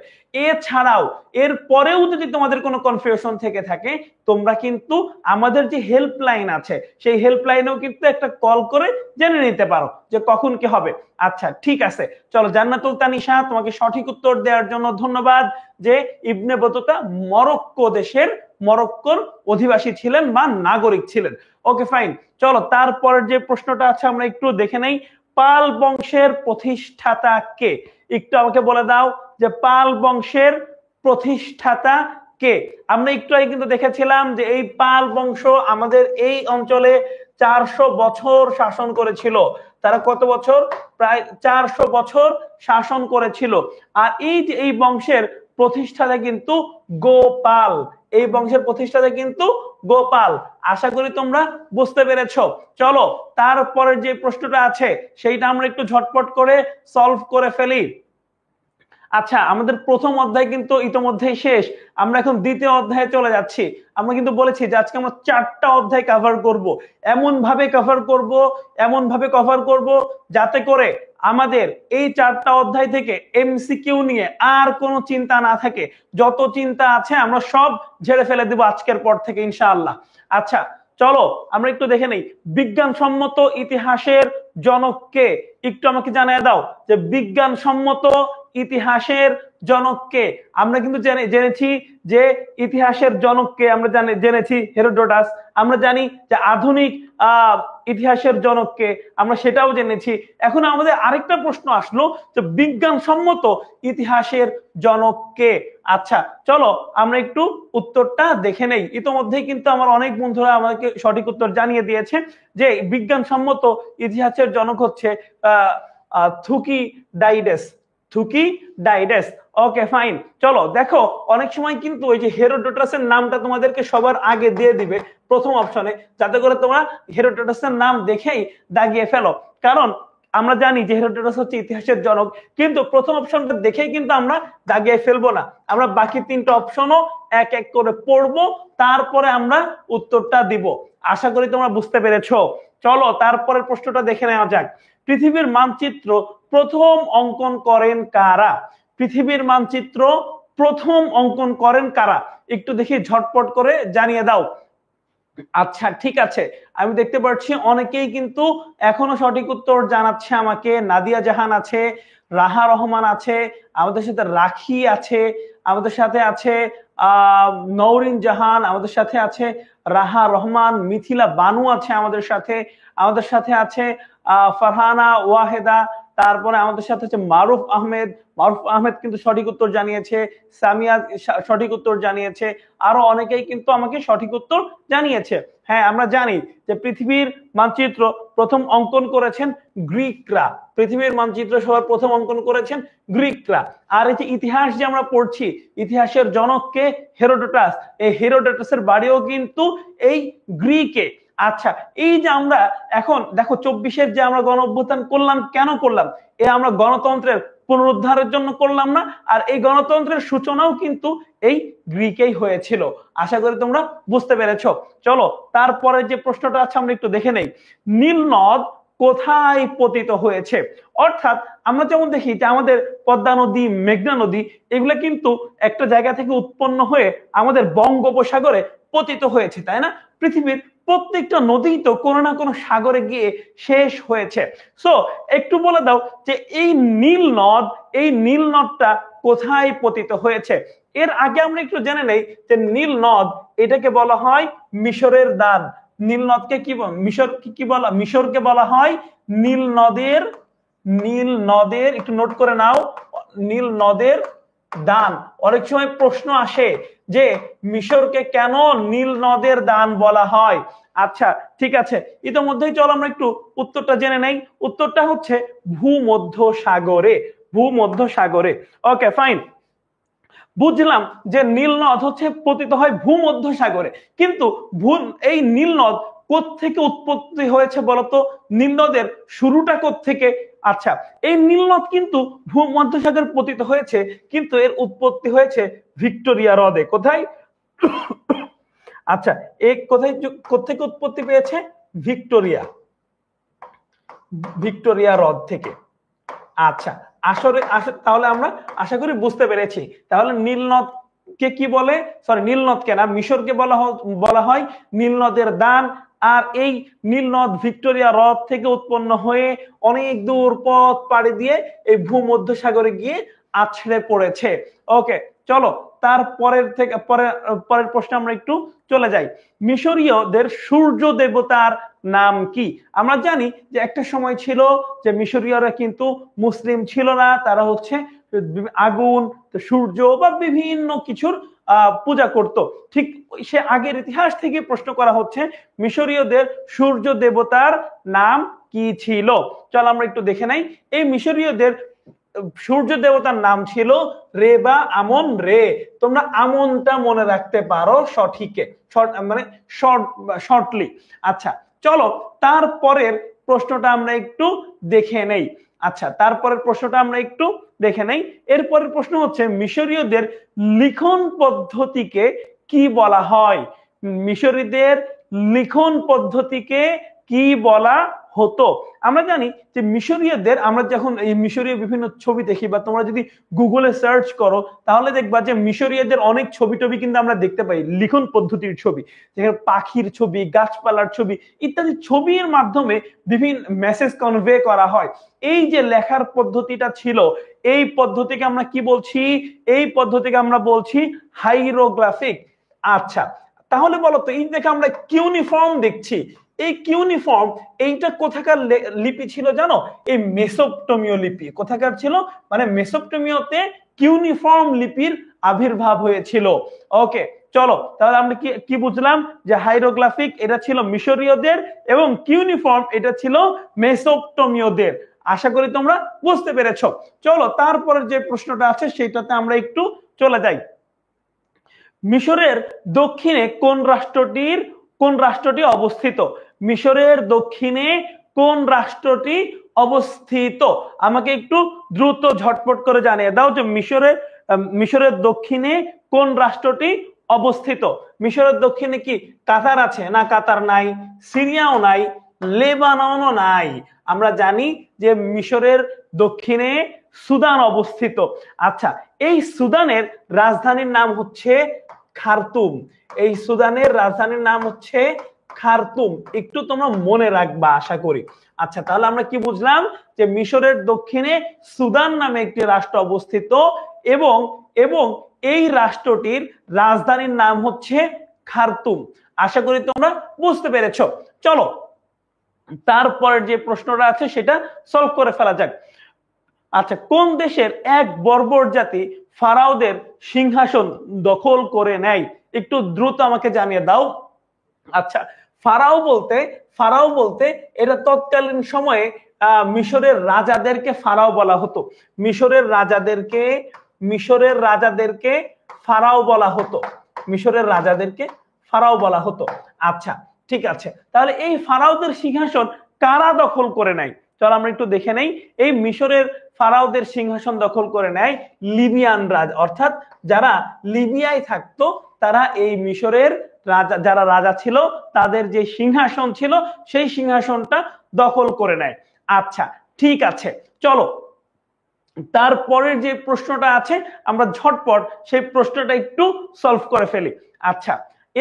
এছাড়াও এর পরেও যদি তোমাদের কোনো কনফিউশন থেকে থাকে, তোমরা কিন্তু আমাদের যে হেল্পলাইন আছে সেই হেল্পলাইনেও কিন্তু একটা কল করে জেনে নিতে পারো যে কখন কি হবে। আচ্ছা ঠিক আছে, চলো। জান্নাতুল তানিশা, তোমাকে সঠিক উত্তর দেওয়ার জন্য ধন্যবাদ। যে ইবনে বতুতা মরক্কোর অধিবাসী ছিলেন বা নাগরিক ছিলেন। ওকে ফাইন, চলো তারপরের যে প্রশ্নটা আছে আমরা একটু দেখে নেই। পাল বংশের প্রতিষ্ঠাতা কে? একটু আমাকে বলে দাও যে পাল বংশের প্রতিষ্ঠাতা কে? আমরা একটু আগে কিন্তু দেখেছিলাম যে এই পাল বংশ আমাদের এই অঞ্চলে 400 বছর শাসন করেছিল। তারা কত বছর? প্রায় 400 বছর শাসন করেছিল। আর এই বংশের প্রতিষ্ঠাতা কিন্তু গোপাল। এই বংশের প্রতিষ্ঠাতা কিন্তু গোপাল। আশা করি তোমরা বুঝতে পেরেছো। চলো তারপরের যে প্রশ্নটা আছে সেইটা আমরা একটু ঝটপট করে সলভ করে ফেলি। আচ্ছা, আমাদের প্রথম অধ্যায় কিন্তু ইতোমধ্যেই শেষ, আমরা এখন দ্বিতীয় অধ্যায়ে চলে যাচ্ছি। আমরা কিন্তু বলেছি যে আজকে আমরা 4টা অধ্যায় কভার করব, এমন ভাবে কভার করব যাতে করে আমাদের এই 4টা অধ্যায় থেকে এমসিকিউ নিয়ে আর কোনো চিন্তা না থাকে। যত চিন্তা আছে আমরা সব ঝেড়ে ফেলে দেব আজকের পর থেকে ইনশাআল্লাহ। আচ্ছা চলো আমরা একটু দেখে নেই, বিজ্ঞানসম্মত ইতিহাসের জনক কে? একটু আমাকে জানিয়ে দাও যে বিজ্ঞানসম্মত ইতিহাসের জনককে। আমরা কিন্তু জেনেছি যে ইতিহাসের জনককে আমরা জেনেছি হেরোডোটাস। আমরা জানি যে আধুনিক ইতিহাসের জনককে, আমরা সেটাও জেনেছি। এখন আমাদের আরেকটা প্রশ্ন আসলো যে বিজ্ঞানসম্মত ইতিহাসের জনককে। আচ্ছা চলো আমরা একটু উত্তরটা দেখে নেই। ইতোমধ্যেই কিন্তু আমার অনেক বন্ধুরা আমাকে সঠিক উত্তর জানিয়ে দিয়েছে যে বিজ্ঞানসম্মত ইতিহাসের জনক হচ্ছে থুকিডাইডেস। ওকে ফাইন, চলো দেখো অনেক সময় কিন্তু ওই যে হেরোডোটাসের নামটা তোমাদেরকে সবার আগে দিয়ে দিবে প্রথম অপশনে, যাতে করে তোমরা হেরোডোটাসের নাম দেখেই দাগিয়ে ফেলো। কারণ আমরা জানি যে হেরোডোটাস হচ্ছে ইতিহাসের জনক, কিন্তু প্রথম অপশনটা দেখেই কিন্তু আমরা দাগিয়ে ফেলবো না। আমরা বাকি 3টা অপশনও এক এক করে পড়বো, তারপরে আমরা উত্তরটা দিব। আশা করি তোমরা বুঝতে পেরেছো। চলো তারপরের প্রশ্নটা দেখে নেওয়া যাক। পৃথিবীর মানচিত্র প্রথম অঙ্কন করেন কারা? পৃথিবীর মানচিত্র প্রথম অঙ্কন করেন কারা? একটু দেখি ঝটপট করে জানিয়ে দাও। আচ্ছা ঠিক আছে, আমি দেখতে পাচ্ছি অনেকেই কিন্তু এখনো সঠিক উত্তর জানাচ্ছে আমাকে। নাদিয়া জাহান আছে, রাহা রহমান আছে, আমাদের সাথে রাখি আছে, আমাদের সাথে আছে নওরিন জাহান, আমাদের সাথে আছে রাহা রহমান, মিথিলা বানু আছে আমাদের সাথে আছে ফারহানা ওয়াহেদা, তারপরে আমাদের সাথে আছে মারুফ আহমেদ কিন্তু সঠিক উত্তর জানিয়েছে, সামিয়া সঠিক উত্তর জানিয়েছে, আরো অনেকেই কিন্তু আমাকে সঠিক উত্তর জানিয়েছে। হ্যাঁ আমরা জানি যে পৃথিবীর মানচিত্র প্রথম অঙ্কন করেছেন গ্রিকরা। পৃথিবীর মানচিত্র সবার প্রথম অঙ্কন করেছেন গ্রিকরা। আর এই যে ইতিহাস যে আমরা পড়ছি, ইতিহাসের জনককে হেরোডোটাস, এই হেরোডোটাসের বাড়িও কিন্তু এই গ্রিকে। আচ্ছা এই যে আমরা এখন দেখো 24-এর যে আমরা গণ অভ্যুত্থান করলাম, কেন করলাম? আমরা গণতন্ত্রের পুনরুদ্ধারের জন্য করলাম না? আর এই গণতন্ত্রের সূচনাও কিন্তু এই গ্রিকেই হয়েছিল। আশা করি তোমরা বুঝতে পেরেছো। চলো তারপরে যে প্রশ্নটা আছে আমরা একটু দেখে নেই। নীল নদ কোথায় পতিত হয়েছে? অর্থাৎ আমরা যেমন দেখি যে আমাদের পদ্মা নদী, মেঘনা নদী, এগুলো কিন্তু একটা জায়গা থেকে উৎপন্ন হয়ে আমাদের বঙ্গোপসাগরে পতিত হয়েছে, তাই না? পৃথিবীর প্রত্যেকটা নদী তো কোনো না কোনো সাগরে গিয়ে শেষ হয়েছে। সো একটু বলে দাও যে এই নীল নদটা কোথায় পতিত হয়েছে? এর আগে আমরা একটু জেনে নেই যে নীল নদ এটাকে বলা হয় মিশরের দ্বার। নীল নদকে মিশরকে বলা হয় নীল নদের একটু নোট করে নাও, নীল নদের দান। অনেক সময় প্রশ্ন আসে যে মিশরকে কেন নীল নদের দান বলা হয়। আচ্ছা ঠিক আছে, ইতিমধ্যেই চলো আমরা একটু উত্তরটা জেনে নেই। উত্তরটা হচ্ছে ভূমধ্যসাগরে। ওকে ফাইন, বুঝলাম যে নীল নদ হচ্ছে পতিত হয় ভূমধ্যসাগরে, কিন্তু এই নীল নদ কোত্থেকে উৎপত্তি হয়েছে বলতো? নীল নদের শুরুটা কোত্থেকে? আচ্ছা, এই নীলনদ কিন্তু ভূমধ্যসাগরে পতিত হয়েছে, কিন্তু এর উৎপত্তি হয়েছে ভিক্টোরিয়া হ্রদে। কোথায়? আচ্ছা, এই কোথেকে উৎপত্তি পেয়েছে? ভিক্টোরিয়া হ্রদ থেকে। আচ্ছা, আসলে তাহলে আমরা আশা করি বুঝতে পেরেছি। তাহলে নীলনদ কে কি বলে? সরি, নীলনদকে না, মিশরকে বলা হয় নীলনদের দান। আর এই নীলনদ ভিক্টোরিয়া হ্রদ থেকে উৎপন্ন হয়ে অনেক দূর পথ পাড়ি দিয়ে এই ভূমধ্যসাগরে গিয়ে আছড়ে পড়েছে। ওকে, চলো পরের প্রশ্নে আমরা একটু চলে যাই। মিশরীয়দের সূর্য দেবতার নাম কি? আমরা জানি যে একটা সময় ছিল যে মিশরীয়রা কিন্তু মুসলিম ছিল না, তারা হচ্ছে আগুন, সূর্য বা বিভিন্ন কিছুর পূজা করত। ঠিক সে আগের ইতিহাস থেকে প্রশ্ন করা হচ্ছে মিশরীয়দের সূর্য দেবতার নাম কি ছিল। চল আমরা একটু দেখে নাই। এই মিশরীয়দের সূর্য দেবতার নাম ছিল রে বা আমন রে। তোমরা আমনটা মনে রাখতে পারো সঠিকে, মানে শর্টলি। আচ্ছা, চলো তারপরের প্রশ্নটা আমরা একটু দেখে নেই। আচ্ছা, তারপরের প্রশ্নটা আমরা একটু দেখে নেই। এরপরের প্রশ্ন হচ্ছে মিশরীয়দের লিখন পদ্ধতিকে কি বলা হয়? মিশরীয়দের লিখন পদ্ধতিকে কি বলা হতো? আমরা জানি যে মিশরীয়দের, আমরা যখন এই মিশরীয় বিভিন্ন ছবি দেখি বা তোমরা যদি গুগলে সার্চ করো তাহলে দেখবা যে মিশরীয়দের অনেক ছবি কিন্তু আমরা দেখতে পাই, লিখন পদ্ধতির ছবি, যেখানে পাখির ছবি, গাছপালার ছবি ইত্যাদি ছবির মাধ্যমে বিভিন্ন মেসেজ কনভে করা হয়। এই যে লেখার পদ্ধতিটা ছিল, এই পদ্ধতিকে আমরা কি বলছি? এই পদ্ধতিকে আমরা বলছি হাইরোগ্রাফিক। আচ্ছা, তাহলে বলো তো, এই দেখে আমরা কিউনিফর্ম দেখছি, এই কিউনিফর্ম এইটা কোথাকার লিপি ছিল জানো? এই মেসোপটেমীয় লিপি। কোথাকার ছিল? মানে মেসোপটেমীয়তে কিউনিফর্ম লিপির আবির্ভাব হয়েছিল। ওকে, চলো তাহলে আমরা কি বুঝলাম? যে হাইরোগ্রাফিক এটা ছিল মিশরীয়দের এবং কিউনিফর্ম এটা ছিল মেসোপটেমীয়দের। আশা করি তোমরা বুঝতে পেরেছো। চলো তারপরে যে প্রশ্নটা আছে সেটাতে আমরা একটু চলে যাই। মিশরের দক্ষিণে কোন রাষ্ট্রটি অবস্থিত? মিশরের দক্ষিণে কোন রাষ্ট্রটি অবস্থিত? আমাকে একটু দ্রুত ঝটপট করে জানিয়ে দাও যে মিশরের দক্ষিণে কোন রাষ্ট্রটি অবস্থিত? মিশরের দক্ষিণে কি কাতার আছে? না, কাতার নাই। সিরিয়াও নাই, লেবাননও নাই। আমরা জানি যে মিশরের দক্ষিণে সুদান অবস্থিত। আচ্ছা, এই সুদানের রাজধানীর নাম হচ্ছে খার্তুম। এই সুদানের রাজধানীর নাম হচ্ছে খার্তুম। একটু তোমরা মনে রাখবা আশা করি। আচ্ছা, তাহলে আমরা কি বুঝলাম? যে মিশরের দক্ষিণে সুদান নামে একটি রাষ্ট্র অবস্থিত এবং এই রাষ্ট্রটির রাজধানীর নাম হচ্ছে খার্তুম। আশা করি তোমরা বুঝতে পেরেছো। চলো তারপরের যে প্রশ্নটা আছে সেটা সলভ করে ফেলা যাক। আচ্ছা, কোন দেশের এক বর্বর জাতি ফারাওদের সিংহাসন দখল করে নেয়? একটু দ্রুত আমাকে জানিয়ে দাও। আচ্ছা, ফারাও বলতে এটা তৎকালীন সময়ে মিশরের রাজাদেরকে ফারাও বলা হতো। মিশরের রাজাদেরকে ফারাও বলা হতো। মিশরের রাজাদেরকে ফারাও বলা হতো। আচ্ছা, ঠিক আছে। তাহলে এই ফারাওদের সিংহাসন কারা দখল করে নেয়? চল আমরা একটু দেখে নেই। এই মিশরের ফারাওদের সিংহাসন দখল করে নেয় লিবিয়ান রাজা, অর্থাৎ যারা লিবিয়ায় থাকতো তারা এই মিশরের যারা রাজা ছিল তাদের যে সিংহাসন ছিল সেই সিংহাসনটা দখল করে নেয়। আচ্ছা, ঠিক আছে, চলো তারপরের যে প্রশ্নটা আছে আমরা ঝটপট সেই প্রশ্নটা একটু সলভ করে ফেলি। আচ্ছা,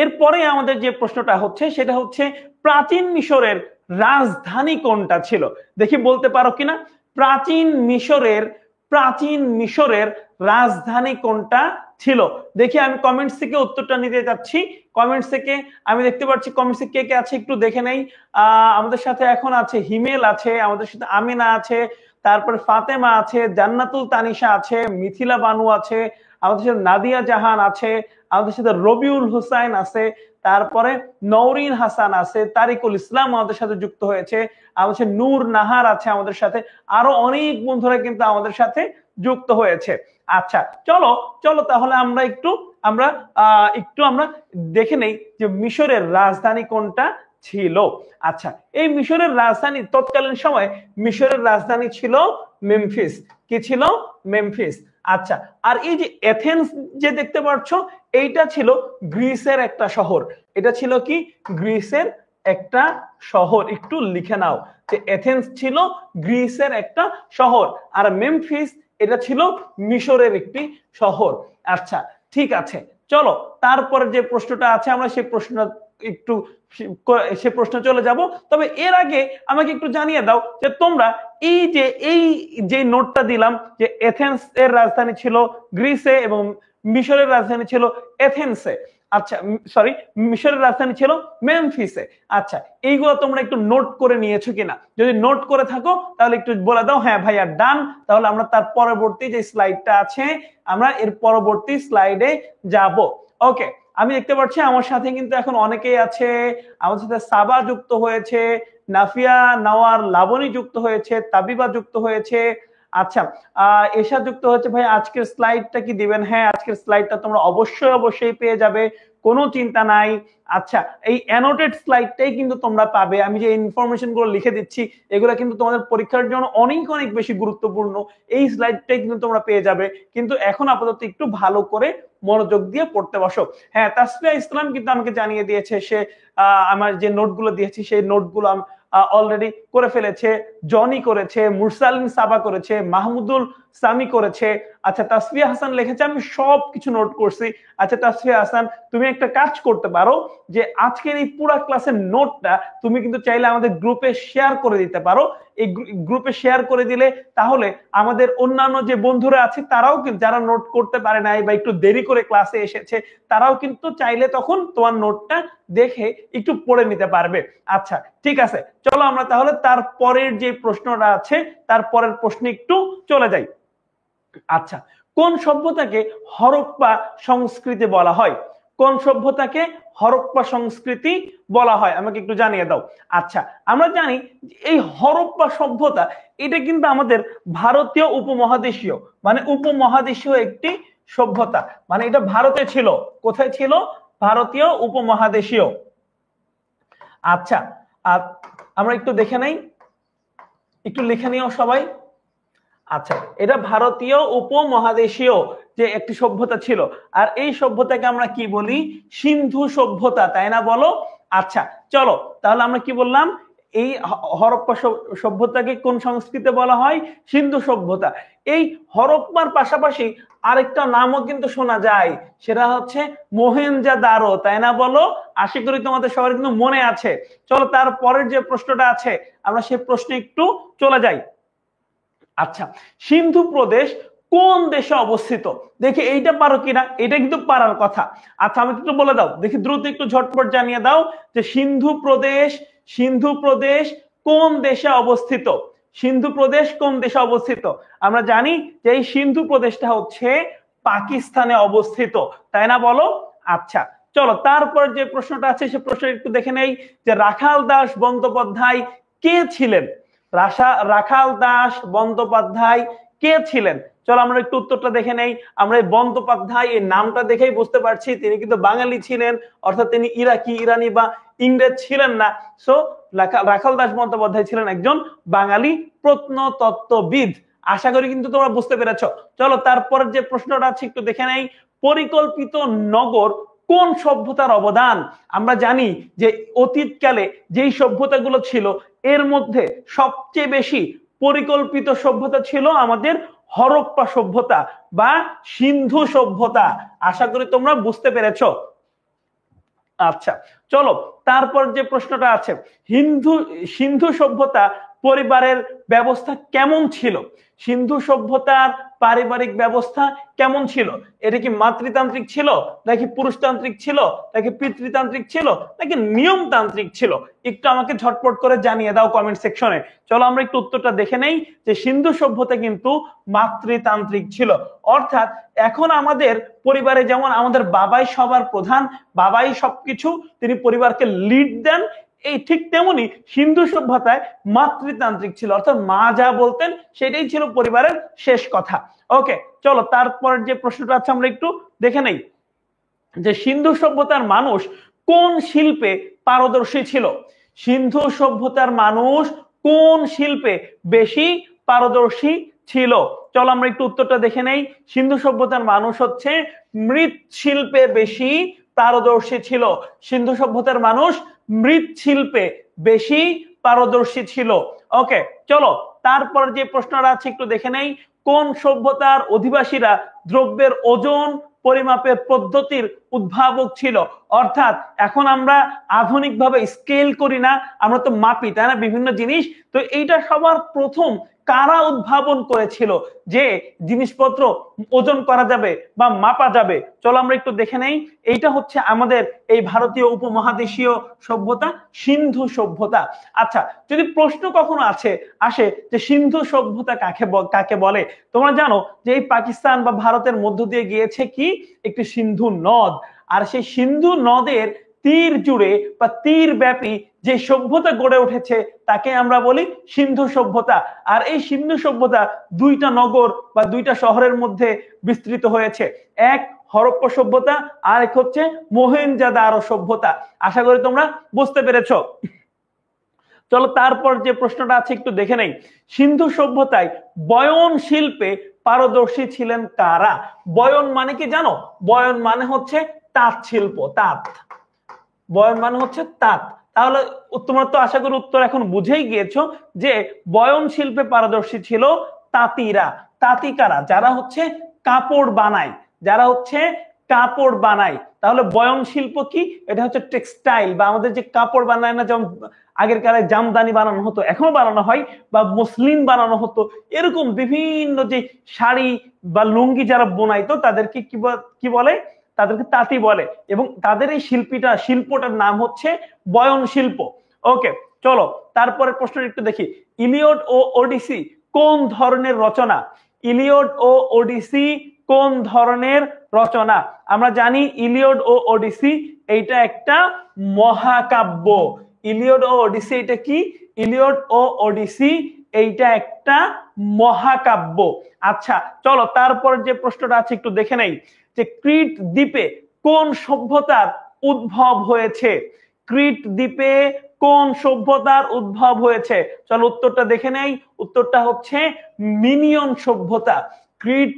এরপরে আমাদের যে প্রশ্নটা হচ্ছে সেটা হচ্ছে প্রাচীন মিশরের রাজধানী কোনটা ছিল? দেখি বলতে পারো কিনা। প্রাচীন মিশরের রাজধানী কোনটা ছিল? দেখি আমি কমেন্টস থেকে উত্তরটা নিতে যাচ্ছি। কমেন্টস থেকে আমি দেখতে পাচ্ছি কমেন্টসে কে কে আছে একটু দেখে নেই। আমাদের সাথে এখন আছে হিমেল আছে, আমাদের সাথে আমিনা আছে, তারপরে ফাতেমা আছে, জান্নাতুল তানিশা আছে, মিথিলা বানু আছে, আমাদের সাথে নাদিয়া জাহান আছে, আমাদের সাথে রবিউল হুসাইন আছে, তারপরে নওরিন হাসান আছে, তারিকুল ইসলাম আমাদের সাথে যুক্ত হয়েছে, আমাদের সাথে নূর নাহার আছে আমাদের সাথে, আরো অনেক বন্ধুরা কিন্তু আমাদের সাথে যুক্ত হয়েছে। আচ্ছা, চলো তাহলে আমরা একটু দেখে নেই যে মিশরের রাজধানী কোনটা ছিল। আচ্ছা, এই মিশরের রাজধানী তৎকালীন সময় মিশরের রাজধানী ছিল মেমফিস। কি ছিল? মেমফিস। আচ্ছা, আর এই যে এথেন্স যে দেখতে পাচ্ছ, এইটা ছিল গ্রিসের একটা শহর। এটা ছিল কি? গ্রিসের একটা শহর। একটু লিখে নাও যে এথেন্স ছিল গ্রিসের একটা শহর, আর মেমফিস এটা ছিল মিশরের একটি শহর। আচ্ছা, ঠিক আছে, চলো তারপরে যে প্রশ্নটা আছে আমরা সেই প্রশ্ন একটু সে প্রশ্ন চলে যাব। তবে এর আগে আমাকে একটু জানিয়ে দাও যে তোমরা এই যে নোটটা দিলাম যে এথেন্স এর রাজধানী ছিল গ্রিসে এবং মিশরের রাজধানী ছিল এথেন্সে, আচ্ছা সরি মিশরের রাজধানী ছিল মেমফিসে। আচ্ছা, এইগুলো তোমরা একটু নোট করে নিয়েছো কিনা? যদি নোট করে থাকো তাহলে একটু বলে দাও হ্যাঁ ভাইয়া ডান। তাহলে আমরা তার পরবর্তী যে স্লাইডটা আছে আমরা এর পরবর্তী স্লাইডে যাব। ওকে, আমি দেখতে পাচ্ছি আমার সাথে কিন্তু এখন অনেকেই আছে। আমার সাথে সাবা যুক্ত হয়েছে, নাফিয়া, নওয়ার, লাবণী যুক্ত হয়েছে, তাবিবা যুক্ত হয়েছে। আচ্ছা, এশা যুক্ত হচ্ছে। ভাই আজকের স্লাইডটা কি দিবেন? হ্যাঁ, আজকের স্লাইডটা তোমরা অবশ্যই পেয়ে যাবে, কোনো চিন্তা নাই। আচ্ছা, এই অ্যানোটেড স্লাইডটাই কিন্তু তোমরা পাবে। আমি যে ইনফরমেশন গুলো লিখে দিচ্ছি এগুলো কিন্তু তোমাদের পরীক্ষার জন্য অনেক বেশি গুরুত্বপূর্ণ। এই স্লাইডটাই কিন্তু তোমরা পেয়ে যাবে, কিন্তু এখন আপাতত একটু ভালো করে মনোযোগ দিয়ে পড়তে বসো। হ্যাঁ, তাসফিয়া ইসলাম কিন্তু আমাকে জানিয়ে দিয়েছে সে আমার যে নোটগুলো দিয়েছি সেই নোটগুলো অলরেডি করে ফেলেছে। জনি করেছে, মুরসালিন সাবা করেছে, মাহমুদুল সামি করেছে। আচ্ছা, তাসফিয়া হাসান লিখেছে আমি সব কিছু নোট করছি। আচ্ছা তাসফিয়া হাসান, তুমি একটা কাজ করতে পারো যে আজকের এই পুরো ক্লাসের নোটটা তুমি কিন্তু চাইলে আমাদের গ্রুপে শেয়ার করে দিতে পারো। এই গ্রুপে শেয়ার করে দিলে তাহলে আমাদের অন্যান্য যে বন্ধুরা আছে তারাও কিন্তু, যারা নোট করতে পারে নাই বা একটু দেরি করে ক্লাসে এসেছে, তারাও কিন্তু চাইলে তখন তোমার নোটটা দেখে একটু পড়ে নিতে পারবে। আচ্ছা, ঠিক আছে, চলো আমরা তাহলে তার পরের যে প্রশ্নটা আছে তার পরের প্রশ্নে একটু চলে যাই। আচ্ছা, কোন সভ্যতাকে হরপ্পা সংস্কৃতি বলা হয়? কোন সভ্যতাকে হরপ্পা সংস্কৃতি বলা হয় আমাকে একটু জানিয়ে দাও। আচ্ছা, আমরা জানি এই হরপ্পা সভ্যতা এটা কিন্তু আমাদের ভারতীয় উপমহাদেশীয়, মানে উপমহাদেশীয় একটি সভ্যতা। মানে এটা ভারতে ছিল। কোথায় ছিল? ভারতীয় উপমহাদেশীয়। আচ্ছা, আমরা একটু দেখে নেই, একটু লিখে নিও সবাই। আচ্ছা, এটা ভারতীয় উপমহাদেশীয় যে একটি সভ্যতা ছিল, আর এই সভ্যতাকে আমরা কি বলি? সিন্ধু সভ্যতা, তাই না বলো? আচ্ছা, চলো তাহলে আমরা কি বললাম? এই হরপ্পা সভ্যতাকে কোন সংস্কৃতি বলা হয়? সিন্ধু সভ্যতা। এই হরপ্পার পাশাপাশি আরেকটা নামও কিন্তু শোনা যায়, সেটা হচ্ছে মোহেনজোদারো, তাই না বলো? আশা করি তোমাদের সবার কিন্তু মনে আছে। চলো তার পরের যে প্রশ্নটা আছে আমরা সেই প্রশ্নে একটু চলে যাই। আচ্ছা, সিন্ধু প্রদেশ কোন দেশে অবস্থিত? দেখি এইটা পারো কিনা, এটা কিন্তু পারার কথা। আচ্ছা, আমি একটু বলে দাও দেখি, দ্রুত একটু ঝটপট জানিয়ে দাও যে সিন্ধু প্রদেশ কোন দেশে অবস্থিত? সিন্ধু প্রদেশ কোন দেশে অবস্থিত? আমরা জানি যে এই সিন্ধু প্রদেশটা হচ্ছে পাকিস্তানে অবস্থিত, তাই না বলো? আচ্ছা, চলো তারপর যে প্রশ্নটা আছে সে প্রশ্নটা একটু দেখে নেই যে রাখাল দাস বন্দ্যোপাধ্যায় কে ছিলেন? রাখাল দাস বন্দ্যোপাধ্যায় কে ছিলেন? চলো আমরা একটু উত্তরটা দেখে নেই। আমরা এই বন্দ্যোপাধ্যায় এই নামটা দেখেই বুঝতে পারছি তিনি কিন্তু বাঙালি ছিলেন, অর্থাৎ তিনি ইরানি বা ইংরেজ ছিলেন না। সো রাখাল দাস বন্দ্যোপাধ্যায় ছিলেন একজন বাঙালি প্রত্নতত্ত্ববিদ। আশা করি কিন্তু তোমরা বুঝতে পেরেছো। চলো তারপরের যে প্রশ্নটা আছে একটু দেখে নেই। পরিকল্পিত নগর কোন সভ্যতার অবদান? আমরা জানি যে অতীতকালে যেই সভ্যতাগুলো ছিল এর মধ্যে সবচেয়ে বেশি পরিকল্পিত সভ্যতা ছিল আমাদের হরপ্পা সভ্যতা বা সিন্ধু সভ্যতা। আশা করি তোমরা বুঝতে পেরেছো। আচ্ছা, চলো তারপর যে প্রশ্নটা আছে, সিন্ধু সভ্যতা পরিবারের ব্যবস্থা কেমন ছিল? সিন্ধু সভ্যতার পারিবারিক ব্যবস্থা কেমন ছিল? এটা কি মাতৃতান্ত্রিক ছিল, নাকি পুরুষতান্ত্রিক ছিল, নাকি পিতৃতান্ত্রিক ছিল, নাকি নিয়মতান্ত্রিক ছিল? একটু আমাকে ঝটপট করে জানিয়ে দাও কমেন্ট সেকশনে। চলো আমরা একটু উত্তরটা দেখে নেই যে সিন্ধু সভ্যতা কিন্তু মাতৃতান্ত্রিক ছিল। অর্থাৎ এখন আমাদের পরিবারে যেমন আমাদের বাবাই সবার প্রধান, বাবাই সবকিছু, তিনি পরিবারকে লিড দেন, এই ঠিক তেমনি সিন্ধু সভ্যতায় মাতৃতান্ত্রিক ছিল, অর্থাৎ মা যা বলতেন সেটাই ছিল পরিবারের শেষ কথা। ওকে, চলো তারপরের যে প্রশ্নটা আছে আমরা একটু দেখে নেই যে সিন্ধু সভ্যতার মানুষ কোন শিল্পে পারদর্শী ছিল? সিন্ধু সভ্যতার মানুষ কোন শিল্পে বেশি পারদর্শী ছিল? চলো আমরা একটু উত্তরটা দেখে নেই। সিন্ধু সভ্যতার মানুষ হচ্ছে মৃৎশিল্পে বেশি পারদর্শী ছিল। সিন্ধু সভ্যতার মানুষ মৃৎশিল্পে বেশি পারদর্শী ছিল। ওকে, চলো তারপর যে প্রশ্নটা আছে একটু দেখে নেই। কোন সভ্যতার অধিবাসীরা দ্রব্যের ওজন পরিমাপের পদ্ধতির উদ্ভাবক ছিল? অর্থাৎ এখন আমরা আধুনিকভাবে স্কেল করি না, আমরা তো মাপি, তাই না, বিভিন্ন জিনিস। তো এইটা সবার প্রথম কারা উদ্ভাবন করেছিল যে জিনিসপত্র ওজন করা যাবে বা মাপা যাবে? চলো আমরা একটু দেখে নেই। এইটা হচ্ছে আমাদের এই ভারতীয় উপমহাদেশীয় সভ্যতা, সিন্ধু সভ্যতা। আচ্ছা, যদি প্রশ্ন কখনো আসে যে সিন্ধু সভ্যতা কাকে বলে, তোমরা জানো যে এই পাকিস্তান বা ভারতের মধ্য দিয়ে গিয়েছে কি একটি সিন্ধু নদ, আর সেই সিন্ধু নদের তীর জুড়ে বা তীর ব্যাপী যে সভ্যতা গড়ে উঠেছে তাকে আমরা বলি সিন্ধু সভ্যতা। আর এই সিন্ধু সভ্যতা দুইটা নগর বা দুইটা শহরের মধ্যে বিস্তৃত হয়েছে, এক হরপ্পা সভ্যতা আর এক হচ্ছে মোহেনজোদারো সভ্যতা। আশা করি তোমরা বুঝতে পেরেছো। চলো তারপর যে প্রশ্নটা আছে একটু দেখে নেই। সিন্ধু সভ্যতায় বয়ন শিল্পে পারদর্শী ছিলেন কারা? বয়ন মানে কি জানো? বয়ন মানে হচ্ছে তাঁত শিল্প, তাঁত। বয়ন মানে হচ্ছে তাঁত। তাহলে তোমরা তো আশা করি উত্তর এখন বুঝেই গিয়েছো যে বয়ন শিল্পে পারদর্শী ছিল তাঁতিরা। তাঁতি কারা? যারা হচ্ছে কাপড় বানায়, যারা হচ্ছে কাপড় বানায়। তাহলে বয়ন শিল্প কি? এটা হচ্ছে টেক্সটাইল বা আমাদের যে কাপড় বানায় না, যেমন আগের কালে জামদানি বানানো হতো, এখনো বানানো হয়, বা মসলিন বানানো হতো, এরকম বিভিন্ন যে শাড়ি বা লুঙ্গি যারা বোনাইতো তাদেরকে কি বলে? তাদেরকে তাঁতি বলে। এবং তাদের এই শিল্পটার নাম হচ্ছে বয়ন শিল্প। ওকে, চলো তারপরে প্রশ্ন একটু দেখি। ইলিয়ড ও ওডিসি কোন ধরনের রচনা? ইলিয়ড ও ওডিসি কোন ধরনের রচনা? আমরা জানি ইলিয়ড ও ওডিসি এইটা একটা মহাকাব্য। ইলিয়ড ও ওডিসি এটা কি? ইলিয়ড ও ওডিসি এইটা একটা মহাকাব্য। আচ্ছা, চলো তারপর যে প্রশ্নটা আছে একটু দেখে নেই যে ক্রিট দ্বীপে কোন সভ্যতার উদ্ভব হয়েছে? ক্রিট দ্বীপে কোন সভ্যতার উদ্ভব হয়েছে? চলো উত্তরটা দেখে নেই। উত্তরটা হচ্ছে মিনিয়ন সভ্যতা। ক্রিট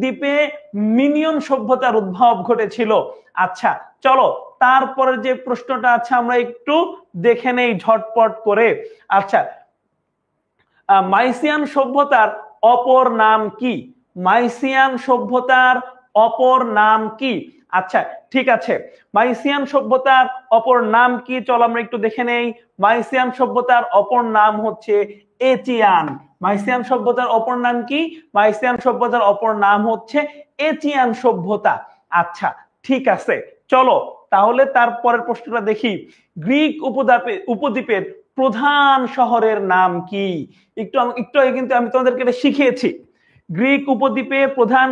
দ্বীপে মিনিয়ন সভ্যতার উদ্ভব ঘটেছিল। আচ্ছা, চলো তারপরে যে প্রশ্নটা আছে আমরা একটু দেখে নেই ঝটপট করে। আচ্ছা, মাইসিয়ান সভ্যতার অপর নাম কি? মাইসিয়ান সভ্যতার অপর নাম কি? আচ্ছা, ঠিক আছে, মাইসিয়ান সভ্যতার অপর নাম কি? চলো আমরা একটু দেখে নেই। মাইসিয়ান সভ্যতার অপর নাম হচ্ছে এচিয়ান। মাইসিয়ান সভ্যতার অপর নাম কি? মাইসিয়ান সভ্যতার অপর নাম হচ্ছে এচিয়ান সভ্যতা। আচ্ছা, ঠিক আছে, চলো তাহলে তারপরের প্রশ্নটা দেখি। গ্রিক উপদ্বীপের প্রধান শহরের নাম কি? একটু আগে কিন্তু আমি তোমাদেরকে এটা শিখিয়েছি। গ্রিক উপদ্বীপে প্রধান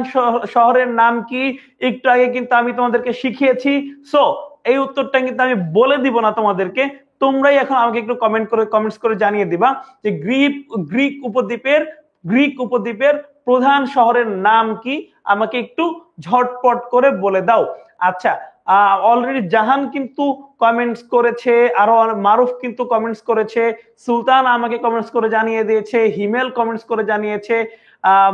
শহরের নাম কি? একটু আগে কিন্তু আমি তোমাদেরকে শিখিয়েছি। সো এই উত্তরটা কিন্তু আমি বলে দিব না তোমাদেরকে, তোমরাই এখন আমাকে একটু কমেন্টস করে জানিয়ে দিবা যে গ্রিক উপদ্বীপের প্রধান শহরের নাম কি, আমাকে একটু ঝটপট করে বলে দাও। আচ্ছা, অলরেডি জাহান কিন্তু কমেন্টস করেছে, আরো মারুফ কিন্তু কমেন্টস করেছে, সুলতান আমাকে কমেন্টস করে জানিয়ে দিয়েছে, হিমেল কমেন্টস করে জানিয়েছে,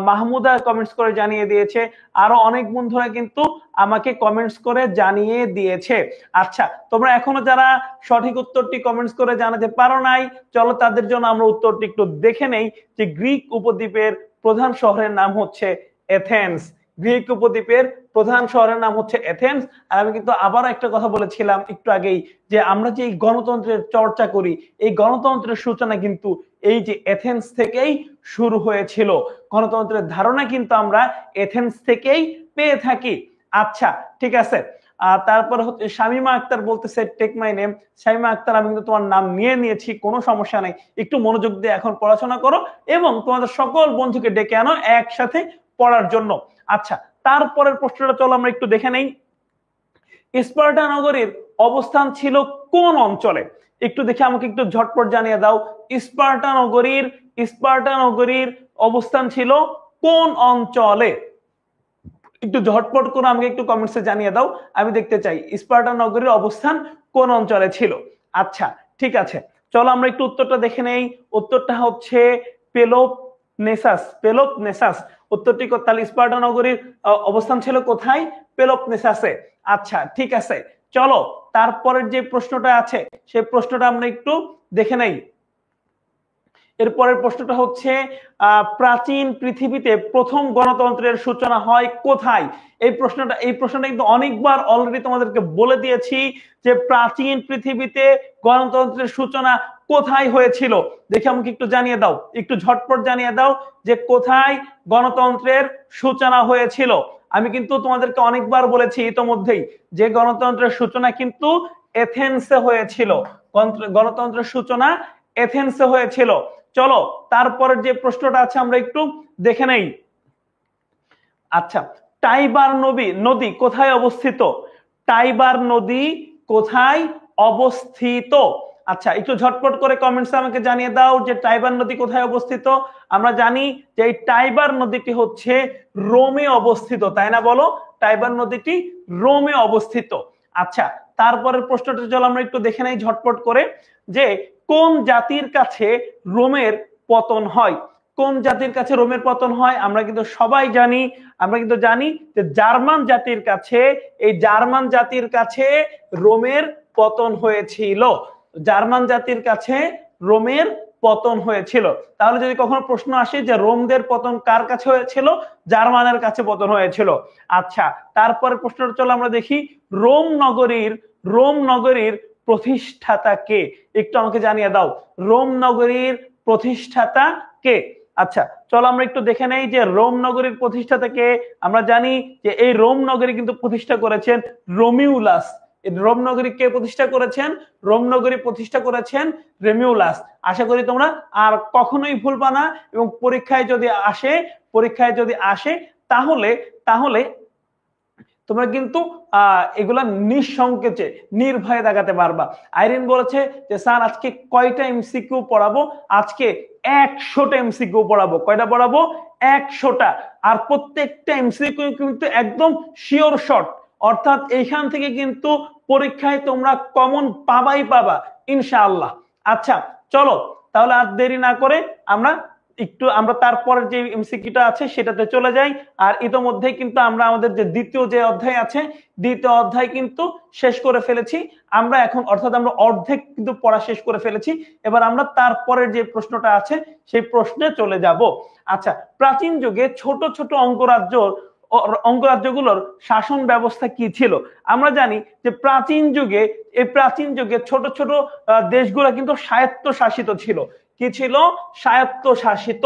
মাহমুদা কমেন্টস করে জানিয়ে দিয়েছে, আরো অনেক বন্ধুরা কিন্তু আমাকে কমেন্টস করে জানিয়ে দিয়েছে। আচ্ছা, তোমরা এখনো যারা সঠিক উত্তরটি কমেন্টস করে জানাতে পারো নাই, চলো তাদের জন্য আমরা উত্তরটি একটু দেখে নেই যে গ্রিক উপদ্বীপের প্রধান শহরের নাম হচ্ছে এথেন্স। গ্রিক উপদ্বীপের প্রধান শহরের নাম হচ্ছে এথেন্স। আর আমি কিন্তু আবার একটা কথা বলেছিলাম একটু আগেই যে আমরা যে গণতন্ত্রের চর্চা করি, এই গণতন্ত্রের সূচনা কিন্তু এই যে এথেন্স থেকেই শুরু হয়েছিল। গণতন্ত্রের ধারণা কিন্তু আমরা এথেন্স থেকেই পেয়ে থাকি। আচ্ছা, ঠিক আছে। তারপর হচ্ছে শামিমা আক্তার বলতেছে take my name. Shamima Akter, আমি কিন্তু তোমার নাম নিয়েছি, কোনো সমস্যা নাই, একটু মনোযোগ দিয়ে এখন পড়াশোনা করো এবং তোমাদের সকল বন্ধুকে ডেকে আনো একসাথে পড়ার জন্য। আচ্ছা, তারপরের প্রশ্নটা চলো আমরা একটু দেখে নেই। স্পার্টা নগরীর অবস্থান ছিল কোন অঞ্চলে? একটু দেখে আমাকে একটু ঝটপট জানিয়ে দাও। স্পার্টা নগরীর অবস্থান ছিল কোন অঞ্চলে? একটু ঝটপট করে আমাকে একটু কমেন্টসে জানিয়ে দাও, আমি দেখতে চাই স্পার্টা নগরীর অবস্থান কোন অঞ্চলে ছিল। আচ্ছা ঠিক আছে, চলো আমরা একটু উত্তরটা দেখে নেই। উত্তরটা হচ্ছে পেলোপনেসাস। পেলোপনেসাস উত্তরটি। তাহলে স্পার্টা নগরীর অবস্থান ছিল কোথায়? পেলোপনেসাসে। আচ্ছা ঠিক আছে, চলো তারপরের যে প্রশ্নটা আছে সেই প্রশ্নটা আমরা একটু দেখে নেই। এরপরের প্রশ্নটা হচ্ছে প্রাচীন পৃথিবীতে প্রথম গণতন্ত্রের সূচনা হয় কোথায়? এই প্রশ্নটা কিন্তু অনেকবার অলরেডি তোমাদেরকে বলে দিয়েছি যে প্রাচীন পৃথিবীতে গণতন্ত্রের সূচনা কোথায় হয়েছিল। দেখে আমাকে একটু জানিয়ে দাও, একটু ঝটপট জানিয়ে দাও যে কোথায় গণতন্ত্রের সূচনা হয়েছিল। আমি কিন্তু তোমাদেরকে অনেকবার বলেছি ইতোমধ্যেই যে গণতন্ত্রের সূচনা কিন্তু এথেন্সে হয়েছিল। গণতন্ত্রের সূচনা এথেন্সে হয়েছিল। চলো তারপরের যে প্রশ্নটা আছে আমরা একটু দেখে নেই। আচ্ছা, টাইবার নদী কোথায় অবস্থিত? টাইবার নদী কোথায় অবস্থিত? আচ্ছা একটু ঝটপট করে কমেন্টসে আমাকে জানিয়ে দাও যে টাইবার নদী কোথায় অবস্থিত। আমরা জানি যে এই টাইবার নদীটি হচ্ছে রোমে অবস্থিত, তাই না বলো? টাইবার নদীটি রোমে অবস্থিত। আচ্ছা তারপরের প্রশ্নটা চলো আমরা একটু দেখে নেই ঝটপট করে, যে কোন জাতির কাছে রোমের পতন হয়? কোন জাতির কাছে রোমের পতন হয়? আমরা কিন্তু সবাই জানি, আমরা কিন্তু জানি যে জার্মান জাতির কাছে, এই জার্মান জাতির কাছে রোমের পতন হয়েছিল। জার্মান জাতির কাছে রোমের পতন হয়েছিল। তাহলে যদি কখনো প্রশ্ন আসে যে রোমদের পতন কার কাছে হয়েছিল? জার্মানের কাছে পতন হয়েছিল। আচ্ছা তারপরে প্রশ্নটা চলো আমরা দেখি, রোম নগরীর প্রতিষ্ঠাতা কে? একটু আমাকে জানিয়ে দাও, রোম নগরীর প্রতিষ্ঠাতা কে? আচ্ছা চলো আমরা একটু দেখে নেই যে রোম নগরীর প্রতিষ্ঠাতা কে। আমরা জানি যে এই রোম নগরী কিন্তু প্রতিষ্ঠা করেছেন রোমিউলাস। রোম নগরী কে প্রতিষ্ঠা করেছেন? রোম নগরী প্রতিষ্ঠা করেছেন রেমিউলাস। আশা করি তোমরা আর কখনোই ভুলবা না, এবং পরীক্ষায় যদি আসে তাহলে তোমরা কিন্তু এগুলা নিঃসংকোচে নির্ভয়ে দেখাতে পারবা। আইরিন বলেছে যে স্যার আজকে কয়টা এমসিকিউ পড়াবো? আজকে 100টা এমসিকিউ পড়াবো। কয়টা পড়াবো? 100টা। আর প্রত্যেকটা এমসিকিউ কিন্তু একদম শিওর শর্ট, অর্থাৎ এইখান থেকে কিন্তু পরীক্ষায় তোমরা কমন পাবা ইনশাআল্লাহ। আচ্ছা চলো তাহলে আর দেরি না করে আমরা তারপরের যে এমসিকিউটা আছে সেটাতে চলে যাই। আর ইতোমধ্যেই কিন্তু আমরা আমাদের যে দ্বিতীয় যে অধ্যায় আছে, দ্বিতীয় অধ্যায় কিন্তু শেষ করে ফেলেছি আমরা এখন, অর্থাৎ আমরা অর্ধেক কিন্তু পড়া শেষ করে ফেলেছি। এবার আমরা তারপরের যে প্রশ্নটা আছে সেই প্রশ্নে চলে যাব। আচ্ছা, প্রাচীন যুগে ছোট ছোট অঙ্গরাজ্যগুলোর শাসন ব্যবস্থা কি ছিল? আমরা জানি যে প্রাচীন যুগে ছোট ছোট দেশগুলো কিন্তু স্বায়ত্তশাসিত ছিল। কি ছিল? স্বায়ত্তশাসিত।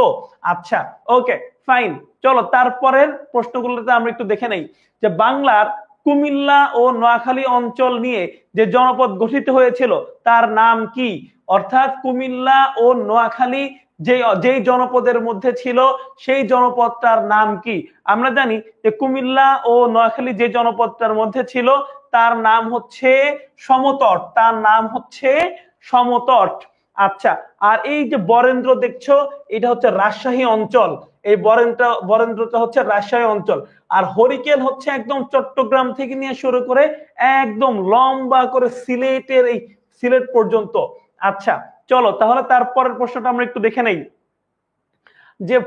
আচ্ছা ওকে ফাইন, চলো তারপরের প্রশ্নগুলোতে আমরা একটু দেখে নেই যে বাংলার কুমিল্লা ও নোয়াখালী অঞ্চল নিয়ে যে জনপদ গঠিত হয়েছিল তার নাম কি? অর্থাৎ কুমিল্লা ও নোয়াখালী যেই জনপদের মধ্যে ছিল সেই জনপদটার নাম কি? আমরা জানি যে কুমিল্লা ও নোয়াখালী যে জনপদটার মধ্যে ছিল তার নাম হচ্ছে সমতট। তার নাম হচ্ছে সমতট। আচ্ছা, আর এই যে বরেন্দ্র দেখছো এটা হচ্ছে রাজশাহী অঞ্চল। এই বরেন্দ্রটা হচ্ছে রাজশাহী অঞ্চল। আর হরিকেল হচ্ছে একদম চট্টগ্রাম থেকে নিয়ে শুরু করে একদম লম্বা করে সিলেট পর্যন্ত। আচ্ছা চলো তাহলে তারপরের প্রশ্নটা আমরা একটু দেখে নেই যে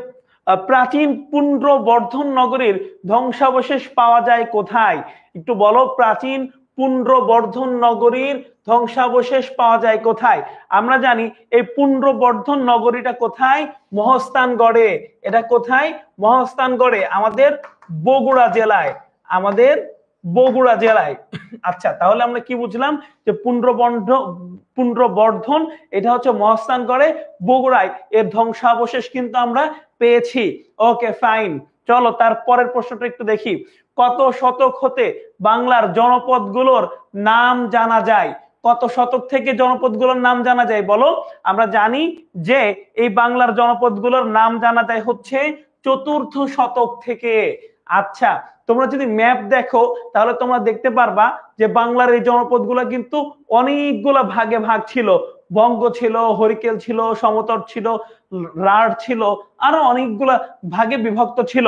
প্রাচীন পুন্ড্রবর্ধন নগরীর ধ্বংসাবশেষ পাওয়া যায় কোথায়? একটু বলো, প্রাচীন পুন্ড্রবর্ধন নগরীর ধ্বংসাবশেষ পাওয়া যায় কোথায়? আমরা জানি এই পুন্ড্রবর্ধন নগরীটা কোথায়? মহস্থানগড়ে। এটা কোথায়? মহস্থানগড়ে, আমাদের বগুড়া জেলায়। আচ্ছা তাহলে আমরা কি বুঝলাম যে পুন্ড্রবর্ধন এটা হচ্ছে মহস্থানগড়ে বগুড়ায়, এর ধ্বংসাবশেষ কিন্তু আমরা পেয়েছি। ওকে ফাইন, চলো তারপরের প্রশ্নটা একটু দেখি। কত শতক হতে বাংলার জনপদগুলোর নাম জানা যায়? কত শতক থেকে জনপদগুলোর নাম জানা যায় বলো? আমরা জানি যে এই বাংলার জনপদগুলোর নাম জানা যায় হচ্ছে 4র্থ শতক থেকে। আচ্ছা তোমরা যদি ম্যাপ দেখো তাহলে তোমরা দেখতে পারবা যে বাংলার এই জনপদগুলো কিন্তু অনেকগুলা ভাগে ভাগ ছিল। বঙ্গ ছিল, হরিকেল ছিল, সমতট ছিল, রাঢ় ছিল, আরো অনেকগুলা ভাগে বিভক্ত ছিল।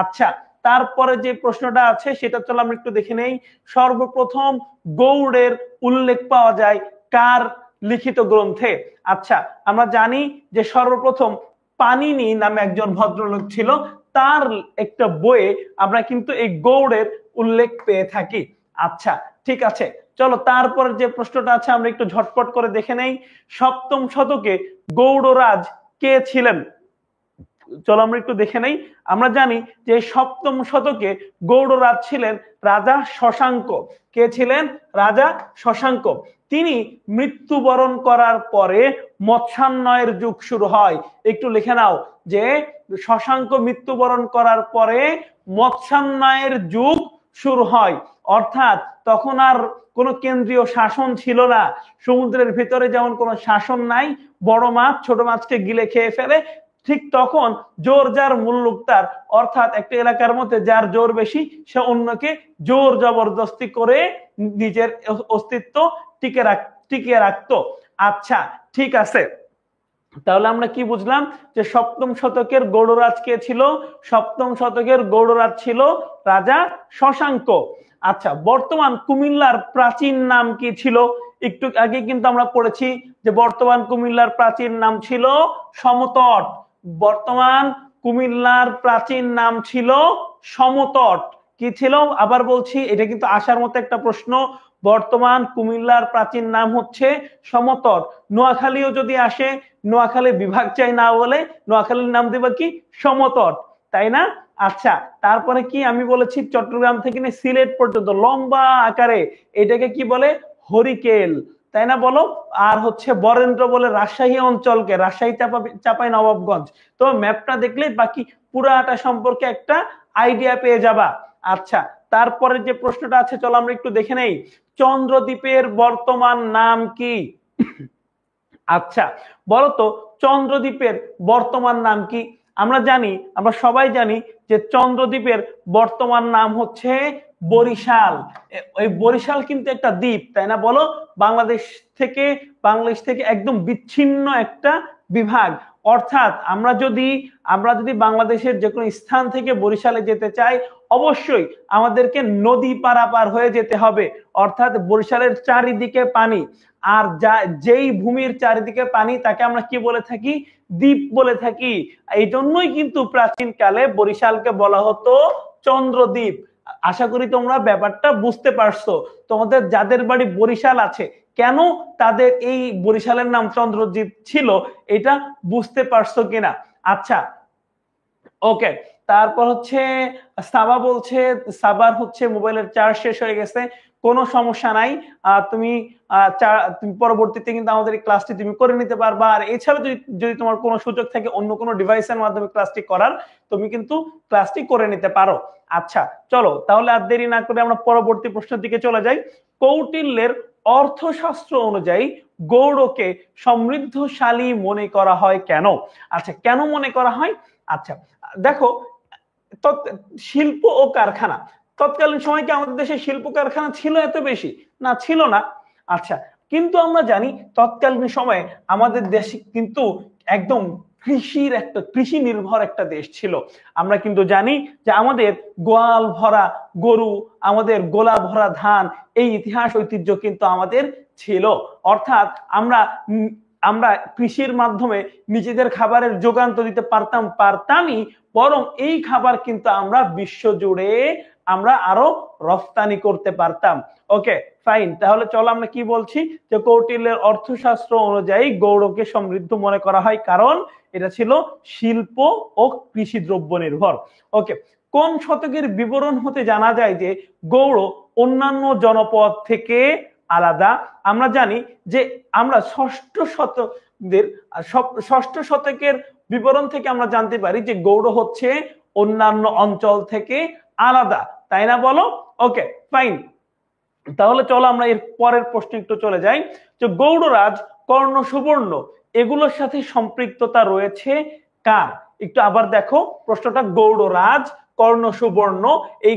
আচ্ছা তারপরে যে প্রশ্নটা আছে সেটা চলো আমরা একটু দেখে নেই। সর্বপ্রথম গৌড়ের উল্লেখ পাওয়া যায় কার লিখিত গ্রন্থে? আচ্ছা, আমরা জানি যে সর্বপ্রথম পানিনি নামে একজন ভদ্রলোক ছিল, তার একটা বইয়ে আমরা কিন্তু এই গৌড়ের উল্লেখ পেয়ে থাকি। আচ্ছা ঠিক আছে, চলো তারপর যে প্রশ্নটা আছে আমরা একটু ঝটপট করে দেখে নেই। সপ্তম শতকে গৌড়রাজ কে ছিলেন? চলো আমরা একটু দেখে নেই। আমরা জানি যে সপ্তম শতকে গৌড়রাজ ছিলেন রাজা শশাঙ্ক। কে ছিলেন? রাজা শশাঙ্ক। তিনি মৃত্যুবরণ করার পরে মৎস্যান্বয়ের যুগ শুরু হয়। একটু লিখে নাও যে শশাঙ্ক মৃত্যুবরণ করার পরে মৎস্যান্বয়ের যুগ শুরু হয়, অর্থাৎ তখন আর কোনো কেন্দ্রীয় শাসন ছিল না। সমুদ্রের ভিতরে যেমন কোনো শাসন নাই, বড় মাছ ছোট মাছকে গিলে খেয়ে ফেলে, ঠিক তখন জোর যার মুল্লুক তার, অর্থাৎ একটা এলাকার মধ্যে যার জোর বেশি সে অন্যকে জোর জবরদস্তি করে নিজের অস্তিত্ব টিকিয়ে রাখতো। আচ্ছা ঠিক আছে, তাহলে আমরা কি বুঝলাম যে সপ্তম শতকের গৌড়রাজ কে ছিল? সপ্তম শতকের গৌড়রাজ ছিল রাজা শশাঙ্ক। আচ্ছা, বর্তমান কুমিল্লার প্রাচীন নাম কি ছিল? একটু আগে কিন্তু আমরা পড়েছি যে বর্তমান কুমিল্লার প্রাচীন নাম ছিল সমতট। বর্তমান কুমিল্লার প্রাচীন নাম ছিল সমতট। কি ছিল? আবার বলছি, এটা কিন্তু আসার মতো একটা প্রশ্ন। বর্তমান কুমিল্লার প্রাচীন নাম হচ্ছে সমতট। নোয়াখালীও যদি আসে, নোয়াখালী বিভাগ চাই না বলে নোয়াখালীর নাম দেবা কি? সমতট, তাই না? আচ্ছা, তারপরে কি আমি বলেছি চট্টগ্রাম থেকে নিয়ে সিলেট পর্যন্ত লম্বা আকারে এটাকে কি বলে? হরিকেল, তাই না বলো? আর হচ্ছে বরেন্দ্র বলে রাজশাহী অঞ্চলকে, রাজশাহী চাপাই নবাবগঞ্জ। তো ম্যাপটা দেখলে বাকি পুরাটা সম্পর্কে একটা আইডিয়া পেয়ে যাবা। আচ্ছা, তারপরে যে প্রশ্নটা আছে চলো আমরা একটু দেখে নেই। চন্দ্রদ্বীপের বর্তমান নাম কি? আচ্ছা বলতো চন্দ্রদ্বীপের বর্তমান নাম কি? আমরা জানি, আমরা সবাই জানি যে চন্দ্রদ্বীপের বর্তমান নাম হচ্ছে বরিশাল। ওই বরিশাল কিন্তু একটা দ্বীপ, তাই না বলো? বাংলাদেশ থেকে একদম বিচ্ছিন্ন একটা বিভাগ। অর্থাৎ আমরা যদি বাংলাদেশের যে কোনো স্থান থেকে বরিশালে যেতে চাই, অবশ্যই আমাদেরকে নদী পারাপার হয়ে যেতে হবে। অর্থাৎ বরিশালের চারিদিকে পানি, আর যেই ভূমির চারিদিকে পানি তাকে আমরা কি বলে থাকি? দ্বীপ বলে থাকি। এই জন্যই কিন্তু প্রাচীন কালে বরিশালকে বলা হতো চন্দ্রদ্বীপ। আশা করি তোমরা ব্যাপারটা বুঝতে পারছো। তোমাদের যাদের বাড়ি বরিশাল আছে, কেন তাদের এই বরিশালের নাম চন্দ্রদ্বীপ ছিল, এটা বুঝতে পারছো কিনা? আচ্ছা ওকে, তারপর হচ্ছে সাবা বলছে সাবার হচ্ছে মোবাইলের চার্জ শেষ হয়ে গেছে। কোনো সমস্যা নাই, তুমি পরবর্তীতে কিন্তু আমাদের এই ক্লাসটি তুমি করে নিতে পারবা। আর এছাড়া যদি তোমার কোনো সুযোগ থাকে অন্য কোনো ডিভাইসের মাধ্যমে ক্লাসটি করার, তুমি কিন্তু ক্লাসটি করে নিতে পারো। আচ্ছা চলো তাহলে আর দেরি না করে আমরা পরবর্তী প্রশ্নের দিকে চলে যাই। কৌটিল্যের অর্থশাস্ত্র অনুযায়ী গৌড়কে সমৃদ্ধশালী মনে করা হয় কেন? আচ্ছা, কেন মনে করা হয়? আচ্ছা দেখো, শিল্প ও কারখানা, তৎকালীন সময় কি আমাদের দেশে শিল্প কারখানা ছিল এত বেশি? না, ছিল না। আচ্ছা, কিন্তু আমরা জানি তৎকালীন সময়ে আমাদের দেশ কিন্তু একদম কৃষি নির্ভর একটা দেশ ছিল। আমরা কিন্তু জানি যে আমাদের গোয়াল ভরা গরু, আমাদের গোলা ভরা ধান, এই ইতিহাস ঐতিহ্য কিন্তু আমাদের ছিল। অর্থাৎ আমরা কৃষির মাধ্যমে নিজেদের খাবারের যোগান তো দিতে পারতামই, বরং এই খাবার কিন্তু আমরা বিশ্ব জুড়ে আমরা আরো রফতানি করতে পারতাম। ওকে ফাইন, তাহলে চলো আমরা কি বলছি যে কৌটিল্যের অর্থশাস্ত্র অনুযায়ী গৌড়কে সমৃদ্ধ মনে করা হয় কারণ এটা ছিল শিল্প ও কৃষি দ্রব্য নির্ভর। ওকে, কোন শতকের বিবরণ হতে জানা যায় যে গৌড় অন্যান্য জনপদ থেকে আলাদা? আমরা জানি যে আমরা ষষ্ঠ শতকের বিবরণ থেকে আমরা জানতে পারি যে গৌড় হচ্ছে অন্যান্য অঞ্চল থেকে আলাদা, তাই না বলো? ওকে ফাইন, তাহলে চলো আমরা এর পরের প্রশ্নে একটু চলে যাই যে গৌড়রাজ, কর্ণ, সুবর্ণ এগুলোর সাথে সম্পৃক্ততা রয়েছে কার? একটু আবার দেখো প্রশ্নটা, গৌড়রাজ, কর্ণ, সুবর্ণ, এই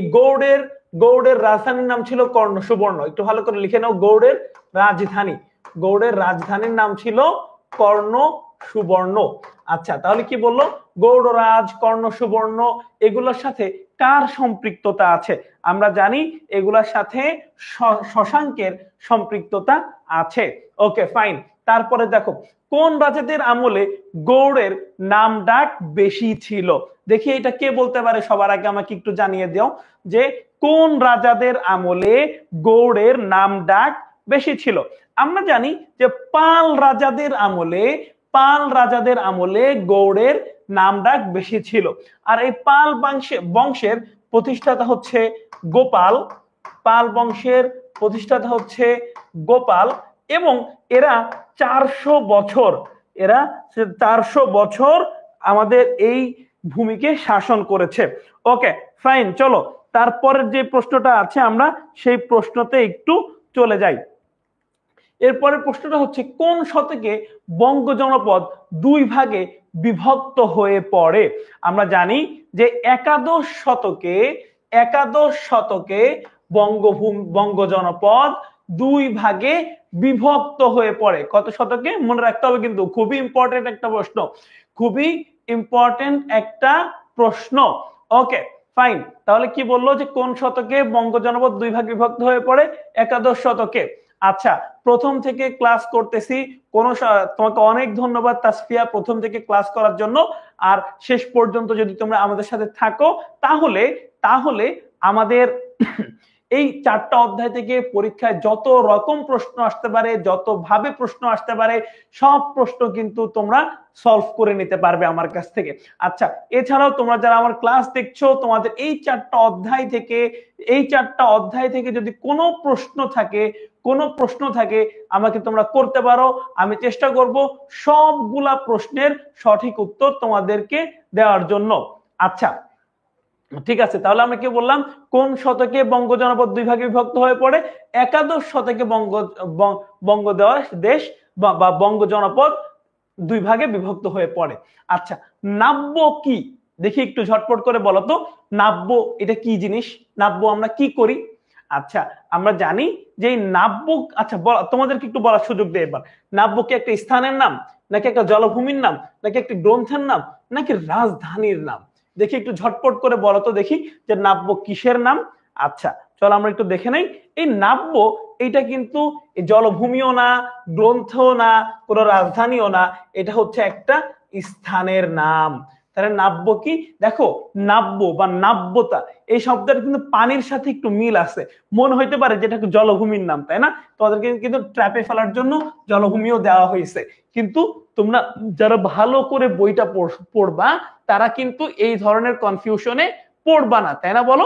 গৌড়ের রাজধানীর নাম ছিল কর্ণ সুবর্ণ। একটু ভালো করে লিখে নাও, গৌড়ের রাজধানীর নাম ছিল কর্ণ সুবর্ণ। আচ্ছা, তাহলে কি বললো? গৌড়রাজ, কর্ণ, সুবর্ণ এগুলোর সাথে কার সম্পৃক্ততা আছে? আমরা জানি এগুলোর সাথে শশাঙ্কের সম্পৃক্ততা আছে। Okay fine. তারপরে দেখো কোন রাজাদের আমলে গৌড়ের নাম ডাক বেশি ছিল? দেখি এটা কে বলতে পারে? সবার আগে আমাকে একটু জানিয়ে দাও যে কোন রাজাদের আমলে গৌড়ের নাম ডাক বেশি ছিল। আমরা জানি যে পাল রাজাদের আমলে গৌড়ের নাম ডাক বেশি ছিল। আর এই পাল বংশের প্রতিষ্ঠাতা হচ্ছে গোপাল। পাল বংশের প্রতিষ্ঠাতা হচ্ছে গোপাল এবং এরা 400 বছর আমাদের এই ভূমিকে শাসন করেছে। ওকে ফাইন, চলো তারপরের যে প্রশ্নটা আছে আমরা সেই প্রশ্নতে একটু চলে যাই। এরপরের প্রশ্নটা হচ্ছে কোন শতকে বঙ্গ জনপদ দুই ভাগে বিভক্ত হয়ে পড়ে? আমরা জানি যে একাদশ শতকে বঙ্গ জনপদ দুই ভাগে বিভক্ত হয়ে পড়ে। কত শতকে মনে রাখতে হবে, কিন্তু খুবই ইম্পর্টেন্ট একটা প্রশ্ন। ওকে ফাইন, তাহলে কি বললো যে কোন শতকে বঙ্গ জনপদ দুই ভাগে বিভক্ত হয়ে পড়ে? একাদশ শতকে। আচ্ছা, প্রথম থেকে ক্লাস করতেছি, তোমাকে অনেক ধন্যবাদ তাসফিয়া প্রথম থেকে ক্লাস করার জন্য। আর শেষ পর্যন্ত যদি তোমরা আমাদের সাথে থাকো তাহলে আমাদের এই 4টা অধ্যায় থেকে পরীক্ষায় যত রকম প্রশ্ন আসতে পারে, যত ভাবে প্রশ্ন আসতে পারে, সব প্রশ্ন কিন্তু তোমরা সলভ করে নিতে পারবে আমার কাছ থেকে। আচ্ছা, এছাড়াও তোমরা যারা আমার ক্লাস দেখছো, তোমাদের এই 4টা অধ্যায় থেকে যদি কোনো প্রশ্ন থাকে আমাকে তোমরা করতে পারো। আমি চেষ্টা করব সবগুলা প্রশ্নের সঠিক উত্তর তোমাদেরকে দেওয়ার জন্য। আচ্ছা ঠিক আছে, তাহলে আমরা কি বললাম? কোন শতকে বঙ্গ জনপদ দুই ভাগে বিভক্ত হয়ে পড়ে? একাদশ শতকে বঙ্গ দেশ বা বঙ্গ জনপদ দুই ভাগে বিভক্ত হয়ে পড়ে। আচ্ছা, নাব্য কি? দেখি একটু ঝটপট করে বলো তো, নাব্য এটা কি জিনিস? নাব্য আমরা কি করি? আচ্ছা, আমরা জানি যে নাব্য, আচ্ছা তোমাদেরকে একটু বলার সুযোগ দেয় এবার, নাব্য কি একটা স্থানের নাম, নাকি একটা জলভূমির নাম, নাকি একটা গ্রন্থের নাম, নাকি রাজধানীর নাম? দেখি একটু ঝটপট করে বলো তো দেখি যে নাব্য কিসের নাম? আচ্ছা চলো আমরা একটু দেখে নেই। এই নাব্য এটা কিন্তু জলভূমিও না, গ্রন্থও না, কোনো রাজধানীও না, এটা হচ্ছে একটা স্থানের নাম। তাহলে নাব্য কি? দেখো নাব্য বা নাব্যতা এই শব্দটা কিন্তু পানির সাথে একটু মিল আছে। মনে হইতে পারে যেটা জলভূমির নাম, তাই না? তোমাদেরকে কিন্তু ট্র্যাপে ফেলার জন্য জলভূমিও দেওয়া হয়েছে, কিন্তু তোমরা যারা ভালো করে বইটা পড়বা তারা কিন্তু এই ধরনের কনফিউশনে পড়বা না, তাই না বলো?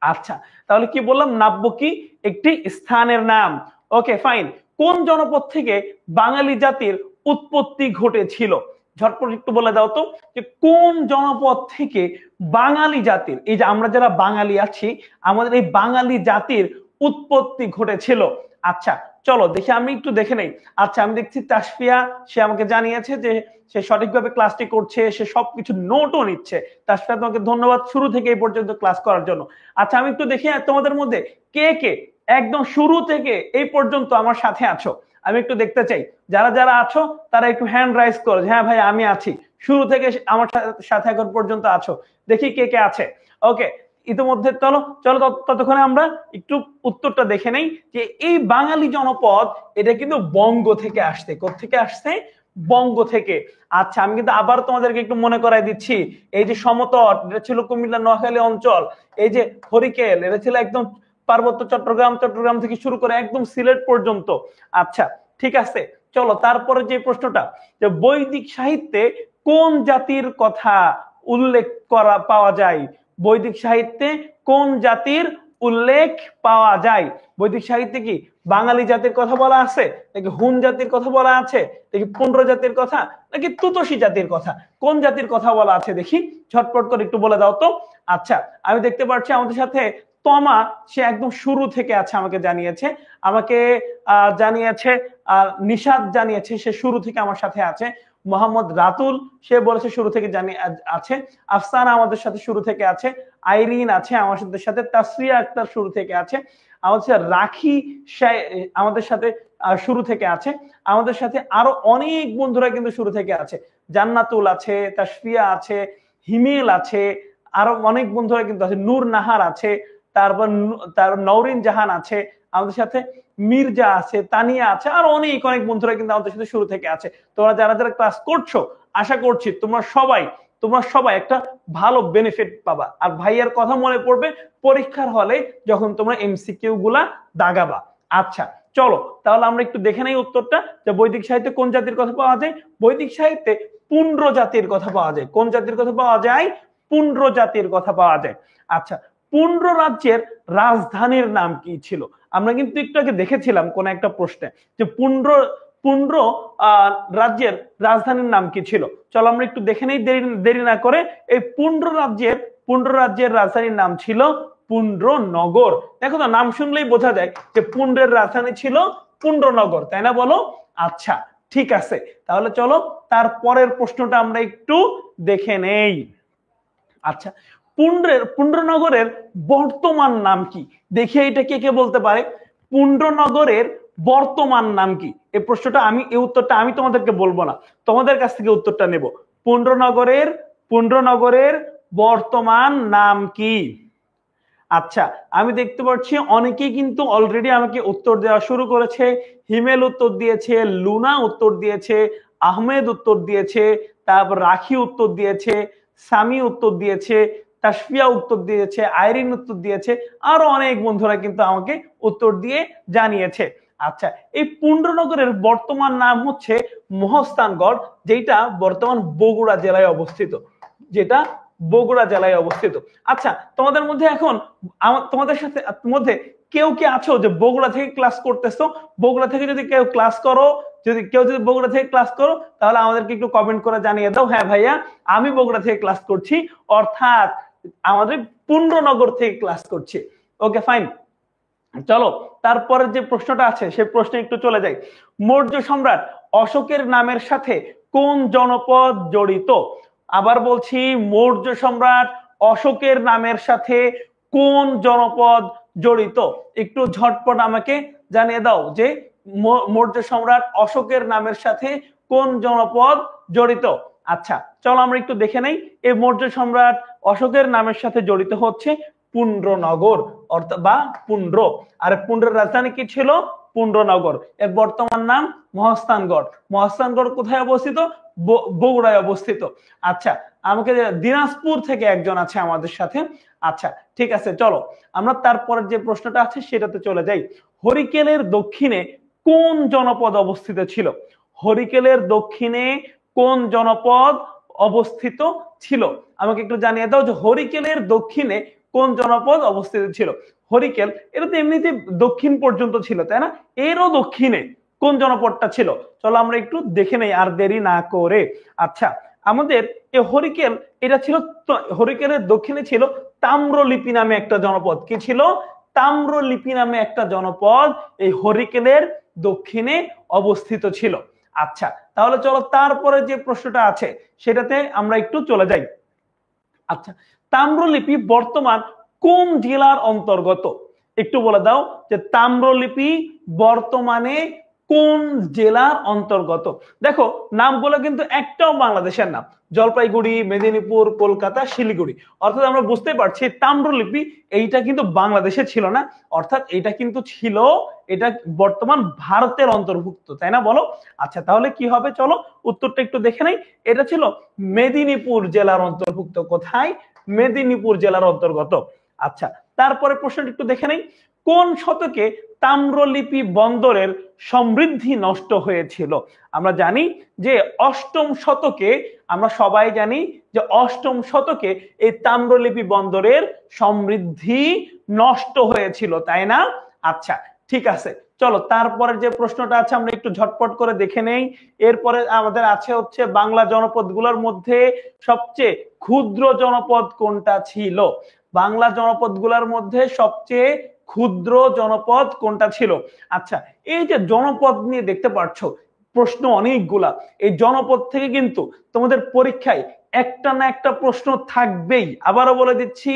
আচ্ছা, তাহলে কি বললাম? নাব্য কি? একটি স্থানের নাম। Okay fine. কোন জনপদ থেকে বাঙালি জাতির উৎপত্তি ঘটেছিল? ঝটপট একটু বলে দাও তো যে কোন জনপদ থেকে বাঙালি জাতির, এই যে আমরা যারা বাঙালি আছি, আমাদের এই বাঙালি জাতির উৎপত্তি ঘটেছিল। আচ্ছা চলো দেখি, আমি একটু দেখে নেই। আচ্ছা, আমি দেখছি তাসফিয়া সে আমাকে জানিয়েছে যে সে সঠিকভাবে ক্লাসটি করছে, সে সবকিছু নোটও নিচ্ছে। তাসফিয়া তোমাকে ধন্যবাদ শুরু থেকে এই পর্যন্ত ক্লাস করার জন্য। আচ্ছা, আমি একটু দেখি তোমাদের মধ্যে কে কে একদম শুরু থেকে এই পর্যন্ত আমার সাথে আছো, আমি একটু দেখতে চাই। যারা যারা আছো তারা একটু হ্যান্ড রাইজ করো, হ্যাঁ ভাই আমি আছি, শুরু থেকে আমার সাথে এখন পর্যন্ত আছো। দেখি কে কে আছে। ওকে, ইতিমধ্যে চলো ততক্ষণে আমরা একটু উত্তরটা দেখে নেই যে এই বাঙালি জনপদ এটা কিন্তু বঙ্গ থেকে আসছে। কোত্থেকে আসছে? বঙ্গ থেকে। আচ্ছা, আমি কিন্তু আবার তোমাদেরকে একটু মনে করাই দিচ্ছি, এই যে সমতট এটা ছিল কুমিল্লা নোয়াখালী অঞ্চল, এই যে হরিকেল এটা ছিল একদম পার্বত্য চট্টগ্রাম থেকে শুরু করে একদম সিলেট পর্যন্ত। আচ্ছা ঠিক আছে, চলো তারপরে যে প্রশ্নটা, যে বৈদিক সাহিত্যে কোন জাতির কথা উল্লেখ পাওয়া যায়? বৈদিক সাহিত্যে কোন জাতির উল্লেখ পাওয়া যায়? বৈদিক সাহিত্যে কি বাঙালি জাতির কথা বলা আছে, নাকি হুন জাতির কথা বলা আছে, নাকি পুন্ড্র জাতির কথা, নাকি তুতসী জাতির কথা? কোন জাতির কথা বলা আছে দেখি, ঝটপট করে একটু বলে দাও তো। আচ্ছা, আমি দেখতে পাচ্ছি আমাদের সাথে তমা, সে একদম শুরু থেকে আছে, আমাকে জানিয়েছে নিশাদ জানিয়েছে সে শুরু থেকে আমার সাথে আছে। মোহাম্মদ রাতুল সে বলেছে শুরু থেকে আছে। আফসানা আমাদের সাথে শুরু থেকে আছে। আইরিন আছে আমাদের সাথে। তাসরিয়া আক্তার শুরু থেকে আছে আমাদের সাথে। রাখি আমাদের সাথে শুরু থেকে আছে আমাদের সাথে। আরো অনেক বন্ধুরা কিন্তু শুরু থেকে আছে। জান্নাতুল আছে, তাসফিয়া আছে, হিমেল আছে, আরো অনেক বন্ধুরা কিন্তু আছে, নূর নাহার আছে, তারপর নওরিন জাহান আছে আমাদের সাথে, মির্জা আছে, তানিয়া আছে, আর অনেক অনেক বন্ধুরা কিন্তু আমাদের সাথে শুরু থেকে আছে। তোমরা যারা যারা ক্লাস করছো আশা করছি তোমরা সবাই একটা ভালো বেনিফিট পাবা। আর ভাইয়ার কথা মনে পড়বে পরীক্ষার হলে যখন তোমরা এমসিকিউ গুলা দাগাবা। আচ্ছা চলো তাহলে আমরা একটু দেখে নেই উত্তরটা, যে বৈদিক সাহিত্যে কোন জাতির কথা পাওয়া যায়। বৈদিক সাহিত্যে পুন্ড্র জাতির কথা পাওয়া যায়। কোন জাতির কথা পাওয়া যায়? পুন্ড্র জাতির কথা পাওয়া যায়। আচ্ছা, পুন্ড্র রাজ্যের রাজধানীর নাম কি ছিল? আমরা কিন্তু একটু আগে দেখেছিলাম কোন একটা প্রশ্নে যে পুন্ড্র রাজ্যের রাজধানীর নাম কি ছিল। চলো আমরা একটু দেখে নেই দেরি না করে। এই পুন্ড্র রাজ্যের রাজধানীর নাম ছিল পুন্ড্রনগর। দেখো তো, নাম শুনলেই বোঝা যায় যে পুন্ড্রের রাজধানী ছিল পুন্ড্রনগর, তাই না বলো? আচ্ছা ঠিক আছে, তাহলে চলো তারপরের প্রশ্নটা আমরা একটু দেখে নেই। আচ্ছা, পুন্ড্রনগরের বর্তমান নাম কি? দেখি এটা কে কে বলতে পারে। পুন্ড্রনগরের বর্তমান নাম কি? এই প্রশ্নটা এই উত্তরটা আমি তোমাদেরকে বলবো না, তোমাদের কাছ থেকে উত্তরটা নেব। পুন্ড্রনগরের বর্তমান নাম কি? আচ্ছা, আমি দেখতে পাচ্ছি অনেকেই কিন্তু অলরেডি আমাকে উত্তর দেওয়া শুরু করেছে। হিমেল উত্তর দিয়েছে, লুনা উত্তর দিয়েছে, আহমেদ উত্তর দিয়েছে, তারপর রাখি উত্তর দিয়েছে, সামি উত্তর দিয়েছে, তাসফিয়া উত্তর দিয়েছে, আইরিন উত্তর দিয়েছে, আরো অনেক বন্ধুরা কিন্তু আমাকে উত্তর দিয়ে জানিয়েছে। আচ্ছা, এই পুন্ড্রনগরের বর্তমান নাম হচ্ছে মহস্থানগড়, যেটা বর্তমান বগুড়া জেলায় অবস্থিত। আচ্ছা, তোমাদের মধ্যে এখন তোমাদের মধ্যে কেউ কি আছো যে বগুড়া থেকে ক্লাস করতেছো? বগুড়া থেকে যদি কেউ ক্লাস করো, যদি বগুড়া থেকে ক্লাস করো, তাহলে আমাদেরকে একটু কমেন্ট করে জানিয়ে দাও, হ্যাঁ ভাইয়া আমি বগুড়া থেকে ক্লাস করছি, অর্থাৎ আমাদের পুন্ড্রনগর থেকে ক্লাস করছি। ওকে ফাইন, চলো তারপরে যে প্রশ্নটা আছে সেই প্রশ্নে একটু চলে যাই। মৌর্য সম্রাট অশোকের নামের সাথে কোন জনপদ জড়িত? আবার বলছি, মৌর্য সম্রাট অশোকের নামের সাথে কোন জনপদ জড়িত? একটু ঝটপট আমাকে জানিয়ে দাও যে মৌর্য সম্রাট অশোকের নামের সাথে কোন জনপদ জড়িত। আচ্ছা চলো আমরা একটু দেখে নেই। এই মৌর্য সম্রাট অশোকের নামের সাথে জড়িত হচ্ছে পুন্ড্রনগর অর্থাৎ বা পুন্ড্র। আর পুন্ড্রের রাজধানী কি ছিল? পুন্ড্রনগর। এর বর্তমান নাম মহস্থানগড়। মহস্থানগড় কোথায় অবস্থিত? বগুড়ায় অবস্থিত। আচ্ছা, আমাকে দিনাজপুর থেকে একজন আছে আমাদের সাথে। আচ্ছা ঠিক আছে, চলো আমরা তারপরের যে প্রশ্নটা আছে সেটাতে চলে যাই। হরিকেলের দক্ষিণে কোন জনপদ অবস্থিত ছিল? হরিকেলের দক্ষিণে কোন জনপদ অবস্থিত ছিল? আমাকে একটু জানিয়ে দাও যে হরিকেলের দক্ষিণে কোন জনপদ অবস্থিত ছিল। হরিকেল এটা তো এমনিতে দক্ষিণ পর্যন্ত ছিল, তাই না? এরও দক্ষিণে কোন জনপদটা ছিল? চলো আমরা একটু দেখে নেই আর দেরি না করে। আচ্ছা, আমাদের এই হরিকেল এটা ছিল, হরিকেলের দক্ষিণে ছিল তাম্রলিপি নামে একটা জনপদ। কি ছিল? তাম্রলিপি নামে একটা জনপদ এই হরিকেলের দক্ষিণে অবস্থিত ছিল। আচ্ছা, তাহলে চলো তারপরে যে প্রশ্নটা আছে সেটাতে আমরা একটু চলে যাই। আচ্ছা, তাম্রলিপি বর্তমান কোন জেলার অন্তর্গত? একটু বলে দাও যে তাম্রলিপি বর্তমানে কোন জেলার অন্তর্গত? দেখো নামগুলো কিন্তু একটাও বাংলাদেশের নাম, জলপাইগুড়ি, মেদিনীপুর, কলকাতা, শিলিগুড়ি। অর্থাৎ আমরা বুঝতে পারছি তাম্রলিপি এইটা কিন্তু বাংলাদেশে ছিল না, অর্থাৎ এটা কিন্তু ছিল, এটা বর্তমান ভারতের অন্তর্ভুক্ত, তাই না বলো? আচ্ছা তাহলে কি হবে, চলো উত্তরটা একটু দেখে নেই। এটা ছিল মেদিনীপুর জেলার অন্তর্ভুক্ত। কোথায়? মেদিনীপুর জেলার অন্তর্গত। আচ্ছা, তারপরে প্রশ্নটা একটু দেখে নেই। কোন শতকে তাম্রলিপি বন্দরের সমৃদ্ধি নষ্ট হয়েছিল? আমরা জানি যে অষ্টম শতকে, আমরা সবাই জানি যে অষ্টম শতকে এই তাম্রলিপি বন্দরের সমৃদ্ধি নষ্ট হয়েছিল, তাই না? আচ্ছা ঠিক আছে, চলো তারপরে যে প্রশ্নটা আছে আমরা একটু ঝটপট করে দেখে নেই। এরপরে আমাদের আছে হচ্ছে বাংলা জনপদগুলোর মধ্যে সবচেয়ে ক্ষুদ্র জনপদ কোনটা ছিল? বাংলা জনপদগুলোর মধ্যে সবচেয়ে ক্ষুদ্র জনপদ কোনটা ছিল? আচ্ছা, এই যে জনপদ নিয়ে দেখতে পাচ্ছ প্রশ্ন অনেকগুলা, এই জনপদ থেকে কিন্তু তোমাদের পরীক্ষায় একটা না একটা প্রশ্ন থাকবেই। আবারও বলে দিচ্ছি,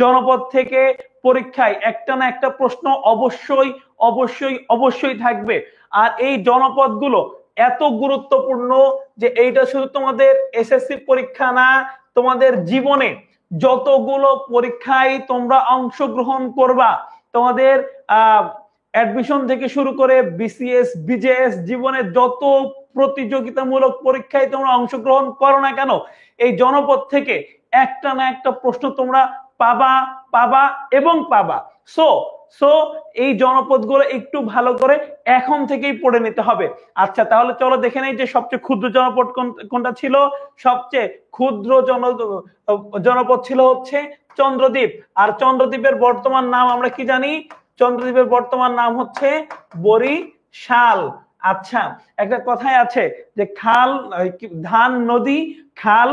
জনপদ থেকে পরীক্ষায় একটা না একটা প্রশ্ন অবশ্যই অবশ্যই অবশ্যই থাকবে। আর এই জনপদগুলো এত গুরুত্বপূর্ণ যে এইটা শুধু তোমাদের এসএসসি পরীক্ষা না, তোমাদের জীবনে যতগুলো পরীক্ষায় তোমরা অংশগ্রহণ করবা, তোমাদের অ্যাডমিশন থেকে শুরু করে বিসিএস বিজেএস জীবনের যত প্রতিযোগিতামূলক পরীক্ষায় তোমরা অংশগ্রহণ করো না কেন, এই জনপদ থেকে একটা না একটা প্রশ্ন তোমরা পাবা পাবা এবং পাবা। সো সো এই জনপদগুলো একটু ভালো করে এখন থেকেই পড়ে নিতে হবে। আচ্ছা তাহলে চলো দেখে নেই যে সবচেয়ে ক্ষুদ্র জনপদ কোনটা ছিল। সবচেয়ে ক্ষুদ্র জনপদ ছিল হচ্ছে চন্দ্রদ্বীপ। আর চন্দ্রদ্বীপের বর্তমান নাম আমরা কি জানি? চন্দ্রদ্বীপের বর্তমান নাম হচ্ছে বরিশাল। আচ্ছা একটা কথাই আছে যে খাল ধান নদী খাল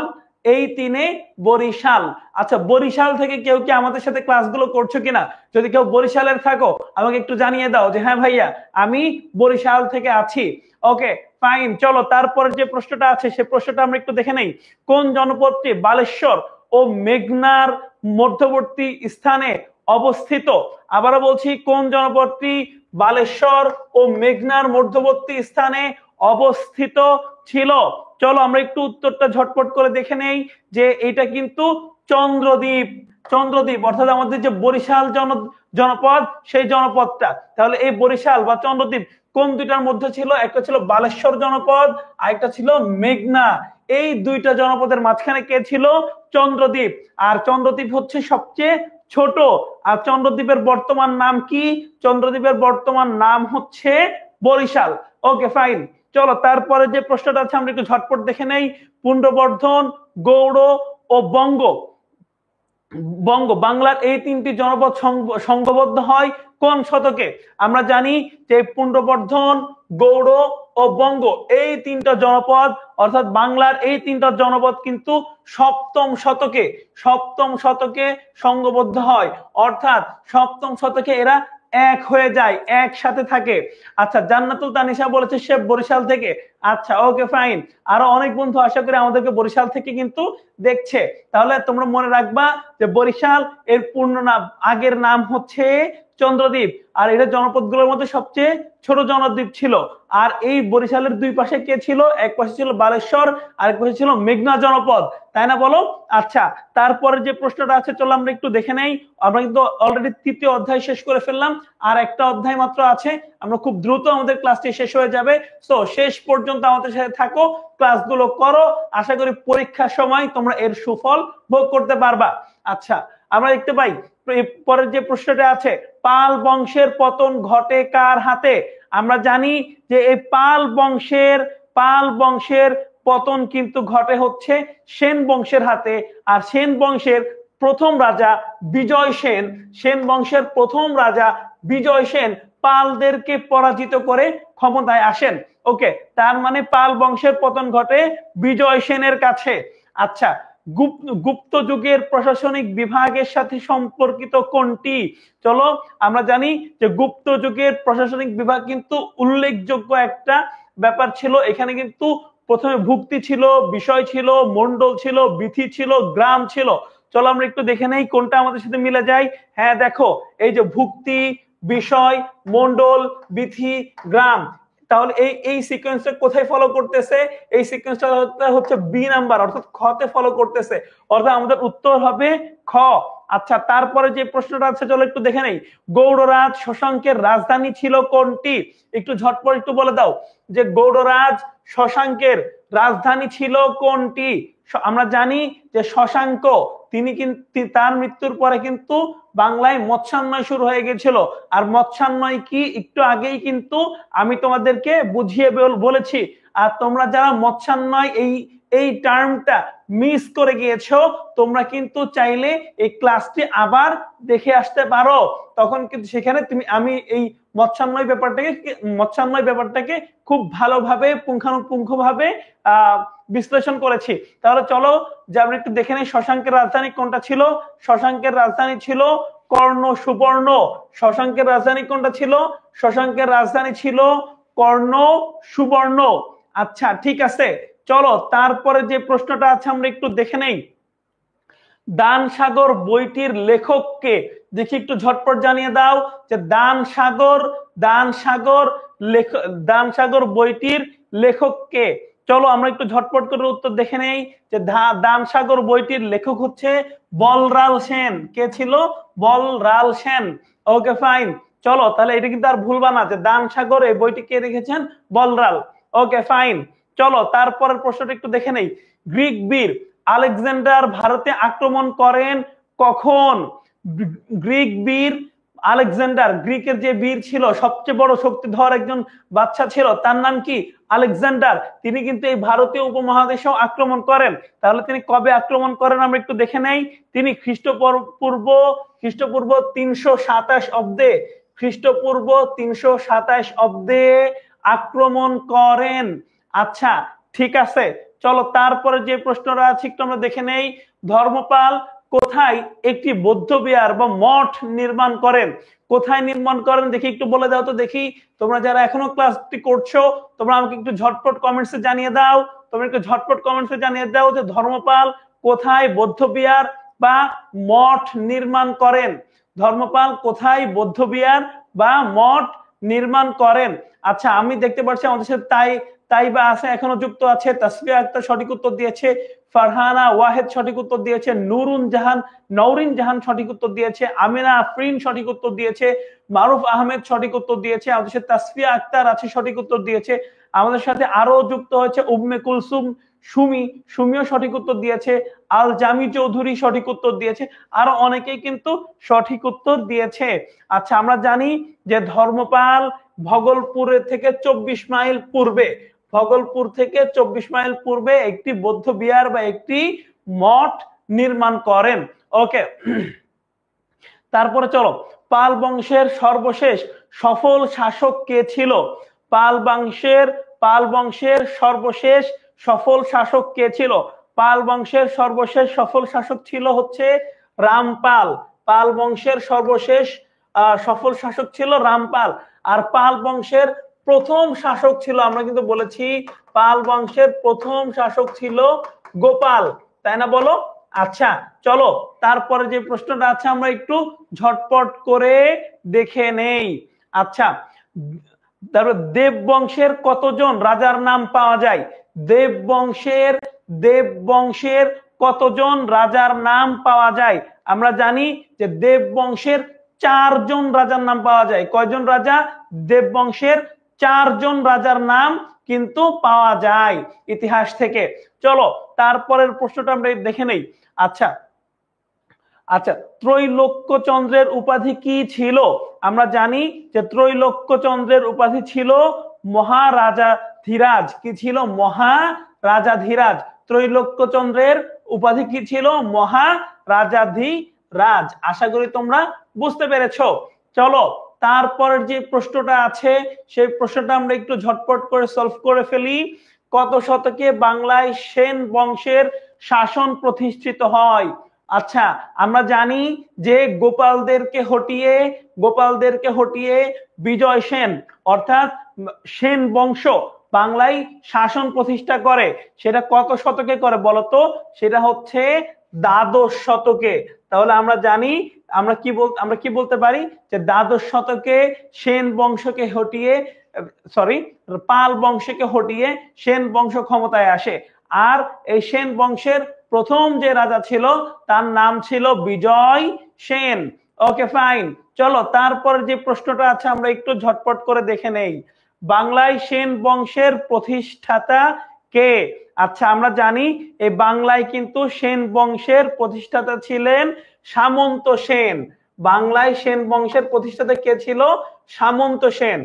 এই তিনে বরিশাল। আচ্ছা বরিশাল থেকে কেউ কি আমাদের সাথে ক্লাসগুলো করছো কিনা? যদি কেউ বরিশালের থাকো আমাকে একটু জানিয়ে দাও যে হ্যাঁ ভাইয়া আমি বরিশাল থেকে আছি। ওকে ফাইন, চলো তারপরে যে প্রশ্নটা আছে সে প্রশ্নটা আমরা একটু দেখে নেই। কোন জনপদটি বালেশ্বর ও মেঘনার মধ্যবর্তী স্থানে অবস্থিত? আবারও বলছি, কোন জনপদটি বালেশ্বর ও মেঘনার মধ্যবর্তী স্থানে অবস্থিত ছিল? চলো আমরা একটু উত্তরটা ঝটপট করে দেখে নেই যে এটা কিন্তু চন্দ্রদ্বীপ। চন্দ্রদ্বীপ অর্থাৎ আমাদের যে বরিশাল জনপদ সেই জনপদটা। তাহলে এই বরিশাল বা চন্দ্রদ্বীপ কোন দুইটার মধ্যে ছিল? একটা ছিল বালেশ্বর জনপদ আর একটা ছিল মেঘনা। এই দুইটা জনপদের মাঝখানে কে ছিল? চন্দ্রদ্বীপ। আর চন্দ্রদ্বীপ হচ্ছে সবচেয়ে ছোট। আর চন্দ্রদ্বীপের বর্তমান নাম কি? চন্দ্রদ্বীপের বর্তমান নাম হচ্ছে বরিশাল। ওকে ফাইন, চলো তারপরে যে প্রশ্নটা আছে আমরা একটু ঝটপট দেখে নেই। পুণ্ড্রবর্ধন, গৌড় ও বঙ্গ বাংলার এই তিনটি জনপদ সংঘবদ্ধ হয় কোন শতকে? আমরা জানি যে পুণ্ড্রবর্ধন, গৌড় ও বঙ্গ এই তিনটা জনপদ অর্থাৎ বাংলার এই তিনটা জনপদ কিন্তু সপ্তম শতকে সংঘবদ্ধ হয়, অর্থাৎ সপ্তম শতকে এরা এক হয়ে যায়, একসাথে থাকে। আচ্ছা জান্নাতুল তানিশা বলেছে সে বরিশাল থেকে। আচ্ছা ওকে ফাইন, আরো অনেক বন্ধু আশা করি আমাদেরকে বরিশাল থেকে কিন্তু দেখছে। তাহলে তোমরা মনে রাখবা যে বরিশাল এর পূর্ণ নাম আগের নাম হচ্ছে চন্দ্রদ্বীপ। আর এটা জনপদগুলোর মধ্যে সবচেয়ে ছোট জনদ্বীপ ছিল। আর এই বরিশালের দুই পাশে কে ছিল? এক পাশে ছিল বালেশ্বর আর এক পাশে ছিল মেঘনা জনপদ, তাই না বলো? আচ্ছা তারপরে যে প্রশ্নটা আছে চলো আমরা একটু দেখে নেই। আমরা কিন্তু অলরেডি তৃতীয় অধ্যায় শেষ করে ফেললাম, আর একটা অধ্যায় মাত্র আছে। আমরা খুব দ্রুত আমাদের ক্লাসটি শেষ হয়ে যাবে। তো শেষ পর্যন্ত আমাদের সাথে থাকো, ক্লাসগুলো করো, আশা করি পরীক্ষার সময় তোমরা এর সুফল ভোগ করতে পারবা। আচ্ছা আমরা দেখতে পাই পরের যে প্রশ্নটা আছে, পাল বংশের পতন ঘটে কার হাতে? আমরা জানি যে এই পাল বংশের পতন কিন্তু ঘটে হচ্ছে সেন বংশের হাতে। আর সেন বংশের প্রথম রাজা বিজয় সেন পালদেরকে পরাজিত করে ক্ষমতায় আসেন। ওকে, তার মানে পাল বংশের পতন ঘটে বিজয় সেনের কাছে। আচ্ছা গুপ্ত যুগের প্রশাসনিক বিভাগের সাথে সম্পর্কিত কোনটি? চলো আমরা জানি যে গুপ্ত যুগের প্রশাসনিক বিভাগ কিন্তু উল্লেখযোগ্য একটা ব্যাপার ছিল। এখানে কিন্তু প্রথমে ভুক্তি ছিল, বিষয় ছিল, মন্ডল ছিল, বিথি ছিল, গ্রাম ছিল। চলো আমরা একটু দেখে নেই কোনটা আমাদের সাথে মিলে যায়। হ্যাঁ দেখো, এই যে ভুক্তি, বিষয়, মন্ডল, বিথি, গ্রাম, তাহলে এই সিকোয়েন্সটা কোথায় ফলো করতেছে? এই সিকোয়েন্সটা হচ্ছে বি নাম্বার অর্থাৎ খ তে ফলো করতেছে, অর্থাৎ আমাদের উত্তর হবে খ। আচ্ছা তারপরে যে প্রশ্নটা আছে চলো একটু দেখে নেই। গৌড়রাজ শশাঙ্কের রাজধানী ছিল কোনটি? একটু ঝটপট একটু বলে দাও যে গৌড়রাজ শশাঙ্কের রাজধানী ছিল কোনটি? আমরা জানি যে শশাঙ্ক তিনি কিন্তু তার মৃত্যুর পরে কিন্তু বাংলায় মৎস্যান্বয় শুরু হয়ে গেছিল। আর মৎস্যান্বয় কি একটু আগেই কিন্তু আমি তোমাদেরকে বুঝিয়ে বলেছি। আর তোমরা যারা মৎস্যান্বয় এই টার্মটা মিস করে গিয়েছো তোমরা কিন্তু চাইলে এই ক্লাসটি আবার দেখে আসতে পারো, তখন কিন্তু সেখানে আমি এই মৎস্যান্বয় ব্যাপারটাকে খুব ভালোভাবে পুঙ্খানুপুঙ্খভাবে বিশ্লেষণ করেছি। তাহলে চলো যে আমরা একটু দেখে নেই শশাঙ্কের রাজধানী কোনটা ছিল। শশাঙ্কের রাজধানী ছিল কর্ণ সুবর্ণ। শশাঙ্কের রাজধানী কোনটা ছিল? শশাঙ্কের রাজধানী ছিল কর্ণ সুবর্ণ। আচ্ছা ঠিক আছে, চলো তারপরে যে প্রশ্নটা আছে আমরা একটু দেখে নেই। দান সাগর বইটির লেখককে? দেখি একটু ঝটপট জানিয়ে দাও যে দান সাগর বইটির লেখককে? চলো আমরা একটু ঝটপট করে উত্তর দেখে নেই যে দানসাগর বইটির লেখক হচ্ছে বলরাল সেন। কে ছিল? বলরাল সেন। ওকে ফাইন, চলো তাহলে এটা কিন্তু আর ভুলবা না যে দানসাগর এই বইটি কে লিখেছেন? বলরাল। ওকে ফাইন, চলো তারপরের প্রশ্নটা একটু দেখে নেই। গ্রিক বীর আলেকজান্ডার ভারতে আক্রমণ করেন কখন? গ্রিক বীর আলেকজান্ডার, গ্রিকের যে বীর ছিল, সবচেয়ে বড় শক্তিধর একজন বাচ্চা ছিল, তার নাম কি? আলেকজান্ডার। তিনি কিন্তু এই ভারতীয় উপমহাদেশেও আক্রমণ করেন। তাহলে তিনি কবে আক্রমণ করেন আমরা একটু দেখে নেই। তিনি খ্রিস্টপূর্ব 327 অব্দে, খ্রিস্টপূর্ব 327 অব্দে আক্রমণ করেন। আচ্ছা ঠিক আছে, চলো তারপরে যে প্রশ্নটা আছে একটু আমরা দেখে নেই। ধর্মপাল কোথায় একটি বৌদ্ধ বিহার বা মঠ নির্মাণ করেন? কোথায় নির্মাণ করেন দেখি একটু বলে দাও তো দেখি। তোমরা যারা এখনো ক্লাসটি করছো তোমরা আমাকে একটু ঝটপট কমেন্টসে জানিয়ে দাও। তোমরা একটু ঝটপট কমেন্টসে জানিয়ে দাও যে ধর্মপাল কোথায় বৌদ্ধ বিহার বা মঠ নির্মাণ করেন? ধর্মপাল কোথায় বৌদ্ধ বিহার বা মঠ নির্মাণ করেন? আচ্ছা আমি দেখতে পাচ্ছি আমাদের সাথে তাইবা আছে, এখনো যুক্ত আছে। তাসফিয়া আক্তার সঠিক উত্তর দিয়েছে। ফারহানা ওয়াহেদ সঠিক উত্তর দিয়েছে। নৌরিন জাহান সঠিক উত্তর দিয়েছে। আমিনা আফরিন সঠিক উত্তর দিয়েছে। মারুফ আহমেদ সঠিক উত্তর দিয়েছে। আমাদের সাথে তাসফিয়া আক্তার আছে, সঠিক উত্তর দিয়েছে। আমাদের সাথে আরো যুক্ত হয়েছে উম্মে কুলসুম সুমিও সঠিক উত্তর দিয়েছে। আল জামি চৌধুরী সঠিক উত্তর দিয়েছে। আরো অনেকেই কিন্তু সঠিক উত্তর দিয়েছে। আচ্ছা আমরা জানি যে ধর্মপাল ভগলপুরের থেকে 24 মাইল পূর্বে, ভগলপুর থেকে 24 মাইল পূর্বে একটি বৌদ্ধ বিহার বা একটি মঠ নির্মাণ করেন। ওকে, তারপরে চলো, পাল বংশের সর্বশেষ সফল শাসক কে ছিল? পাল বংশের সর্বশেষ সফল শাসক কে ছিল? পাল বংশের সর্বশেষ সফল শাসক ছিল হচ্ছে রামপাল। পাল বংশের সর্বশেষ সফল শাসক ছিল রামপাল। আর পাল বংশের প্রথম শাসক ছিল, আমরা কিন্তু বলেছি পাল বংশের প্রথম শাসক ছিল গোপাল, তাই না বলো? আচ্ছা চলো তারপরে যে প্রশ্নটা আছে আমরা একটু ঝটপট করে দেখে নেই। আচ্ছা তারপর দেব বংশের কতজন রাজার নাম পাওয়া যায়? দেব বংশের কতজন রাজার নাম পাওয়া যায়? আমরা জানি যে দেব বংশের 4 জন রাজার নাম পাওয়া যায়। কয়জন রাজা? দেব বংশের 4 জন রাজার নাম কিন্তু পাওয়া যায় ইতিহাস থেকে। চলো তারপরের প্রশ্নটা আমরা দেখে নেই। আচ্ছা ত্রৈলোক্যচন্দ্রের উপাধি কি ছিল? আমরা জানি যে ত্রৈলোক্যচন্দ্রের উপাধি ছিল মহারাজাধিরাজ। কি ছিল? মহারাজাধিরাজ। ত্রৈলোক্যচন্দ্রের উপাধি কি ছিল? মহারাজাধিরাজ। আশা করি তোমরা বুঝতে পেরেছো। চলো তারপরের যে প্রশ্নটা আছে সেই প্রশ্নটা আমরা একটু ঝটপট করে সলভ করে ফেলি। কত শতকে বাংলায় সেন বংশের শাসন প্রতিষ্ঠিত হয়? আচ্ছা আমরা জানি যে গোপালদেরকে হটিয়ে বিজয় সেন অর্থাৎ সেন বংশ বাংলায় শাসন প্রতিষ্ঠা করে। সেটা কত শতকে করে বলতো? সেটা হচ্ছে দ্বাদশ শতকে। তাহলে আমরা জানি আমরা কি বলতে পারি যে দ্বাদশ শতকে সেন বংশকে হটিয়ে পাল বংশকে হটিয়ে সেন বংশ ক্ষমতায় আসে। আর এই সেন বংশের প্রথম যে রাজা ছিল তার নাম ছিল বিজয় সেন। ওকে ফাইন, চলো তারপর যে প্রশ্নটা আছে আমরা একটু ঝটপট করে দেখে নেই। বাংলায় সেন বংশের প্রতিষ্ঠাতা কে? আচ্ছা আমরা জানি এই বাংলায় কিন্তু সেন বংশের প্রতিষ্ঠাতা ছিলেন সামন্ত সেন। বাংলায় সেন বংশের প্রতিষ্ঠাতা কে ছিল? সামন্ত সেন।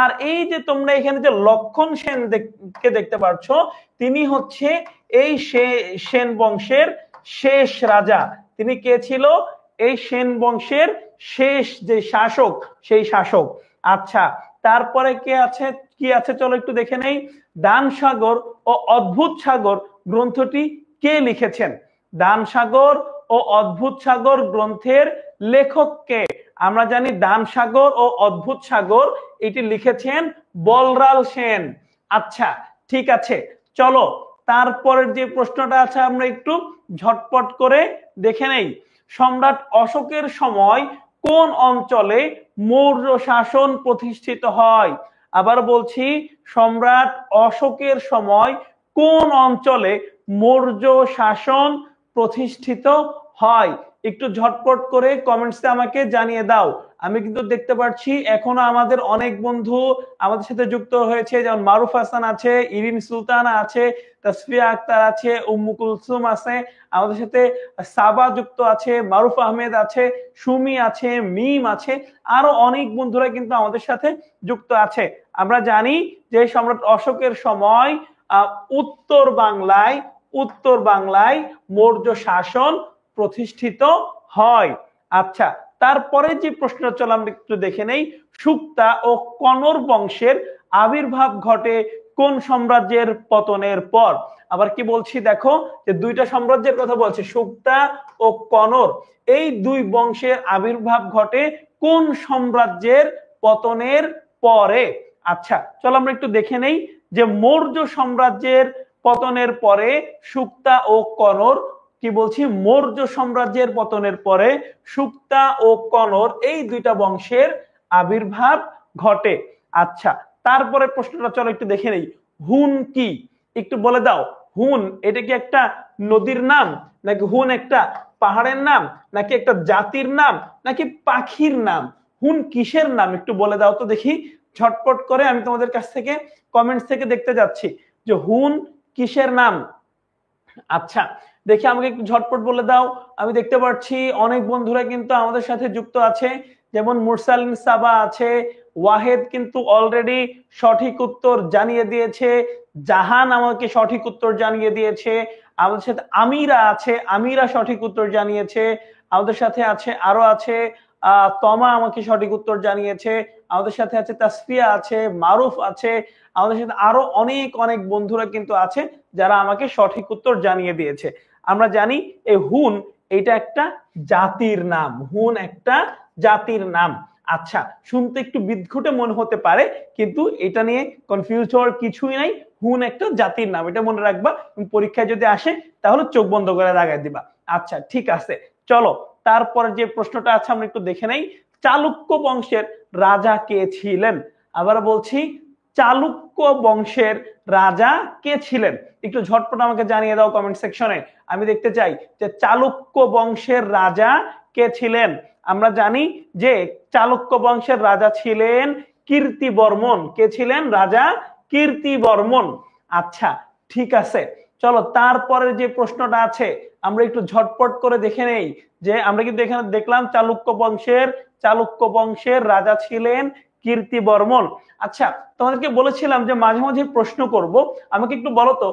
আর এই যে তোমরা এখানে যে লক্ষণ সেন কে দেখতে পাচ্ছ, তিনি হচ্ছে এই সেন বংশের শেষ রাজা। তিনি কে ছিল? এই সেন বংশের শেষ যে শাসক, সেই শাসক। আচ্ছা তারপরে কি আছে চলো একটু দেখে নেই। দানসাগর ও অদ্ভুত সাগর গ্রন্থটি কে লিখেছেন? দানসাগর ও অদ্ভুত সাগর গ্রন্থের লেখক কে? আমরা জানি দানসাগর ও অদ্ভুত সাগর এটি লিখেছেন বলরাল সেন। আচ্ছা ঠিক আছে, চলো তারপরের যে প্রশ্নটা আছে আমরা একটু ঝটপট করে দেখে নেই। সম্রাট অশোকের সময় কোন অঞ্চলে মৌর্য শাসন প্রতিষ্ঠিত হয়? আবার বলছি, সম্রাট অশোকের সময় কোন অঞ্চলে মৌর্য শাসন প্রতিষ্ঠিত হয়? একটু ঝটপট করে কমেন্টসে আমাকে জানিয়ে দাও। আমি কিন্তু দেখতে পাচ্ছি এখনো আমাদের অনেক বন্ধু আমাদের সাথে যুক্ত হয়েছে, যেমন মারুফ হাসান আছে, ইরিন সুলতানা আছে, তাসফিয়া আক্তার আছে, উম্মু কুলসুম আছে আমাদের সাথে, সাবা যুক্ত আছে, মারুফ আহমেদ আছে, সুমি আছে, মিম আছে, আরো অনেক বন্ধুরা কিন্তু আমাদের সাথে যুক্ত আছে। আমরা জানি যে সম্রাট অশোকের সময় উত্তর বাংলায় মৌর্য শাসন প্রতিষ্ঠিত হয়। আচ্ছা, তারপরে যে প্রশ্নটা চলো আমরা একটু দেখে নেই। সুক্তা ও কনর বংশের আবির্ভাব ঘটে কোন সাম্রাজ্যের পতনের পর? আবার কি বলছি দেখো, যে দুইটা সাম্রাজ্যের কথা বলছে, সুক্তা ও কনর, এই দুই বংশের আবির্ভাব ঘটে কোন সাম্রাজ্যের পতনের পরে? আচ্ছা, চলো আমরা একটু দেখে নেই যে মৌর্য সাম্রাজ্যের পতনের পরে সুক্তা ও কনর, কি বলছি, মৌর্য সাম্রাজ্যের পতনের পরে সুক্তা ও কনর এই দুইটা বংশের আবির্ভাব ঘটে। আচ্ছা, তারপরে প্রশ্নটা চলো একটু দেখে নেই। হুন কি? একটু বলে দাও, হুন এটা কি একটা নদীর নাম, নাকি হুন একটা পাহাড়ের নাম, নাকি একটা জাতির নাম, নাকি পাখির নাম? হুন কিসের নাম একটু বলে দাও তো দেখি ঝটপট করে। আমি তোমাদের কাছ থেকে কমেন্টস থেকে দেখতে যাচ্ছি যে হুন কিসের নাম। আচ্ছা, দেখি আমাকে একটু ঝটপট বলে দাও। আমি দেখতে পাচ্ছি অনেক বন্ধুরা কিন্তু আমাদের সাথে যুক্ত আছে, যেমন মুরসালিন সাবা আছে, ওয়াহেদ কিন্তু অলরেডি সঠিক উত্তর জানিয়ে দিয়েছে, জাহান আমাকে সঠিক উত্তর জানিয়ে দিয়েছে, আমাদের সাথে আমিরা আছে, আমিরা সঠিক উত্তর জানিয়েছে, আমাদের সাথে আছে আরো আছে তমা আমাকে সঠিক উত্তর জানিয়েছে, আমাদের সাথে আছে তাসফিয়া আছে, মারুফ আছে, আমাদের সাথে আরো অনেক অনেক বন্ধুরা কিন্তু আছে যারা আমাকে সঠিক উত্তর জানিয়ে দিয়েছে। আমরা জানি এই হুন এটা একটা জাতির নাম, হুন একটা জাতির নাম। আচ্ছা, শুনতে একটু বিদঘুটে মনে হতে পারে, কিন্তু এটা নিয়ে কনফিউজ হওয়ার কিছুই নাই। হুন একটা জাতির নাম, এটা মনে রাখবা। পরীক্ষায় যদি আসে তাহলে চোখ বন্ধ করে দাগাই দিবা। আচ্ছা, ঠিক আছে, চলো তারপরে যে প্রশ্নটা আছে আমরা একটু দেখে নেই। চালুক্য বংশের রাজা কে ছিলেন? আবার বলছি, চালুক্য বংশের রাজা কে ছিলেন? একটু ঝটপট আমাকে জানিয়ে দাও কমেন্ট সেকশনে। আমি দেখতে চাই যে চালুক্য বংশের রাজা কে ছিলেন। আমরা জানি যে চালুক্য বংশের রাজা ছিলেন কীর্তিবর্মন। কে ছিলেন? রাজা কীর্তিবর্মন। আচ্ছা, ঠিক আছে, চলো তারপরের যে প্রশ্নটা আছে আমরা একটু ঝটপট করে দেখে নেই। যে আমরা কিন্তু এখানে দেখলাম চালুক্য বংশের রাজা ছিলেন কীর্তিবর্মন। আচ্ছা, তোমাদেরকে বলেছিলাম যে মাঝে মাঝে প্রশ্ন করব, আমাকে একটু বলো তো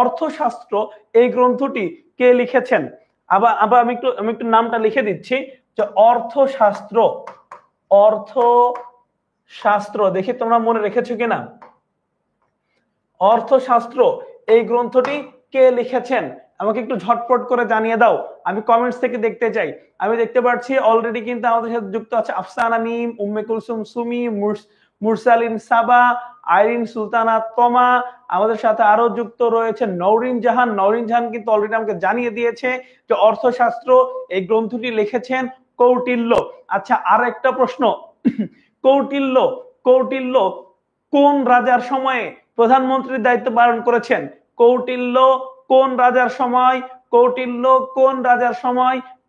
অর্থশাস্ত্র এই গ্রন্থটি কে লিখেছেন? আবার আবার আমি একটু নামটা লিখে দিচ্ছি যে অর্থশাস্ত্র, দেখি তোমরা মনে রেখেছো কিনা। অর্থশাস্ত্র এই গ্রন্থটি কে লিখেছেন? আমাকে একটু ঝটপট করে জানিয়ে দাও, আমি কমেন্টস থেকে দেখতে চাই। আমি দেখতে পাচ্ছি অলরেডি কিন্তু আমাদের সাথে যুক্ত আছে আফসানা মিম, উম্মে কুলসুম সুমি, মুরসালিন সাবা, আইরিন সুলতানা তমা, আমাদের সাথে আরো যুক্ত রয়েছে নওরিন জাহান। নওরিন জাহান কিন্তু অলরেডি আমাকে জানিয়ে দিয়েছে যে অর্থশাস্ত্র এই গ্রন্থটি লিখেছেন কৌটিল্য। আচ্ছা, আর একটা প্রশ্ন, কৌটিল্য কোন রাজার সময়ে প্রধানমন্ত্রীর দায়িত্ব পালন করেছেন? কৌটিল্য কোন রাজার সময়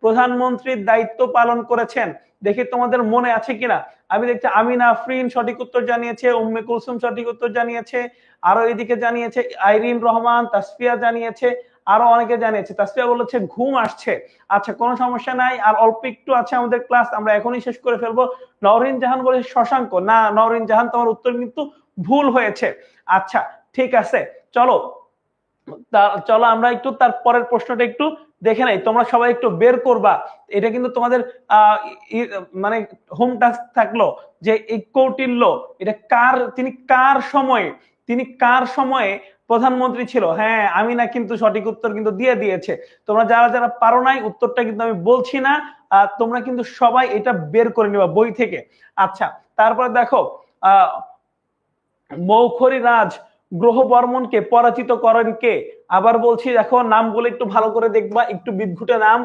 প্রধানমন্ত্রীর দায়িত্ব পালন করেছেন? দেখি তোমাদের মনে আছে কিনা। আমি দেখছি আমিনা আফরিন সঠিক উত্তর জানিয়েছে, উম্মে কুলসুম সঠিক উত্তর জানিয়েছে, আরো এদিকে জানিয়েছে আইরিন রহমান, তাসফিয়া জানিয়েছে, আরো অনেকে জানিয়েছে। তাসফিয়া বলেছে ঘুম আসছে। আচ্ছা, কোনো সমস্যা নাই, আর অল্প একটু আছে আমাদের ক্লাস, আমরা এখনই শেষ করে ফেলবো। নওরিন জাহান বলেছে শশাঙ্ক। না নওরিন জাহান, তোমার উত্তর কিন্তু ভুল হয়েছে। আচ্ছা, ঠিক আছে, চলো আমরা একটু তার পরের প্রশ্নটা একটু দেখে নাই। তোমরা সবাই একটু বের করবা, এটা কিন্তু তোমাদের মানে হোম টাস্ক থাকলো যে এই কৌটিল্য এটা তিনি কার সময়ে প্রধানমন্ত্রী ছিল। হ্যাঁ, আমি না কিন্তু সঠিক উত্তর কিন্তু দিয়ে দিয়েছে। তোমরা যারা যারা পারো নাই, উত্তরটা কিন্তু আমি বলছি না, তোমরা কিন্তু সবাই এটা বের করে নিবা বই থেকে। আচ্ছা, তারপর দেখো মৌখরী রাজ গ্রহবর্মনকে পরাজিত করেন কে? আবার বলছি, দেখো নামগুলো একটু ভালো করে দেখবা, একটু বিদঘুটে নাম।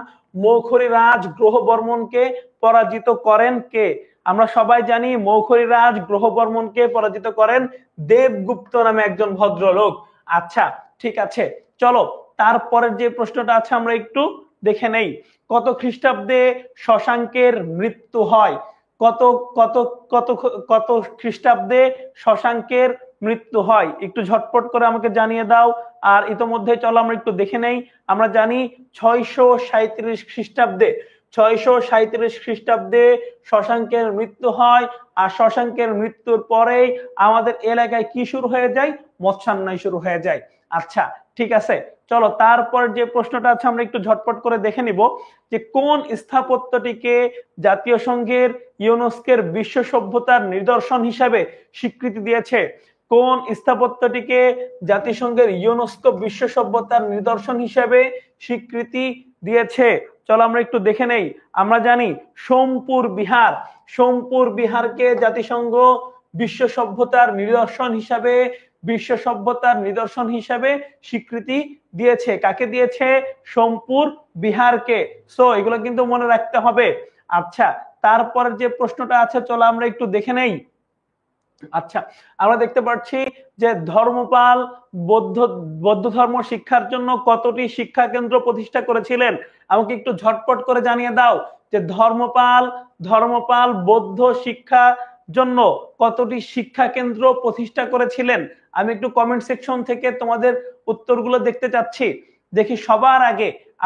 মৌখরী রাজ গ্রহবর্মনকে পরাজিত করেন কে? আমরা সবাই জানি মৌখরী রাজ গ্রহবর্মনকে পরাজিত করেন দেবগুপ্ত নামে একজন ভদ্রলোক। আচ্ছা ঠিক আছে, চলো তারপরের যে প্রশ্নটা আছে আমরা একটু দেখে নেই। কত খ্রিস্টাব্দে শশাঙ্কের মৃত্যু হয়? কত কত কত কত খ্রিস্টাব্দে শশাঙ্কের মৃত্যু হয়? একটু ঝটপট করে আমাকে জানিয়ে দাও। আর ইতোমধ্যে চলো আমরা একটু দেখে নেই। আমরা জানি 637 খ্রিস্টাব্দে, 637 খ্রিস্টাব্দে শশাঙ্কের মৃত্যু হয়। আর শশাঙ্কের মৃত্যুর পরেই আমাদের এলাকায় কি শুরু হয়ে যায়? মৎস্যান্যায় শুরু হয়ে যায়। আচ্ছা ঠিক আছে, চলো তারপর যে প্রশ্নটা আছে আমরা একটু ঝটপট করে দেখে নিব যে কোন স্থাপত্যটিকে জাতীয় সংঘের ইউনেস্কোর বিশ্ব সভ্যতার নিদর্শন হিসাবে স্বীকৃতি দিয়েছে? কোন স্থাপত্যটিকে জাতিসংঘের ইউনেস্কো বিশ্ব সভ্যতার নিদর্শন হিসাবে স্বীকৃতি দিয়েছে? চলো আমরা একটু দেখে নেই। আমরা জানি সোমপুর বিহার, সোমপুর বিহারকে জাতিসংঘ বিশ্ব সভ্যতার নিদর্শন হিসাবে, বিশ্ব সভ্যতার নিদর্শন হিসাবে স্বীকৃতি দিয়েছে। কাকে দিয়েছে? সোমপুর বিহারকে। সো এগুলো কিন্তু মনে রাখতে হবে। আচ্ছা তারপরে যে প্রশ্নটা আছে চলো আমরা একটু দেখে নেই। আচ্ছা আমরা দেখতে পাচ্ছি যে ধর্মপাল বৌদ্ধ ধর্ম শিক্ষার জন্য কতটি শিক্ষা কেন্দ্র প্রতিষ্ঠা করেছিলেন? আমাকে একটু ঝটপট করে জানিয়ে দাও যে ধর্মপাল বৌদ্ধ শিক্ষা জন্য কতটি শিক্ষা কেন্দ্র প্রতিষ্ঠা করেছিলেন? আমি একটু কমেন্ট সেকশন থেকে তোমাদের উত্তরগুলো দেখতে চাচ্ছি। দেখি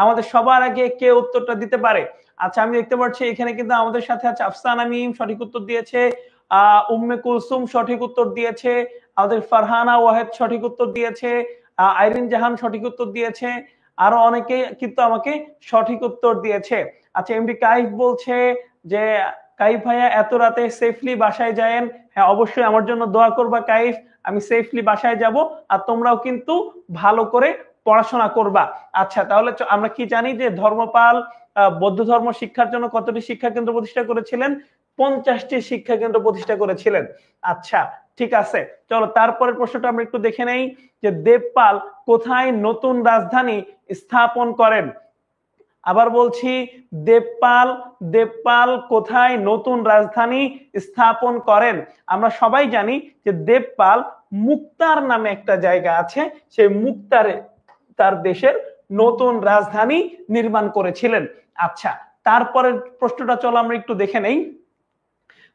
আমাদের সবার আগে কে উত্তরটা দিতে পারে। আচ্ছা আমি দেখতে পাচ্ছি এখানে কিন্তু আমাদের সাথে আছে আফসানা মিম, সঠিক উত্তর দিয়েছে। উম্মে কুলসুম সঠিক উত্তর দিয়েছে। আমাদের ফারহানা ওয়াহেদ সঠিক উত্তর দিয়েছে। আইরিন জাহান সঠিক উত্তর দিয়েছে। আরো অনেকে কিন্তু আমাকে সঠিক উত্তর দিয়েছে। আচ্ছা এমডি কাইফ বলছে যে কাইফ ভাইয়া এত রাতে সেফলি বাসায় যায়েন। হ্যাঁ অবশ্যই আমার জন্য দোয়া করবা কাইফ, আমি সেফলি বাসায় যাব। আর তোমরাও কিন্তু ভালো করে পড়াশোনা করবা। আচ্ছা তাহলে আমরা কি জানি যে ধর্মপাল বৌদ্ধ ধর্ম শিক্ষার জন্য কতটি শিক্ষা কেন্দ্র প্রতিষ্ঠা করেছিলেন? 50টি শিক্ষা কেন্দ্র প্রতিষ্ঠা করেছিলেন। আচ্ছা ঠিক আছে, চলো তারপরের প্রশ্নটা আমরা একটু দেখে নেই যে দেবপাল কোথায় নতুন রাজধানী স্থাপন করেন? আবার বলছি দেবপাল কোথায় নতুন রাজধানী স্থাপন করেন? আমরা সবাই জানি যে দেবপাল মুক্তার নামে একটা জায়গা আছে, সেই মুক্তারে তার দেশের নতুন রাজধানী নির্মাণ করেছিলেন। আচ্ছা তারপরের প্রশ্নটা চলো আমরা একটু দেখে নেই।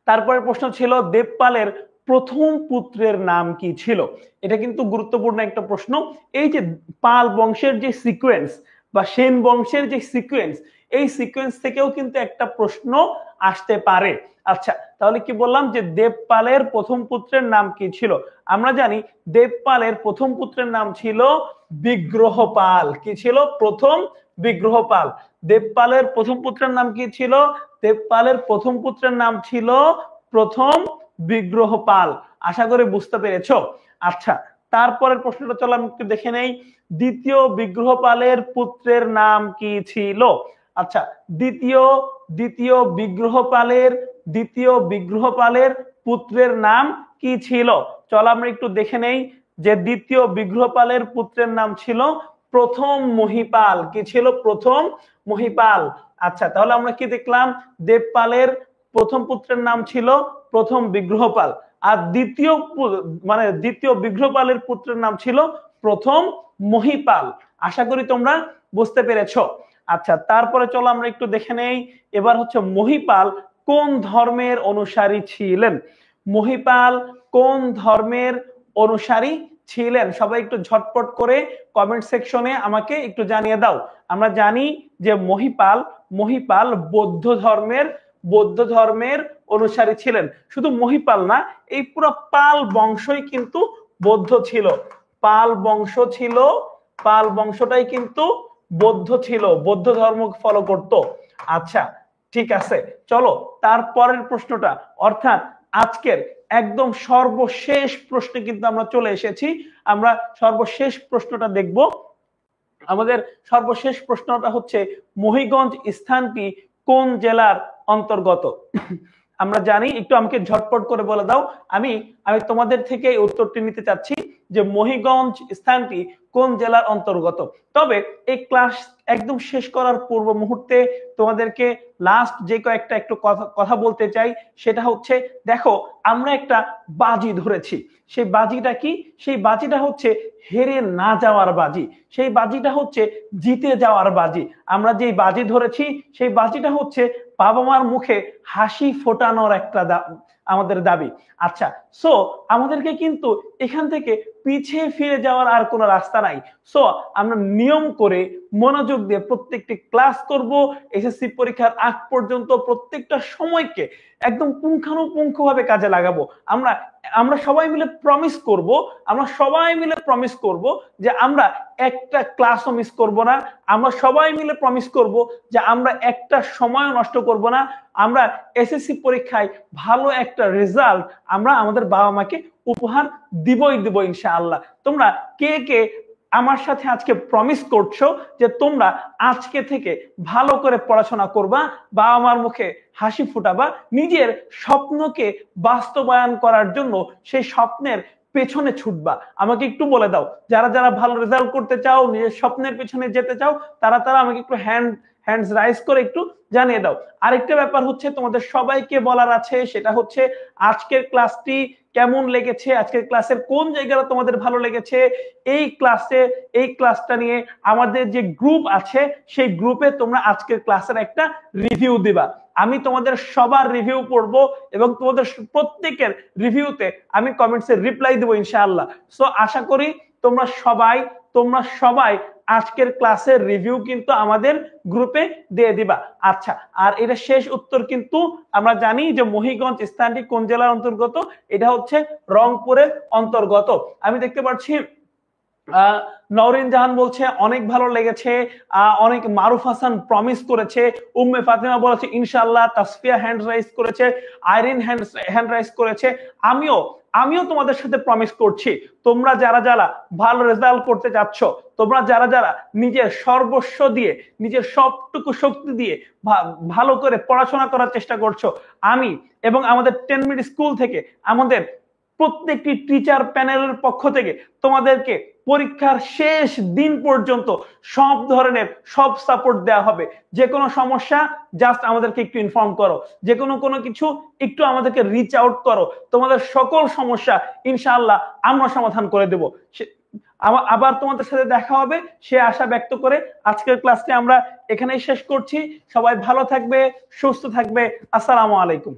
তারপরের প্রশ্ন ছিল দেবপালের প্রথম পুত্রের নাম কি ছিল? এটা কিন্তু গুরুত্বপূর্ণ একটা প্রশ্ন। এই যে পাল বংশের যে সিকোয়েন্স বা সেন বংশের যে সিকোয়েন্স, এই সিকোয়েন্স থেকেও কিন্তু একটা প্রশ্ন আসতে পারে। আচ্ছা তাহলে কি বললাম যে দেবপালের প্রথম পুত্রের নাম কি ছিল? আমরা জানি দেবপালের প্রথম পুত্রের নাম ছিল বিগ্রহপাল। কি ছিল? প্রথম বিগ্রহপাল। দেবপালের প্রথম পুত্রের নাম কি ছিল? দেবপালের প্রথম পুত্রের নাম ছিল প্রথম বিগ্রহপাল। আশা করি বুঝতে পেরেছো। আচ্ছা তারপরের প্রশ্নটা চলো আমি একটু দেখে নেই। দ্বিতীয় বিগ্রহপালের পুত্রের নাম কি ছিল? আচ্ছা দ্বিতীয় বিগ্রহপালের পুত্রের নাম কি ছিল? চলো আমরা একটু দেখে নেই যে দ্বিতীয় বিগ্রহপালের পুত্রের নাম ছিল প্রথম মহিপাল। কি ছিল? প্রথম মহিপাল। আচ্ছা তাহলে আমরা কি দেখলাম? দেবপালের প্রথম পুত্রের নাম ছিল প্রথম বিগ্রহপাল, আর দ্বিতীয় বিগ্রহপালের পুত্রের নাম ছিল প্রথম মহিপাল। আশা করি তোমরা বুঝতে পেরেছো। আচ্ছা তারপরে চলো আমরা একটু দেখে নেই এবার হচ্ছে মহিপাল কোন ধর্মের অনুসারী ছিলেন? মহিপাল কোন ধর্মের অনুসারী ছিলেন? সবাই একটু ঝটপট করে কমেন্ট সেকশনে আমাকে একটু জানিয়ে দাও। আমরা জানি যে মহিপাল বৌদ্ধ ধর্মের অনুসারী ছিলেন। শুধু মহিপাল না, এই পুরো পাল বংশই কিন্তু বৌদ্ধ ছিল। পাল বংশটাই কিন্তু বৌদ্ধ ছিল, বৌদ্ধ ধর্ম ফলো করত। আচ্ছা ঠিক আছে, চলো তারপরের প্রশ্নটা, অর্থাৎ আজকের একদম সর্বশেষ প্রশ্নে কিন্তু আমরা চলে এসেছি। আমরা সর্বশেষ প্রশ্নটা দেখব। আমাদের সর্বশেষ প্রশ্নটা হচ্ছে মহিগঞ্জ স্থানটি কোন জেলার অন্তর্গত? আমরা জানি, একটু আমাকে ঝটপট করে বলে দাও, আমি তোমাদের থেকে এই উত্তরটি নিতে চাচ্ছি যে মহিগঞ্জ স্থানটি কোন জেলার অন্তর্গত। তবে এই ক্লাস একদম শেষ করার পূর্ব মুহূর্তে তোমাদেরকে লাস্ট যে কয়েকটা একটু কথা বলতে চাই, সেটা হচ্ছে দেখো আমরা একটা বাজি ধরেছি। সেই বাজিটা কি? সেই বাজিটা হচ্ছে হেরে না যাওয়ার বাজি, সেই বাজিটা হচ্ছে জিতে যাওয়ার বাজি। আমরা যে বাজি ধরেছি সেই বাজিটা হচ্ছে বাবা মার মুখে হাসি ফোটানোর একটা আমাদের দাবি। আচ্ছা, সো আমাদেরকে কিন্তু এখান থেকে পিছিয়ে ফিরে যাওয়ার আর কোনো রাস্তা নাই। সো আমরা নিয়ম করে মনোযোগ দিয়ে প্রত্যেকটি ক্লাস করব, এসএসসি পরীক্ষার আগ পর্যন্ত প্রত্যেকটা সময়কে একদম পুঙ্খানুপুঙ্খভাবে কাজে লাগাবো। আমরা সবাই মিলে প্রমিস করব, যে আমরা একটা ক্লাসও মিস করব না। আমরা সবাই মিলে প্রমিস করব যে আমরা একটা সময় নষ্ট করব না। আমরা এসএসসি পরীক্ষায় ভালো একটা রেজাল্ট আমরা আমাদের বাবা মাকে উপহার দিবই ইনশাআল্লাহ। তোমরা কে কে আমার সাথে আজকে প্রমিস করছো যে তোমরা আজকে থেকে ভালো করে পড়াশোনা করবা, বাবা মার মুখে হাসি ফুটাবা, নিজের স্বপ্নকে বাস্তবায়ন করার জন্য সেই স্বপ্নের পেছনে ছুটবা? আমাকে একটু বলে দাও, যারা যারা ভালো রেজাল্ট করতে চাও, নিজের স্বপ্নের পেছনে যেতে চাও, তারা আমাকে একটু হ্যান্ডস রাইজ করে একটু জানিয়ে দাও। আরেকটা ব্যাপার হচ্ছে তোমাদের সবাইকে বলার আছে, সেটা হচ্ছে আজকের ক্লাসটি কেমন লেগেছে, আজকের ক্লাসের কোন জায়গাটা তোমাদের ভালো লেগেছে। এই ক্লাসটা নিয়ে আমাদের যে গ্রুপ আছে সেই গ্রুপে তোমরা আজকের ক্লাসের একটা রিভিউ দিবা। আমি তোমাদের সবার রিভিউ পড়ব এবং তোমাদের প্রত্যেকের রিভিউতে আমি কমেন্টসে রিপ্লাই দেবো ইনশাআল্লাহ। সো আশা করি তোমরা সবাই আজকের ক্লাসের রিভিউ কিন্তু আমাদের গ্রুপে দিয়ে দিবা। আচ্ছা, আর এটা শেষ উত্তর কিন্তু আমরা জানি যে মহিগঞ্জ স্থানটি কোন জেলার অন্তর্গত, এটা হচ্ছে রংপুরের অন্তর্গত। আমি দেখতে পাচ্ছি নওরিন জাহান বলছে অনেক ভালো লেগেছে, অনেক মারুফ হাসান প্রমিস করেছে, উম্মে ফাতেমা বলেছে ইনশাআল্লাহ, তাসফিয়া হ্যান্ড রাইজ করেছে, আইরিন হ্যান্ড রাইজ করেছে। আমিও তোমাদের সাথে প্রমিস করছি, তোমরা যারা যারা ভালো রেজাল্ট করতে যাচ্ছ, তোমরা যারা যারা নিজের সর্বস্ব দিয়ে, নিজের সবটুকু শক্তি দিয়ে ভালো করে পড়াশোনা করার চেষ্টা করছো, আমি এবং আমাদের 10 মিনিট স্কুল থেকে আমাদের প্রত্যেকটি টিচার প্যানেলের পক্ষ থেকে তোমাদেরকে পরীক্ষার শেষ দিন পর্যন্ত সব ধরনের সাপোর্ট দেওয়া হবে। যে কোনো সমস্যা জাস্ট আমাদেরকে একটু ইনফর্ম করো, যে কোনো কিছু একটু আমাদেরকে রিচ আউট করো, তোমাদের সকল সমস্যা ইনশাআল্লাহ আমরা সমাধান করে দেব। আবার তোমাদের সাথে দেখা হবে সে আশা ব্যক্ত করে আজকের ক্লাসটি আমরা এখানেই শেষ করছি। সবাই ভালো থাকবে, সুস্থ থাকবে। আসসালামু আলাইকুম।